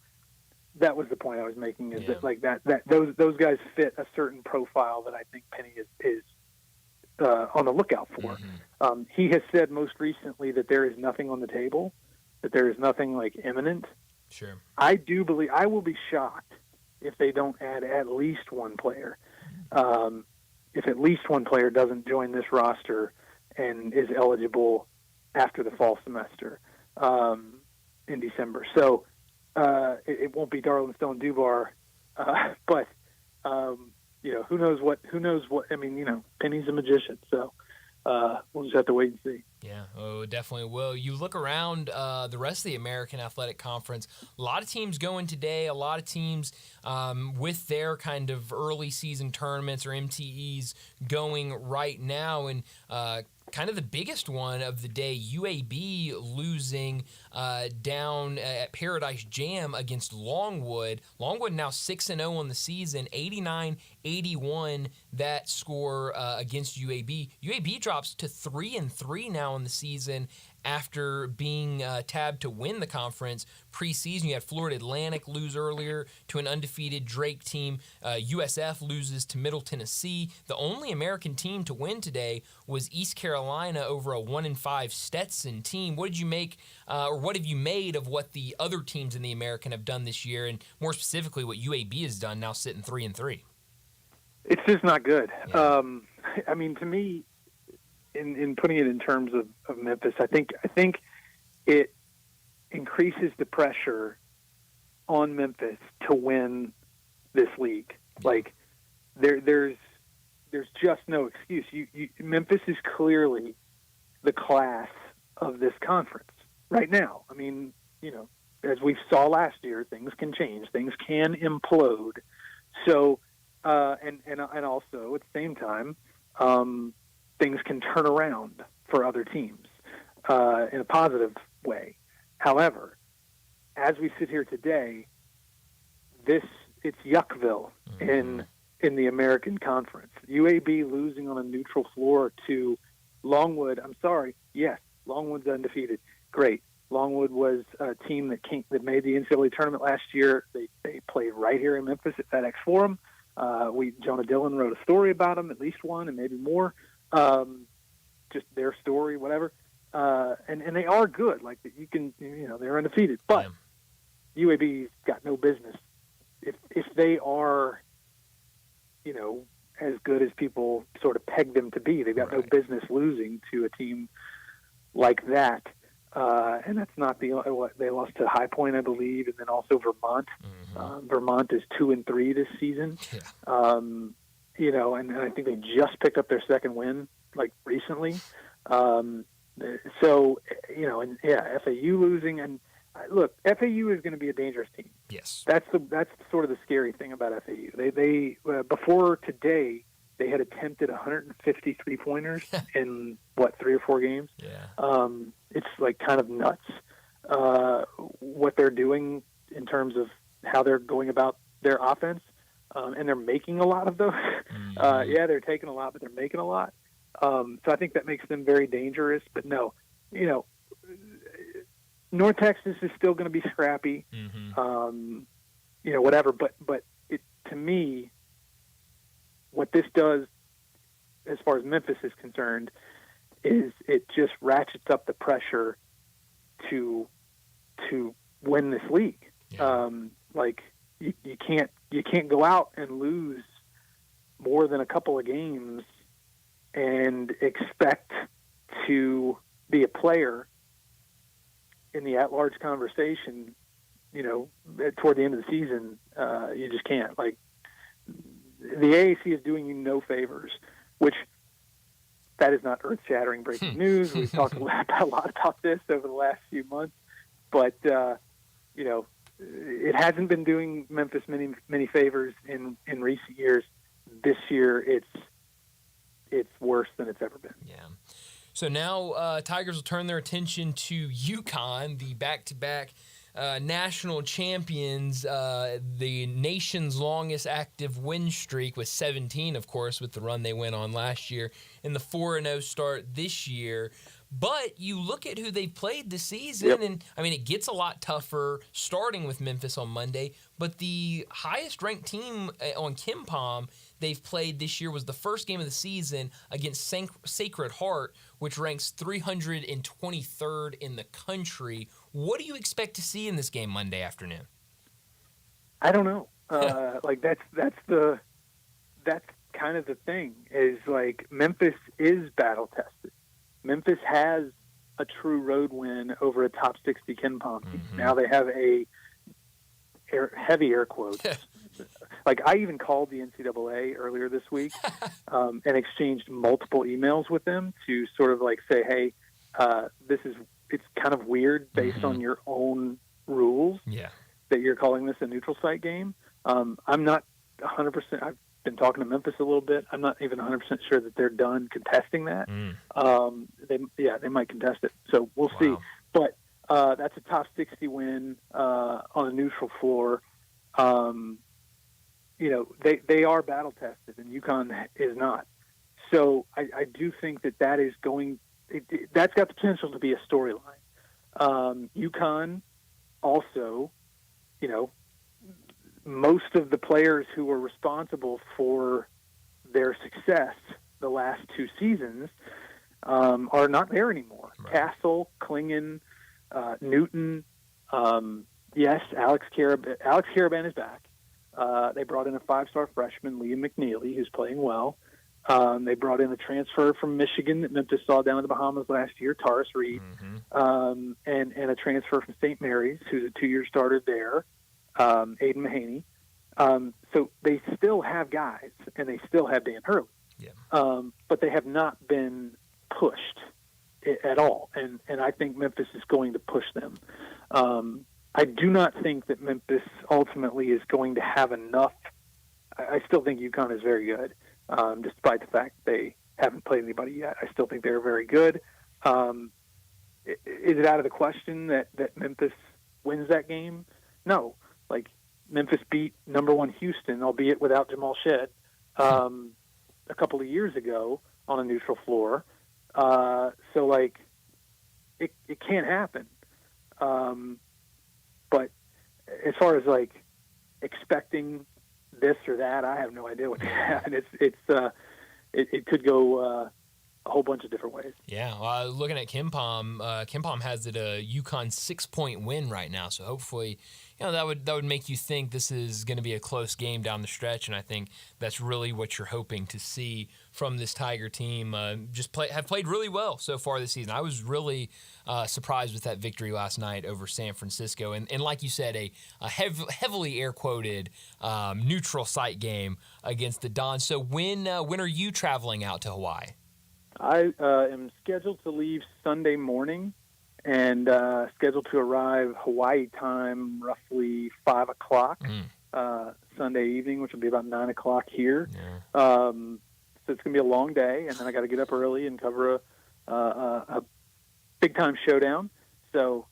That was the point I was making, is that those guys fit a certain profile that I think Penny is on the lookout for. He has said most recently that there is nothing on the table, that there is nothing imminent. Sure. I do believe, I will be shocked if they don't add at least one player. if at least one player doesn't join this roster and is eligible after the fall semester in December. So it won't be Darlin Stone Dubar, but who knows what? I mean, Penny's a magician, so we'll just have to wait and see. Yeah, definitely will. You look around the rest of the American Athletic Conference, a lot of teams going today, a lot of teams with their kind of early season tournaments or MTEs going right now. And kind of the biggest one of the day, UAB losing down at Paradise Jam against Longwood. Longwood now 6-0 on the season, 89-81 that score against UAB. UAB drops to 3-3 now in the season after being tabbed to win the conference preseason. You had Florida Atlantic lose earlier to an undefeated Drake team. USF loses to Middle Tennessee. The only American team to win today was East Carolina over a 1-5 Stetson team. What did you make, or what have you made of what the other teams in the American have done this year, and more specifically what UAB has done now, sitting 3-3? It's just not good. Yeah. I mean, to me, in putting it in terms of Memphis, I think it increases the pressure on Memphis to win this league. Like there's just no excuse. Memphis is clearly the class of this conference right now. I mean, as we saw last year, things can change, things can implode. So, and also at the same time, things can turn around for other teams in a positive way. However, as we sit here today, it's Yuckville in the American Conference. UAB losing on a neutral floor to Longwood. I'm sorry. Yes, Longwood's undefeated. Great. Longwood was a team that made the NCAA tournament last year. They played right here in Memphis at FedEx Forum. Jonah Dillon wrote a story about them, at least one, and maybe more. Just their story, whatever. And they are good. Like you can, they're undefeated. But UAB's got no business. If they are, as good as people sort of peg them to be, they've got no business losing to a team like that. And that's not they lost to High Point, I believe, and then also Vermont. Vermont is 2-3 this season. Yeah. And I think they just picked up their second win like recently. So, FAU losing, and look, FAU is going to be a dangerous team. Yes. That's sort of the scary thing about FAU. They before today, they had attempted 150 3-pointers in 3 or 4 games. Yeah. It's like kind of nuts what they're doing in terms of how they're going about their offense, and they're making a lot of those. They're taking a lot, but they're making a lot. So I think that makes them very dangerous. But no, North Texas is still going to be scrappy. Whatever. But it, to me, what this does, as far as Memphis is concerned, is it just ratchets up the pressure to win this league. Yeah. You can't go out and lose more than a couple of games and expect to be a player in the at-large conversation. Toward the end of the season, you just can't. Like, the AAC is doing you no favors, which that is not earth-shattering breaking news. We've talked a lot about this over the last few months, but it hasn't been doing Memphis many favors in recent years. This year, it's worse than it's ever been. Yeah. So now Tigers will turn their attention to UConn, the back-to-back national champions, the nation's longest active win streak with 17, of course, with the run they went on last year, and the 4-0 start this year. But you look at who they've played this season, and, I mean, it gets a lot tougher starting with Memphis on Monday, but the highest-ranked team on KenPom they've played this year was the first game of the season against Sacred Heart, which ranks 323rd in the country. What do you expect to see in this game Monday afternoon? I don't know. That's kind of the thing is like Memphis is battle tested. Memphis has a true road win over a top 60 Ken Palm team. Now they have a heavy air quotes. Like I even called the NCAA earlier this week and exchanged multiple emails with them to sort of like say, hey, it's kind of weird based on your own rules that you're calling this a neutral site game. I'm not 100%. I've been talking to Memphis a little bit. I'm not even 100% sure that they're done contesting that. They might contest it. So we'll see. But that's a top 60 win on a neutral floor. They are battle tested, and UConn is not. So I do think that is going. That's got the potential to be a storyline. UConn also, most of the players who were responsible for their success the last 2 seasons are not there anymore. Right. Castle, Klingon, Newton, yes, Alex Karaban is back. They brought in a 5-star freshman, Liam McNeely, who's playing well. They brought in a transfer from Michigan that Memphis saw down in the Bahamas last year, Taurus Reed, and a transfer from St. Mary's, who's a 2-year starter there, Aiden Mahaney. So they still have guys, and they still have Dan Hurley. But they have not been pushed at all, and I think Memphis is going to push them. I do not think that Memphis ultimately is going to have enough. I still think UConn is very good, despite the fact they haven't played anybody yet. I still think they're very good. Is it out of the question that Memphis wins that game? No. Like, Memphis beat number 1 Houston, albeit without Jamal Shedd, a couple of years ago on a neutral floor. So, like, it can't happen. But as far as, like, expecting this or that, I have no idea what can happen. It could go a whole bunch of different ways. Yeah, looking at Ken Palm has it a UConn 6-point win right now. So hopefully, that would make you think this is going to be a close game down the stretch, and I think that's really what you're hoping to see from this Tiger team. Have played really well so far this season. I was really surprised with that victory last night over San Francisco, and like you said, a heavily air quoted neutral site game against the Dons. So when are you traveling out to Hawaii? I am scheduled to leave Sunday morning and scheduled to arrive Hawaii time roughly 5 o'clock Sunday evening, which will be about 9 o'clock here. So it's going to be a long day, and then I got to get up early and cover a big-time showdown. So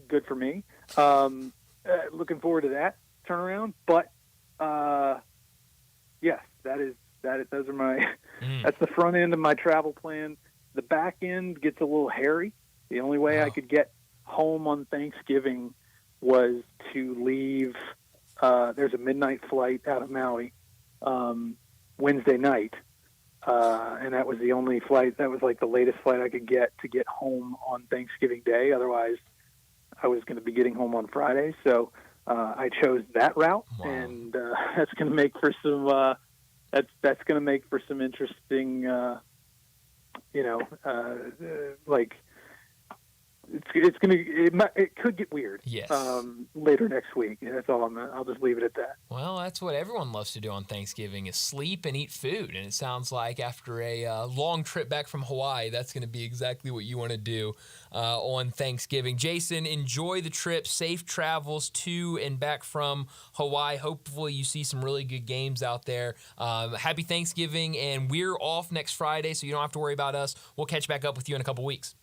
good for me. Looking forward to that turnaround. But, yes, those are my that's the front end of my travel plan. The back end gets a little hairy. The only way I could get home on Thanksgiving was to leave. There's a midnight flight out of Maui Wednesday night, and that was the only flight. That was like the latest flight I could get to get home on Thanksgiving Day. Otherwise, I was going to be getting home on Friday. So I chose that route, and that's going to make for some. That's going to make for some interesting, like it could get weird. Yes. Later next week. That's all I'll just leave it at that. Well, that's what everyone loves to do on Thanksgiving is sleep and eat food. And it sounds like after a long trip back from Hawaii, that's going to be exactly what you want to do on Thanksgiving. Jason, enjoy the trip. Safe travels to and back from Hawaii. Hopefully you see some really good games out there. Happy Thanksgiving, and we're off next Friday, so you don't have to worry about us. We'll catch back up with you in a couple weeks.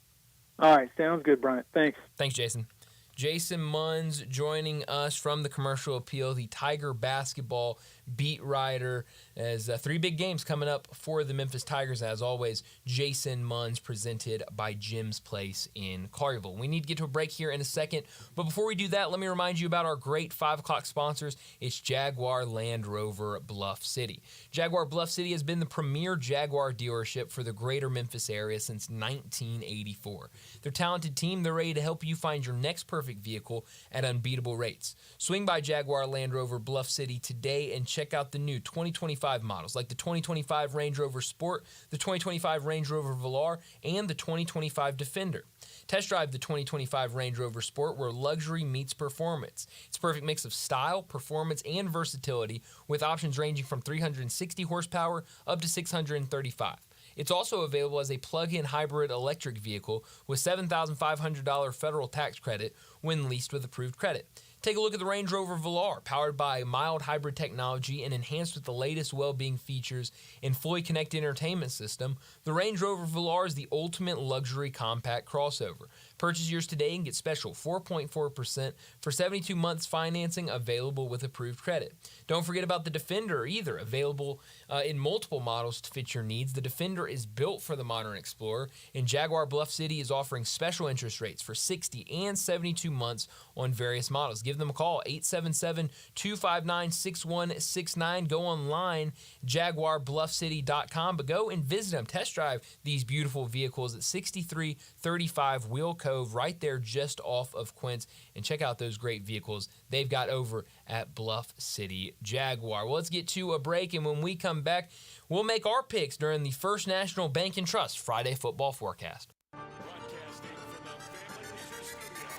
All right, sounds good, Bryant. Thanks. Thanks, Jason. Jason Munz joining us from the Commercial Appeal, the Tiger basketball beat writer, as 3 big games coming up for the Memphis Tigers. As always, Jason Munz, presented by Jim's Place in Collierville. We need to get to a break here in a second, but before we do that, let me remind you about our great 5 o'clock sponsors. It's Jaguar Land Rover Bluff City. Jaguar Bluff City has been the premier Jaguar dealership for the greater Memphis area since 1984. Their talented team, they're ready to help you find your next perfect perfect vehicle at unbeatable rates. Swing by Jaguar Land Rover Bluff City today and check out the new 2025 models like the 2025 Range Rover Sport, the 2025 Range Rover Velar, and the 2025 Defender. Test drive the 2025 Range Rover Sport, where luxury meets performance. It's a perfect mix of style, performance, and versatility, with options ranging from 360 horsepower up to 635. It's also available as a plug-in hybrid electric vehicle with $7,500 federal tax credit when leased with approved credit. Take a look at the Range Rover Velar, powered by mild hybrid technology and enhanced with the latest well-being features and fully connected entertainment system. The Range Rover Velar is the ultimate luxury compact crossover. Purchase yours today and get special 4.4% for 72 months financing available with approved credit. Don't forget about the Defender either, available in multiple models to fit your needs. The Defender is built for the modern explorer, and Jaguar Bluff City is offering special interest rates for 60 and 72 months on various models. Give them a call, 877-259-6169. Go online, jaguarbluffcity.com, but go and visit them. Test drive these beautiful vehicles at 6335 Wheel Cove, right there just off of Quince, and check out those great vehicles they've got over at Bluff City Jaguar. Well, let's get to a break, and when we come back, we'll make our picks during the First National Bank and Trust Friday football forecast. Broadcasting from the Family Leisure Studio,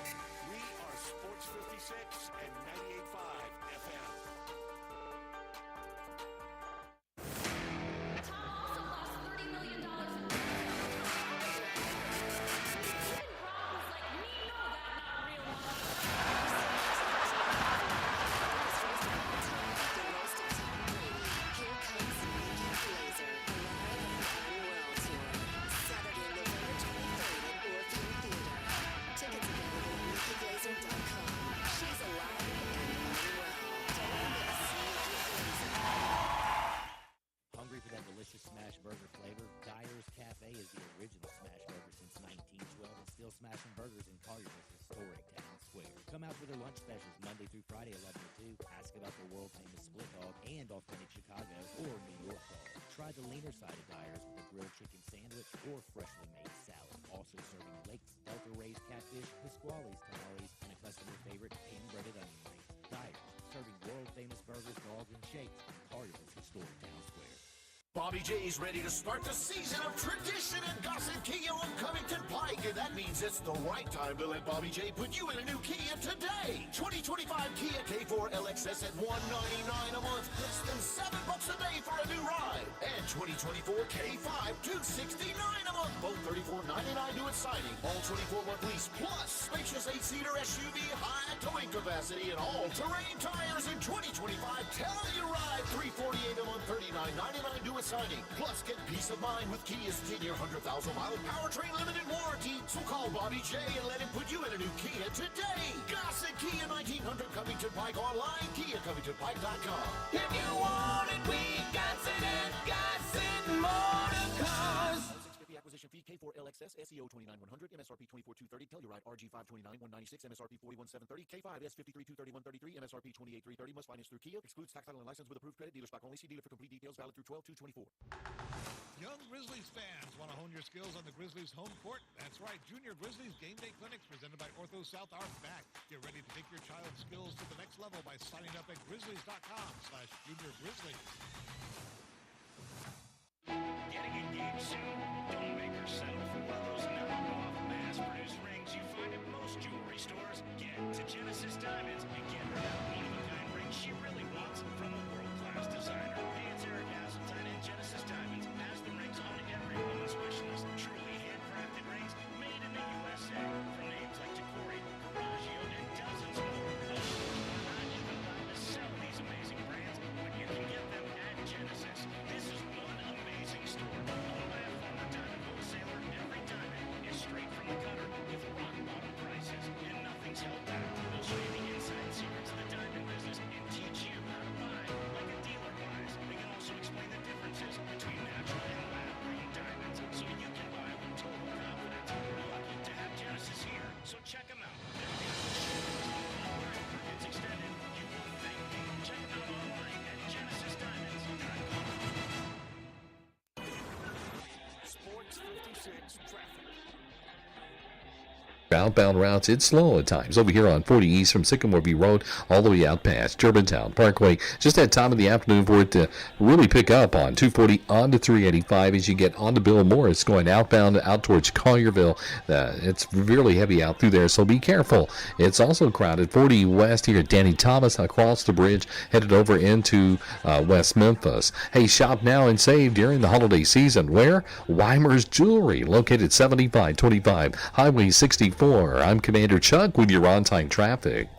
we are Sports 56 and 98.5 FM. Hungry for that delicious smash burger flavor? Dyer's Cafe is the original smash burger since 1912 and still smashing burgers in Collierville's historic town square. Come out for their lunch specials Monday through Friday, 11 to 2. Ask about their world-famous split dog and authentic Chicago or New York dog. Try the leaner side of Dyer's with a grilled chicken sandwich or freshly made salad. Also serving Lakes, Delta raised catfish, Pasquale's tamales, and a customer favorite hand-breaded onion rings. Dyer's, serving world-famous burgers, dogs, and shakes in Collierville's historic town square. Bobby J's ready to start the season of tradition and Gossett Kia on Covington Pike, and that means it's the right time to let Bobby J put you in a new Kia today. 2025 Kia K4 LXS at $199 a month, less than $7 a day for a new ride. And 2024 K5 $269 a month, both $34.99 due at signing. All 24-month lease plus spacious 8-seater SUV, high towing capacity, and all-terrain tires in 2025. Tell you ride $348 a month, $39.99 due at signing. Plus, get peace of mind with Kia's 10-year, 100,000-mile powertrain limited warranty. So call Bobby J and let him put you in a new Kia today. Gossett Kia 1900 Covington Pike, online, KiaCovingtonPike.com. If you want it, we got it at Gossett Motor Cars. Acquisition fee K4 LXS SEO 29100 MSRP 24230 Telluride RG 529 196 MSRP 41730 K5 S53 23133 MSRP 28330 must finance through Kia, excludes tax title and license with approved credit, dealer stock only, see dealer for complete details, valid through 12/2/24. Young Grizzlies fans want to hone your skills on the Grizzlies home court? That's right. Junior Grizzlies Game Day Clinics presented by Ortho South are back. Get ready to take your child's skills to the next level by signing up at grizzlies.com/juniorgrizzlies. Getting engaged soon? Don't make her settle for one of those knockoff, mass-produced rings you find at most jewelry stores. Get to Genesis Diamonds and get her that one-of-a-kind ring she really wants from a world-class designer. Hey, it's Eric Hasseltine, and Genesis Diamonds has the rings on every woman's wish list. Truly handcrafted rings made in the USA from names like Tacori, Coraggio, and dozens more. Not even allowed to sell these amazing brands, but you can get them at Genesis. This is one amazing store, owned by a former diamond wholesaler. Every diamond is straight from the cutter with rock bottom prices, and nothing's held back. We'll show you the inside secrets of the diamond business outbound routes, it's slow at times. Over here on 40 East from Sycamore View Road all the way out past Germantown Parkway. Just that time of the afternoon for it to really pick up on 240 on to 385 as you get on to Bill Morris going outbound out towards Collierville. It's really heavy out through there, so be careful. It's also crowded 40 West here at Danny Thomas across the bridge, headed over into West Memphis. Hey, shop now and save during the holiday season. Where? Weimer's Jewelry, located 7525 Highway 64. I'm Commander Chuck with your on-time traffic.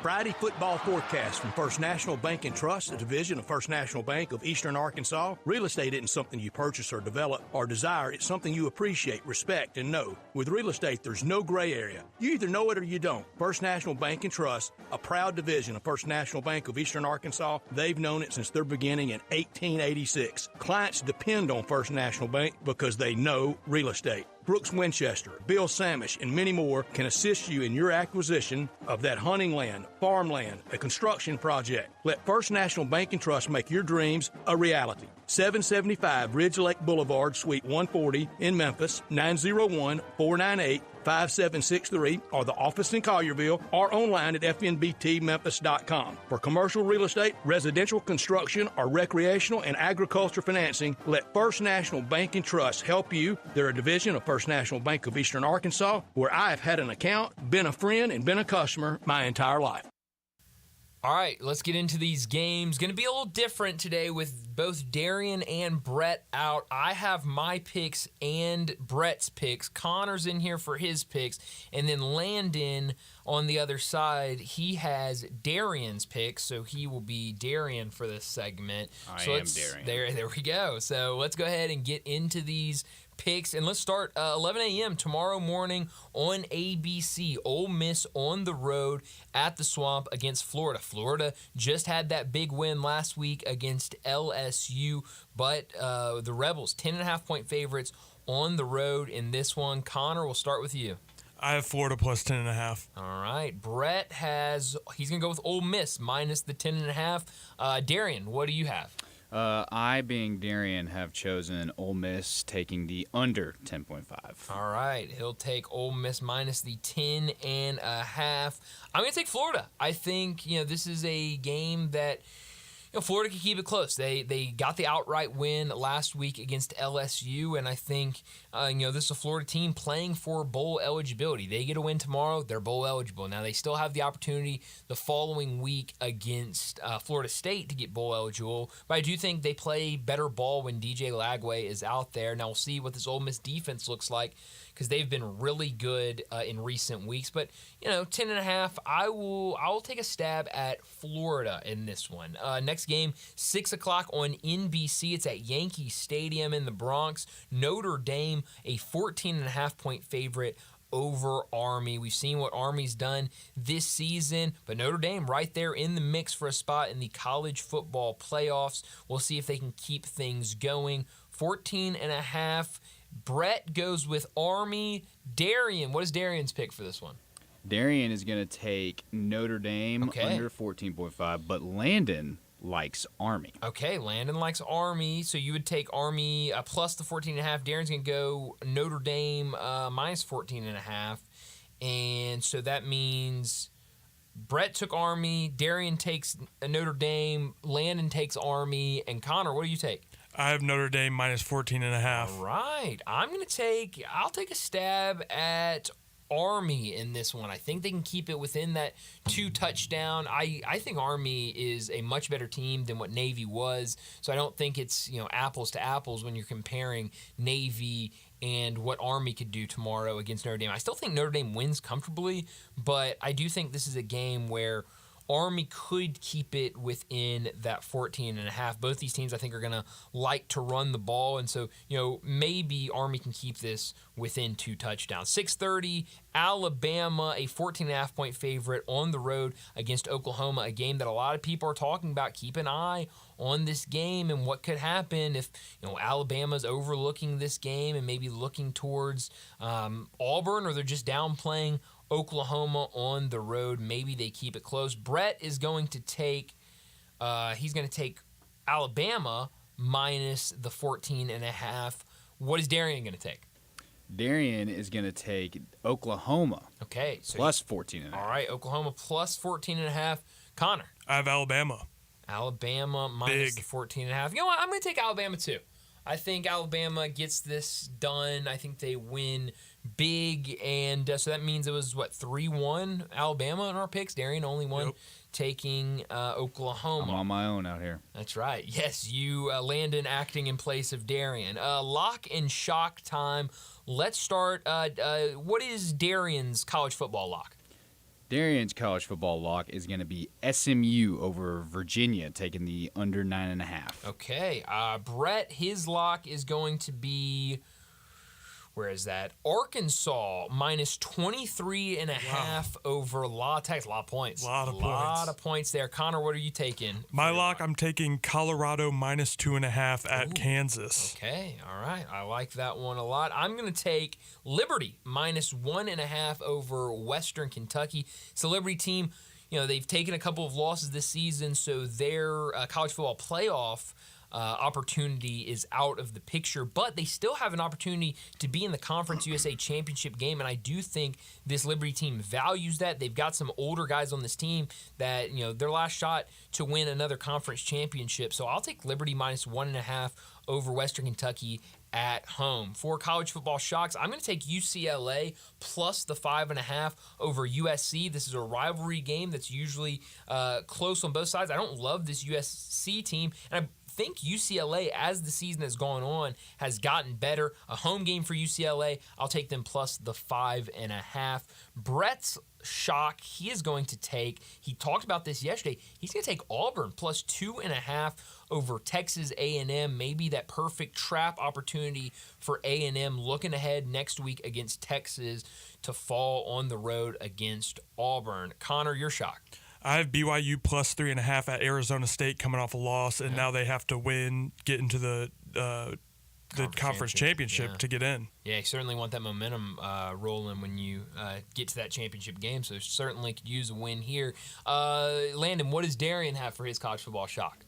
Friday football forecast from First National Bank and Trust, a division of First National Bank of Eastern Arkansas. Real estate isn't something you purchase or develop or desire. It's something you appreciate, respect, and know. With real estate, there's no gray area. You either know it or you don't. First National Bank and Trust, a proud division of First National Bank of Eastern Arkansas. They've known it since their beginning in 1886. Clients depend on First National Bank because they know real estate. Brooks Winchester, Bill Samish, and many more can assist you in your acquisition of that hunting land, farmland, a construction project. Let First National Bank and Trust make your dreams a reality. 775 Ridge Lake Boulevard, Suite 140 in Memphis, 901-498-5763, or the office in Collierville, or online at fnbtmemphis.com. For commercial real estate, residential construction, or recreational and agriculture financing, let First National Bank and Trust help you. They're a division of First National Bank of Eastern Arkansas, where I have had an account, been a friend, and been a customer my entire life. All right, let's get into these games. Going to be a little different today with both Darian and Brett out. I have my picks and Brett's picks. Connor's in here for his picks. And then Landon on the other side, he has Darian's picks, so he will be Darian for this segment. I am Darian. There we go. So let's go ahead and get into these picks, and let's start 11 a.m. tomorrow morning on ABC. Ole Miss on the road at the Swamp against Florida. Florida just had that big win last week against LSU, but the Rebels, 10.5-point favorites on the road in this one. Connor, we'll start with you. I have Florida plus 10.5. All right. Brett he's going to go with Ole Miss minus the 10.5. Darian, what do you have? I, being Darian, have chosen Ole Miss taking the under 10.5. All right. He'll take Ole Miss minus the 10.5. I'm going to take Florida. I think, this is a game that Florida can keep it close. They got the outright win last week against LSU, and I think this is a Florida team playing for bowl eligibility. They get a win tomorrow, they're bowl eligible. Now they still have the opportunity the following week against Florida State to get bowl eligible, but I do think they play better ball when DJ Lagway is out there. Now we'll see what this Ole Miss defense looks like, because they've been really good in recent weeks. But 10.5, I will take a stab at Florida in this one. Next game, 6 o'clock on NBC. It's at Yankee Stadium in the Bronx. Notre Dame, a 14.5-point favorite over Army. We've seen what Army's done this season, but Notre Dame right there in the mix for a spot in the college football playoffs. We'll see if they can keep things going. 14.5. Brett goes with Army. Darian, what is Darian's pick for this one? Darian is going to take Notre Dame under 14.5, but Landon likes Army. Okay, Landon likes Army, so you would take Army plus the 14.5. Darian's going to go Notre Dame minus 14.5, and so that means Brett took Army, Darian takes Notre Dame, Landon takes Army, and Connor, what do you take? I have Notre Dame minus 14.5. All right. I'll take a stab at Army in this one. I think they can keep it within that 2 touchdown. I think Army is a much better team than what Navy was. So I don't think it's, apples to apples when you're comparing Navy and what Army could do tomorrow against Notre Dame. I still think Notre Dame wins comfortably, but I do think this is a game where Army could keep it within that 14.5. Both these teams, I think, are going to like to run the ball. And so, maybe Army can keep this within 2 touchdowns. 6:30, Alabama, a 14.5-point favorite on the road against Oklahoma, a game that a lot of people are talking about. Keep an eye on this game and what could happen if Alabama's overlooking this game and maybe looking towards Auburn, or they're just downplaying Oklahoma on the road. Maybe they keep it close. Brett is going to take Alabama minus the 14.5. What is Darian going to take? Darian is going to take Oklahoma. Okay. So plus 14.5. All right, Oklahoma plus 14.5. Connor. I have Alabama. Alabama minus the 14.5. You know what? I'm going to take Alabama too. I think Alabama gets this done. I think they win big, and so that means it was, 3-1 Alabama in our picks. Darian only one taking Oklahoma. I'm on my own out here. That's right. Yes, you, Landon, acting in place of Darian. Lock and shock time. Let's start. What is Darian's college football lock? Darian's college football lock is going to be SMU over Virginia, taking the under 9.5. Okay. Brett, his lock is going to be, where is that? Arkansas minus 23.5 over La Tech. A lot of points. A lot of points there. Connor, what are you taking? My lock, I'm taking Colorado minus 2.5 at Kansas. Okay, all right. I like that one a lot. I'm going to take Liberty minus 1.5 over Western Kentucky. It's a Liberty team. They've taken a couple of losses this season, so their college football playoff opportunity is out of the picture, but they still have an opportunity to be in the Conference USA Championship game, and I do think this Liberty team values that. They've got some older guys on this team that, their last shot to win another conference championship, so I'll take Liberty minus 1.5 over Western Kentucky at home. For college football shocks, I'm going to take UCLA plus the 5.5 over USC. This is a rivalry game that's usually close on both sides. I don't love this USC team, and I think UCLA, as the season has gone on, has gotten better. A home game for UCLA. I'll take them plus the 5.5. Brett's shock, he is going to take, he talked about this yesterday, he's going to take Auburn plus 2.5 over Texas A&M. Maybe that perfect trap opportunity for A&M looking ahead next week against Texas to fall on the road against Auburn. Connor, your shock. I have BYU plus 3.5 at Arizona State coming off a loss, and now they have to win, get into the conference championship to get in. Yeah, you certainly want that momentum rolling when you get to that championship game, so certainly could use a win here. Landon, what does Darian have for his college football shock?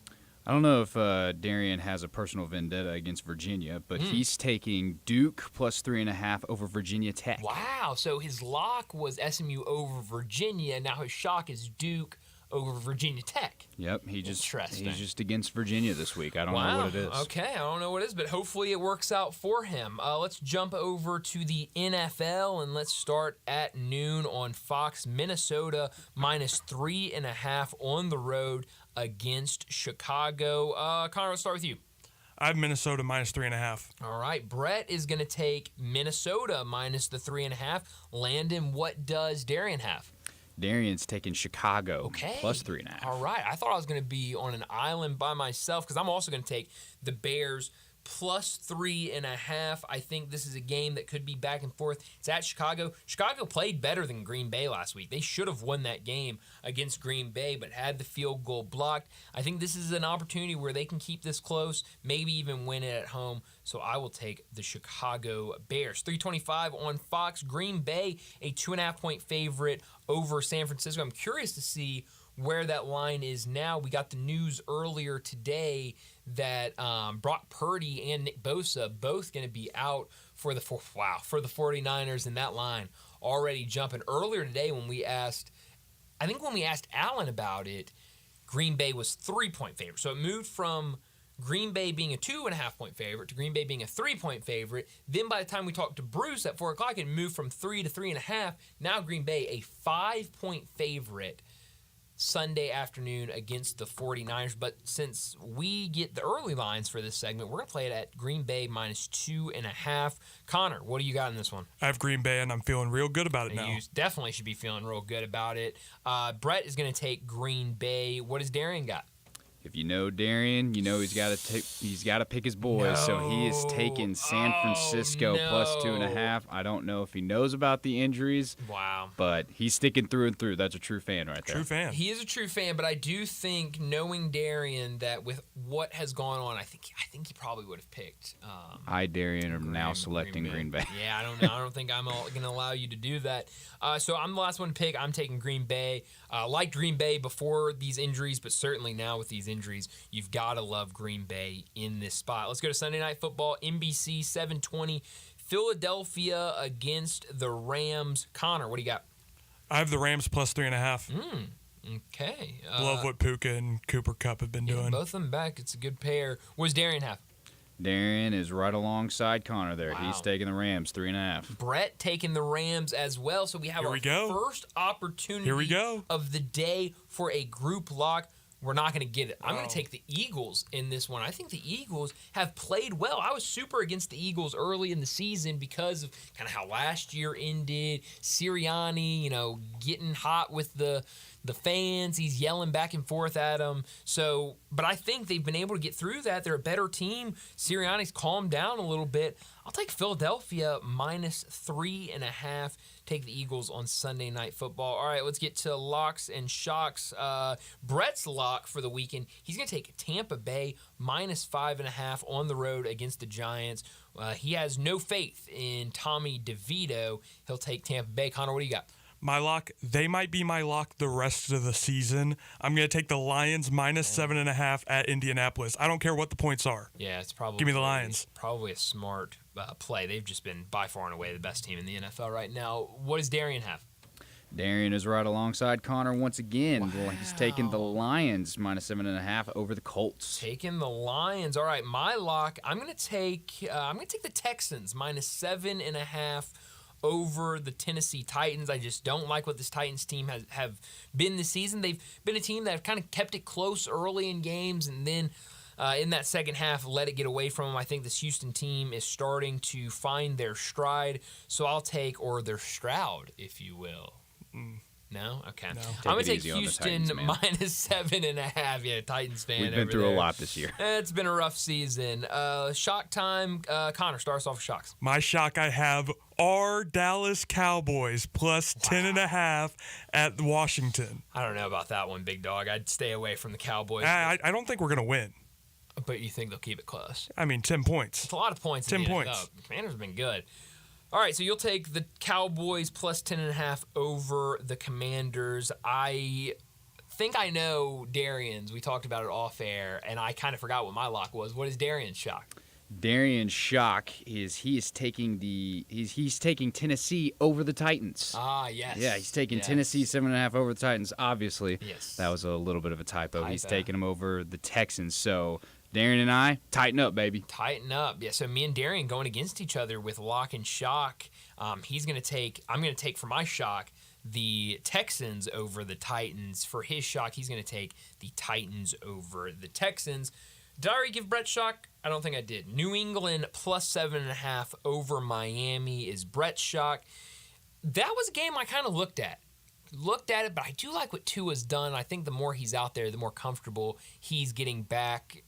I don't know if Darian has a personal vendetta against Virginia, but he's taking Duke plus 3.5 over Virginia Tech. Wow, so his lock was SMU over Virginia. Now his shock is Duke over Virginia Tech. Yep, he's just against Virginia this week. I don't know what it is. Okay, I don't know what it is, but hopefully it works out for him. Let's jump over to the NFL, and let's start at noon on Fox. Minnesota minus 3.5 on the road against Chicago. Connor, let's start with you. I have Minnesota minus 3.5. All right, Brett is going to take Minnesota minus the 3.5. Landon, what does Darian have? Darian's taking Chicago plus 3.5. All right, I thought I was going to be on an island by myself because I'm also going to take the Bears plus 3.5. I think this is a game that could be back and forth. It's at Chicago. Chicago played better than Green Bay last week. They should have won that game against Green Bay, but had the field goal blocked. I think this is an opportunity where they can keep this close, maybe even win it at home. So I will take the Chicago Bears. 3:25 on Fox. Green Bay, a 2.5-point favorite over San Francisco. I'm curious to see where that line is now. We got the news earlier today that Brock Purdy and Nick Bosa both going to be out for the 49ers, and that line already jumping. Earlier today when we asked Alan about it, Green Bay was 3-point favorite. So it moved from Green Bay being a 2.5-point favorite to Green Bay being a 3-point favorite. Then by the time we talked to Bruce at 4 o'clock, it moved from 3 to 3.5. Now Green Bay a 5-point favorite. Sunday afternoon against the 49ers. But since we get the early lines for this segment, we're going to play it at Green Bay -2.5. Connor, what do you got in this one? I have Green Bay, and I'm feeling real good about it now. You definitely should be feeling real good about it. Brett is going to take Green Bay. What does Darian got? If you know Darian, you know he's got to pick his boys. So he is taking San Francisco +2.5. I don't know if he knows about the injuries. Wow. But he's sticking through and through. That's a true fan right there. True fan. He is a true fan, but I do think, knowing Darian, that with what has gone on, I think he probably would have picked. I, Darian, am now selecting Green Bay. Yeah, I don't know. I don't think I'm going to allow you to do that. So I'm the last one to pick. I'm taking Green Bay. Liked Green Bay before these injuries, but certainly now with these injuries, you've got to love Green Bay in this spot. Let's go to Sunday Night Football, NBC 720, Philadelphia against the Rams. Connor, what do you got? I have the Rams +3.5. Okay. Love what Puka and Cooper Kupp have been doing. Both of them back. It's a good pair. What does Darian have? Darian is right alongside Connor there. Wow. He's taking the Rams 3.5. Brett taking the Rams as well. So we have our first opportunity of the day for a group lock. We're not going to get it. I'm going to take the Eagles in this one. I think the Eagles have played well. I was super against the Eagles early in the season because of kind of how last year ended. Sirianni, getting hot with the fans. He's yelling back and forth at them. So, but I think they've been able to get through that. They're a better team. Sirianni's calmed down a little bit. I'll take Philadelphia -3.5. Take the Eagles on Sunday Night Football. All right, let's get to locks and shocks. Brett's lock for the weekend, he's going to take Tampa Bay -5.5 on the road against the Giants. He has no faith in Tommy DeVito. He'll take Tampa Bay. Connor, what do you got? My lock, they might be my lock the rest of the season. I'm going to take the Lions -7.5 at Indianapolis. I don't care what the points are. Yeah, it's probably give me the Lions. Probably a smart play. They've just been by far and away the best team in the NFL right now. What does Darian have? Darian is right alongside Connor once again. Wow. He's taking the Lions -7.5 over the Colts. Taking the Lions. All right, my lock. I'm going to take the Texans -7.5 over the Tennessee Titans. I just don't like what this Titans team have been this season. They've been a team that have kind of kept it close early in games, and then in that second half, let it get away from them. I think this Houston team is starting to find their stride, so I'll take, or their Stroud, if you will. No? Okay. No. I'm going to take Houston -7.5. Yeah, Titans fan. We've been through a lot this year. It's been a rough season. Shock time. Connor, start us off with shocks. My shock, I have our Dallas Cowboys +10.5 at Washington. I don't know about that one, big dog. I'd stay away from the Cowboys. I don't think we're going to win. But you think they'll keep it close? I mean, 10 points. It's a lot of points. 10 points. The Commanders have been good. All right, so you'll take the Cowboys +10.5 over the Commanders. I think I know Darian's. We talked about it off air, and I kind of forgot what my lock was. What is Darian's shock? Darian's shock is he's taking Tennessee over the Titans. Ah, yes. Yeah, he's taking Tennessee 7.5 over the Titans. Obviously, yes. That was a little bit of a typo. He's taking them over the Texans. So Darian and I, tighten up, baby. Tighten up. Yeah, so me and Darian going against each other with lock and shock. I'm going to take for my shock the Texans over the Titans. For his shock, he's going to take the Titans over the Texans. Did I already give Brett shock? I don't think I did. New England +7.5 over Miami is Brett's shock. That was a game I kind of looked at it, but I do like what Tua's done. I think the more he's out there, the more comfortable he's getting back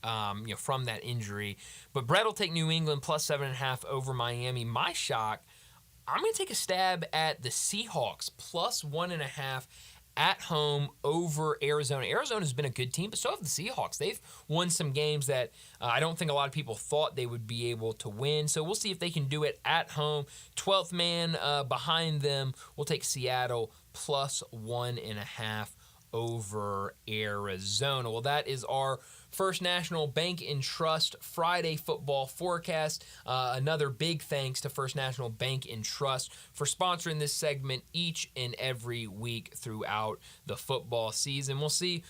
from that injury. But Brett will take New England +7.5 over Miami. My shock, I'm going to take a stab at the Seahawks +1.5 at home over Arizona. Arizona's been a good team, but so have the Seahawks. They've won some games that I don't think a lot of people thought they would be able to win. So we'll see if they can do it at home. 12th man behind them. We'll take Seattle +1.5 over Arizona. Well, that is our First National Bank and Trust Friday football forecast. Another big thanks to First National Bank and Trust for sponsoring this segment each and every week throughout the football season. We'll see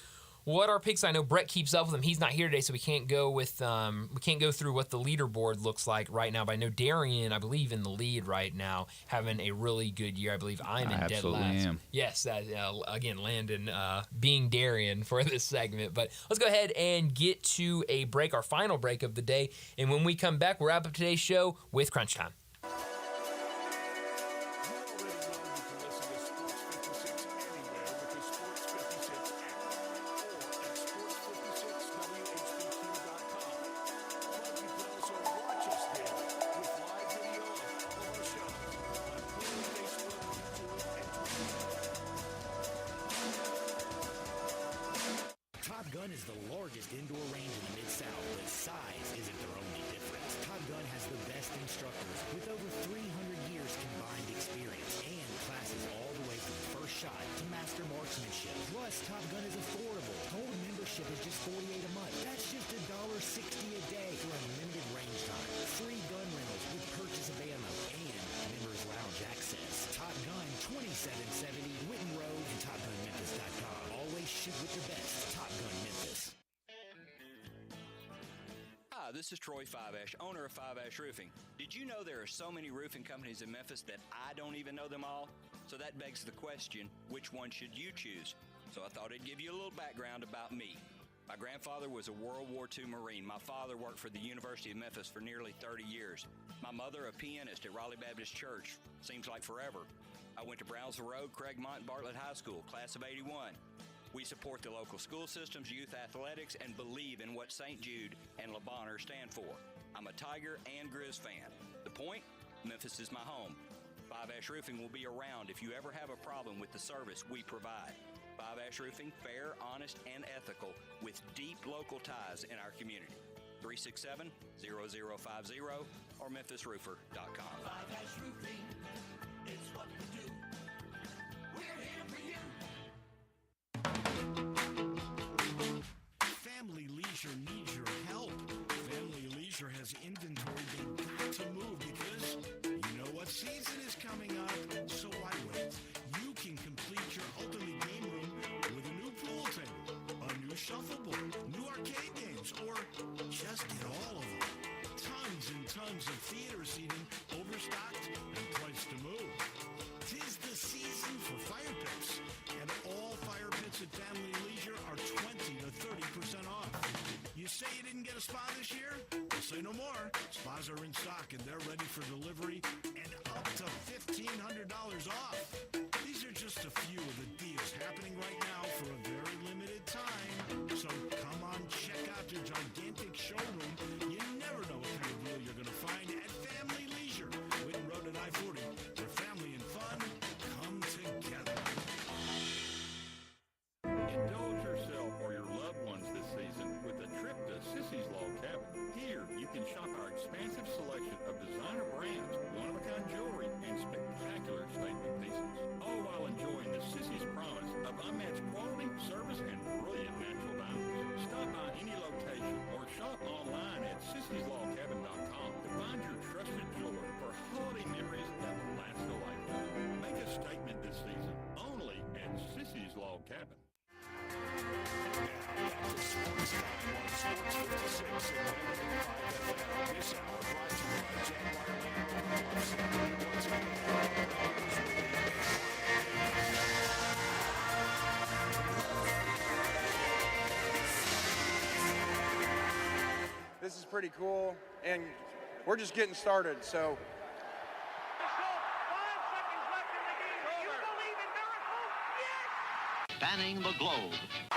what our picks. I know Brett keeps up with them. He's not here today, so we can't go through what the leaderboard looks like right now. But I know Darian, I believe, in the lead right now, having a really good year. I believe I'm in dead last. Am. Yes, that again, Landon being Darian for this segment. But let's go ahead and get to a break, our final break of the day. And when we come back, we'll wrap up today's show with Crunch Time. Top Gun is the largest indoor range in the Mid-South, but size isn't their only difference. Top Gun has the best instructors with over 300 years combined experience and classes all the way from first shot to master marksmanship. Plus, Top Gun is affordable. Gold membership is just $48 a month. That's just $1.60 a day for unlimited range time. Free gun rentals with purchase of ammo and members lounge access. Top Gun 2770 Witten Road and TopGunMemphis.com. Always shoot with the best. Top Gun Memphis. Hi, this is Troy Five-Ash, owner of Five-Ash Roofing. Did you know there are so many roofing companies in Memphis that I don't even know them all? So that begs the question, which one should you choose? So I thought I'd give you a little background about me. My grandfather was a World War II Marine. My father worked for the University of Memphis for nearly 30 years. My mother, a pianist at Raleigh Baptist Church. Seems like forever. I went to Brownsville Road, Craigmont, and Bartlett High School, class of 81. We support the local school systems, youth athletics, and believe in what St. Jude and Le Bonheur stand for. I'm a Tiger and Grizz fan. The point? Memphis is my home. Five-Ash Roofing will be around if you ever have a problem with the service we provide. Five-Ash Roofing, fair, honest, and ethical, with deep local ties in our community. 367-0050 or memphisroofer.com. Five-Ash Roofing, it's what we do. We're here for you. Family Leisure needs your help. Family Leisure has inventory they've got to move because you know what season is coming up. So why wait? You can complete your ultimate game room with a new pool table, a new shuffleboard, new arcade games, or just get all of them. Tons and tons of theater seating, overstocked and priced to move. 'Tis the season for fire pits, and all fire pits at Family Leisure are 20 to 30% off. You say you didn't get a spa this year? Well, say no more. Spas are in stock and they're ready for delivery and up to $1,500 off. These are just a few of the deals happening right now for a very limited time. So come on, check out their gigantic showroom. You never know what kind of deal you're going to find at Family Leisure. Witten Road at I-40, where family and fun come together. Indulge yourself or your loved ones this season with a trip to Sissy's Log Cabin. Here, you can shop our expansive selection of designer brands, one-of-a-kind jewelry, and spectacular statement pieces, all while enjoying the Sissy's promise of unmatched quality, service, and brilliant natural diamonds. Stop by any location or shop online at sissyslogcabin.com to find your trusted jeweler for holiday memories that will last a lifetime. Make a statement this season only at Sissy's Log Cabin. This is pretty cool, and we're just getting started, so. Spanning the globe.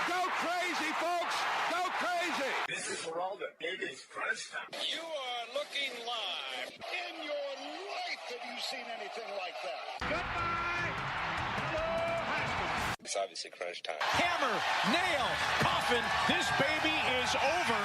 Go crazy, folks! Go crazy! This is for all the biggest crunch time. You are looking live. In your life have you seen anything like that? Goodbye! Hello, Haskins. It's obviously crunch time. Hammer, nail, coffin. This baby is over.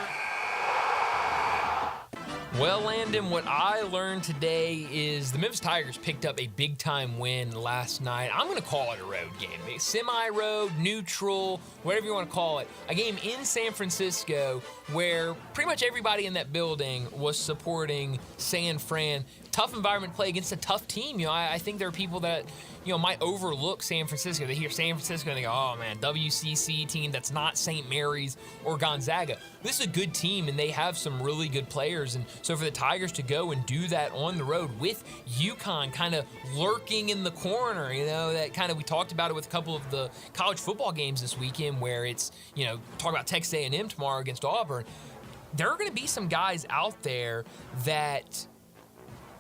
Well, Landon, what I learned today is the Memphis Tigers picked up a big-time win last night. I'm going to call it a road game. Semi-road, neutral, whatever you want to call it. A game in San Francisco where pretty much everybody in that building was supporting San Fran. Tough environment to play against a tough team. You know, I think there are people that, might overlook San Francisco. They hear San Francisco and they go, oh man, WCC team that's not St. Mary's or Gonzaga. This is a good team and they have some really good players. And so for the Tigers to go and do that on the road with UConn kind of lurking in the corner, that kind of, we talked about it with a couple of the college football games this weekend where it's, talk about Texas A&M tomorrow against Auburn. There are going to be some guys out there that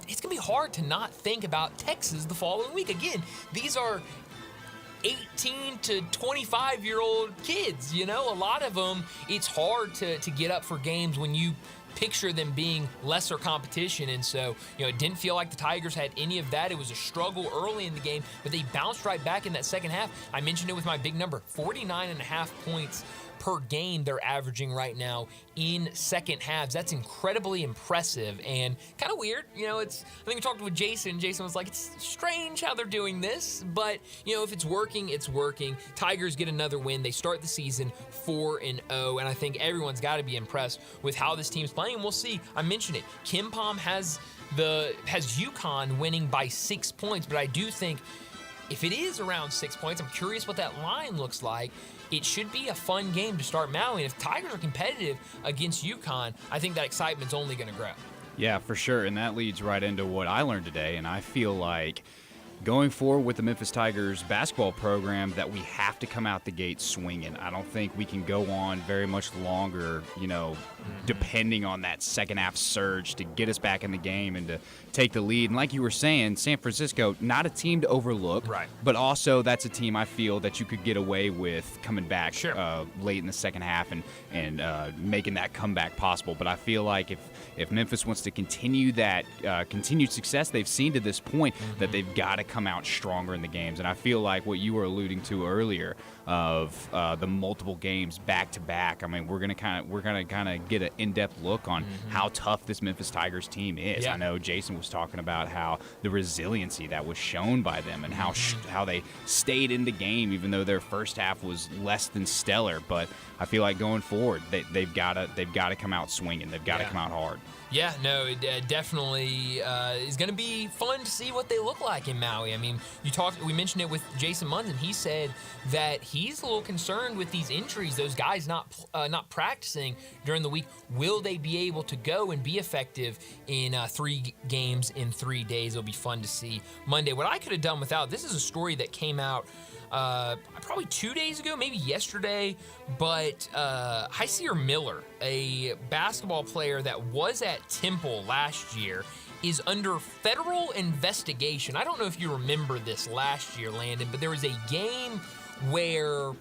it's going to be hard to not think about Texas the following week. Again, these are 18 to 25-year-old kids, A lot of them, it's hard to get up for games when you picture them being lesser competition. And so, it didn't feel like the Tigers had any of that. It was a struggle early in the game, but they bounced right back in that second half. I mentioned it with my big number, 49.5 points per game they're averaging right now in second halves. That's incredibly impressive and kind of weird. I think we talked with Jason. Jason was like, it's strange how they're doing this, but if it's working, it's working. Tigers get another win. They start the season 4-0, and I think everyone's got to be impressed with how this team's playing. We'll see. I mentioned it. KenPom has UConn winning by 6 points, but I do think if it is around 6 points, I'm curious what that line looks like. It should be a fun game to start Maui. And if Tigers are competitive against UConn, I think that excitement's only going to grow. Yeah, for sure. And that leads right into what I learned today. And I feel like going forward with the Memphis Tigers basketball program that we have to come out the gate swinging. I don't think we can go on very much longer, depending on that second half surge to get us back in the game and to take the lead. And like you were saying, San Francisco, not a team to overlook, right, but also that's a team I feel that you could get away with coming back sure, late in the second half and making that comeback possible. But I feel like if Memphis wants to continue that continued success they've seen to this point, that they've got to come out stronger in the games. And I feel like what you were alluding to earlier of the multiple games back to back. I mean, we're gonna kind of get an in-depth look on how tough this Memphis Tigers team is. Yeah. I know Jason was talking about how the resiliency that was shown by them and how they stayed in the game even though their first half was less than stellar. But I feel like going forward, they've got to come out swinging. They've got to come out hard. Yeah, no, it definitely is going to be fun to see what they look like in Maui. I mean, we mentioned it with Jason Munson. He said that he's a little concerned with these injuries, those guys not practicing during the week. Will they be able to go and be effective in 3 games in 3 days? It'll be fun to see Monday. What I could have done without, this is a story that came out probably 2 days ago, maybe yesterday, but Hysier Miller, a basketball player that was at Temple last year, is under federal investigation. I don't know if you remember this last year, Landon, but there was a game where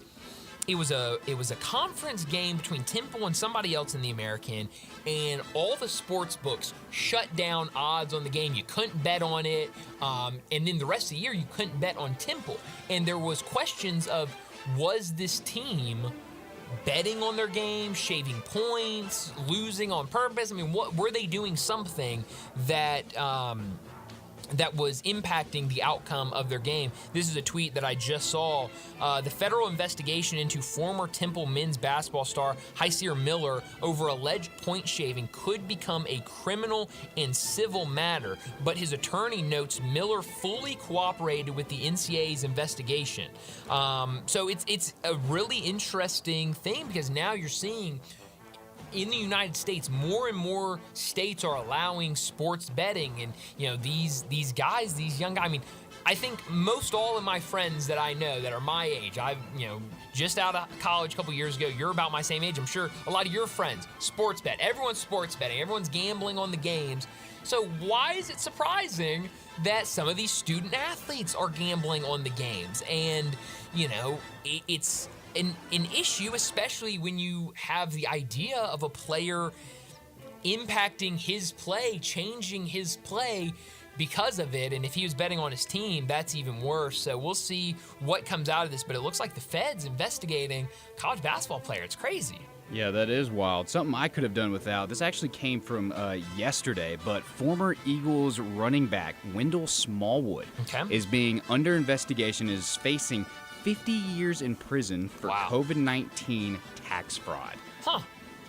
it was a conference game between Temple and somebody else in the American, and all the sports books shut down odds on the game. You couldn't bet on it, and then the rest of the year you couldn't bet on Temple. And there was questions of, was this team betting on their game, shaving points, losing on purpose? I mean, what were they doing? Something that that was impacting the outcome of their game. This is a tweet that I just saw. The federal investigation into former Temple men's basketball star Hysier Miller over alleged point shaving could become a criminal and civil matter, but his attorney notes Miller fully cooperated with the NCAA's investigation. So it's a really interesting thing, because now you're seeing in the United States, more and more states are allowing sports betting, and these guys, these young guys. I mean, I think most all of my friends that I know that are my age, I've just out of college a couple years ago. You're about my same age. I'm sure a lot of your friends sports bet. Everyone's sports betting. Everyone's gambling on the games. So why is it surprising that some of these student athletes are gambling on the games? And it's an issue, especially when you have the idea of a player impacting his play, changing his play because of it. And if he was betting on his team, that's even worse. So we'll see what comes out of this, but it looks like the Fed's investigating college basketball player. It's crazy. Yeah, that is wild. Something I could have done without. This actually came from yesterday, but former Eagles running back Wendell Smallwood is being under investigation, is facing 50 years in prison for COVID-19 tax fraud. Huh.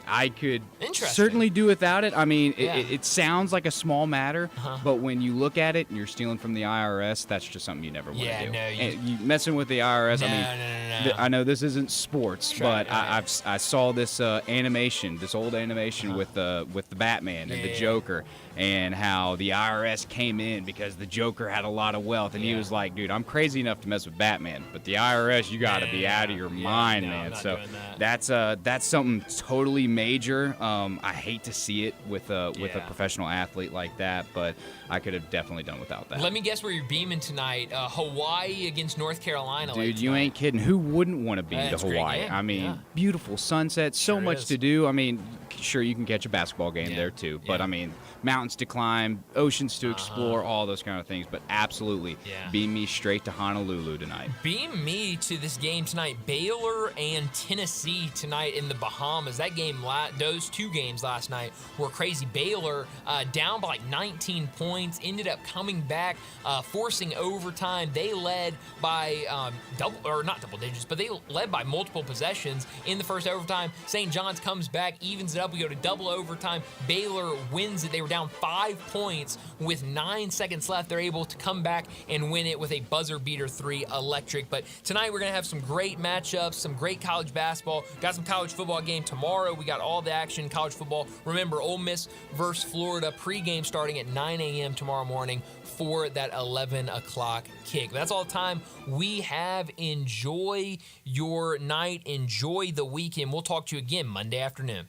I could Interesting. certainly do without it. I mean, Yeah. it sounds like a small matter, Uh-huh. but when you look at it and you're stealing from the IRS, that's just something you never want to Yeah, do. no, And you messing with the IRS. No, I mean, no. I know this isn't sports, Right, but I saw this animation, this old animation with the Batman and the Yeah. Joker, and how the IRS came in because the Joker had a lot of wealth, and he was like, "Dude, I'm crazy enough to mess with Batman, but the IRS, you got to be out of your mind, no, I'm man." not So doing that. that's something totally major. I hate to see it with a professional athlete like that, but I could have definitely done without that. Let me guess where you're beaming tonight. Hawaii against North Carolina. Dude, you ain't kidding. Who wouldn't want to be to That's a great Hawaii? game. I mean, Yeah. beautiful sunset, so Sure much is. to do. I mean, sure, you can catch a basketball game there too, but I mean, mountains to climb, oceans to explore, all those kind of things. But absolutely, Yeah. beam me straight to Honolulu tonight. Beam me to this game tonight. Baylor and Tennessee tonight in the Bahamas. That game, those two games last night were crazy. Baylor down by like 19 points, ended up coming back, forcing overtime. They led by not double digits, but they led by multiple possessions in the first overtime. St. John's comes back, evens it up. We go to double overtime. Baylor wins it. They were down 5 points with 9 seconds left. They're able to come back and win it with a buzzer beater 3 electric. But tonight we're going to have some great matchups, some great college basketball. Got some college football game tomorrow. We got all the action in college football. Remember, Ole Miss versus Florida pregame starting at 9 a.m. tomorrow morning for that 11 o'clock kick. That's all the time we have. Enjoy your night. Enjoy the weekend. We'll talk to you again Monday afternoon.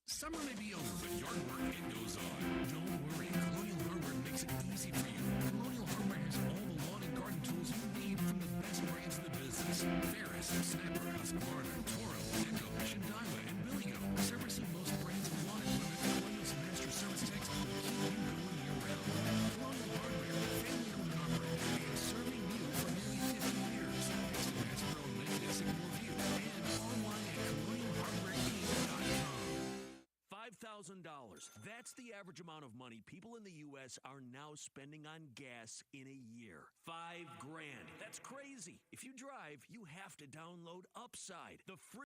Summer may be over, but yard work, it goes on. Don't worry, Colonial Hardware makes it easy for you. Colonial Hardware has all the lawn and garden tools you need from the best brands in the business. Ferris, Snapper, Husqvarna, Toro, Echo, Shindaiwa, and Billigo. Servicing most brands of lawn equipment, Colonial's master service techs will keep you going year-round. Colonial Hardware, family-owned and operated, and serving you for nearly 50 years. Next to Bass Pro Lake at Sycamore View, and online at colonialhardwareinc.com. $5,000. That's the average amount of money people in the U.S. are now spending on gas in a year. $5,000. That's crazy. If you drive, you have to download Upside, the free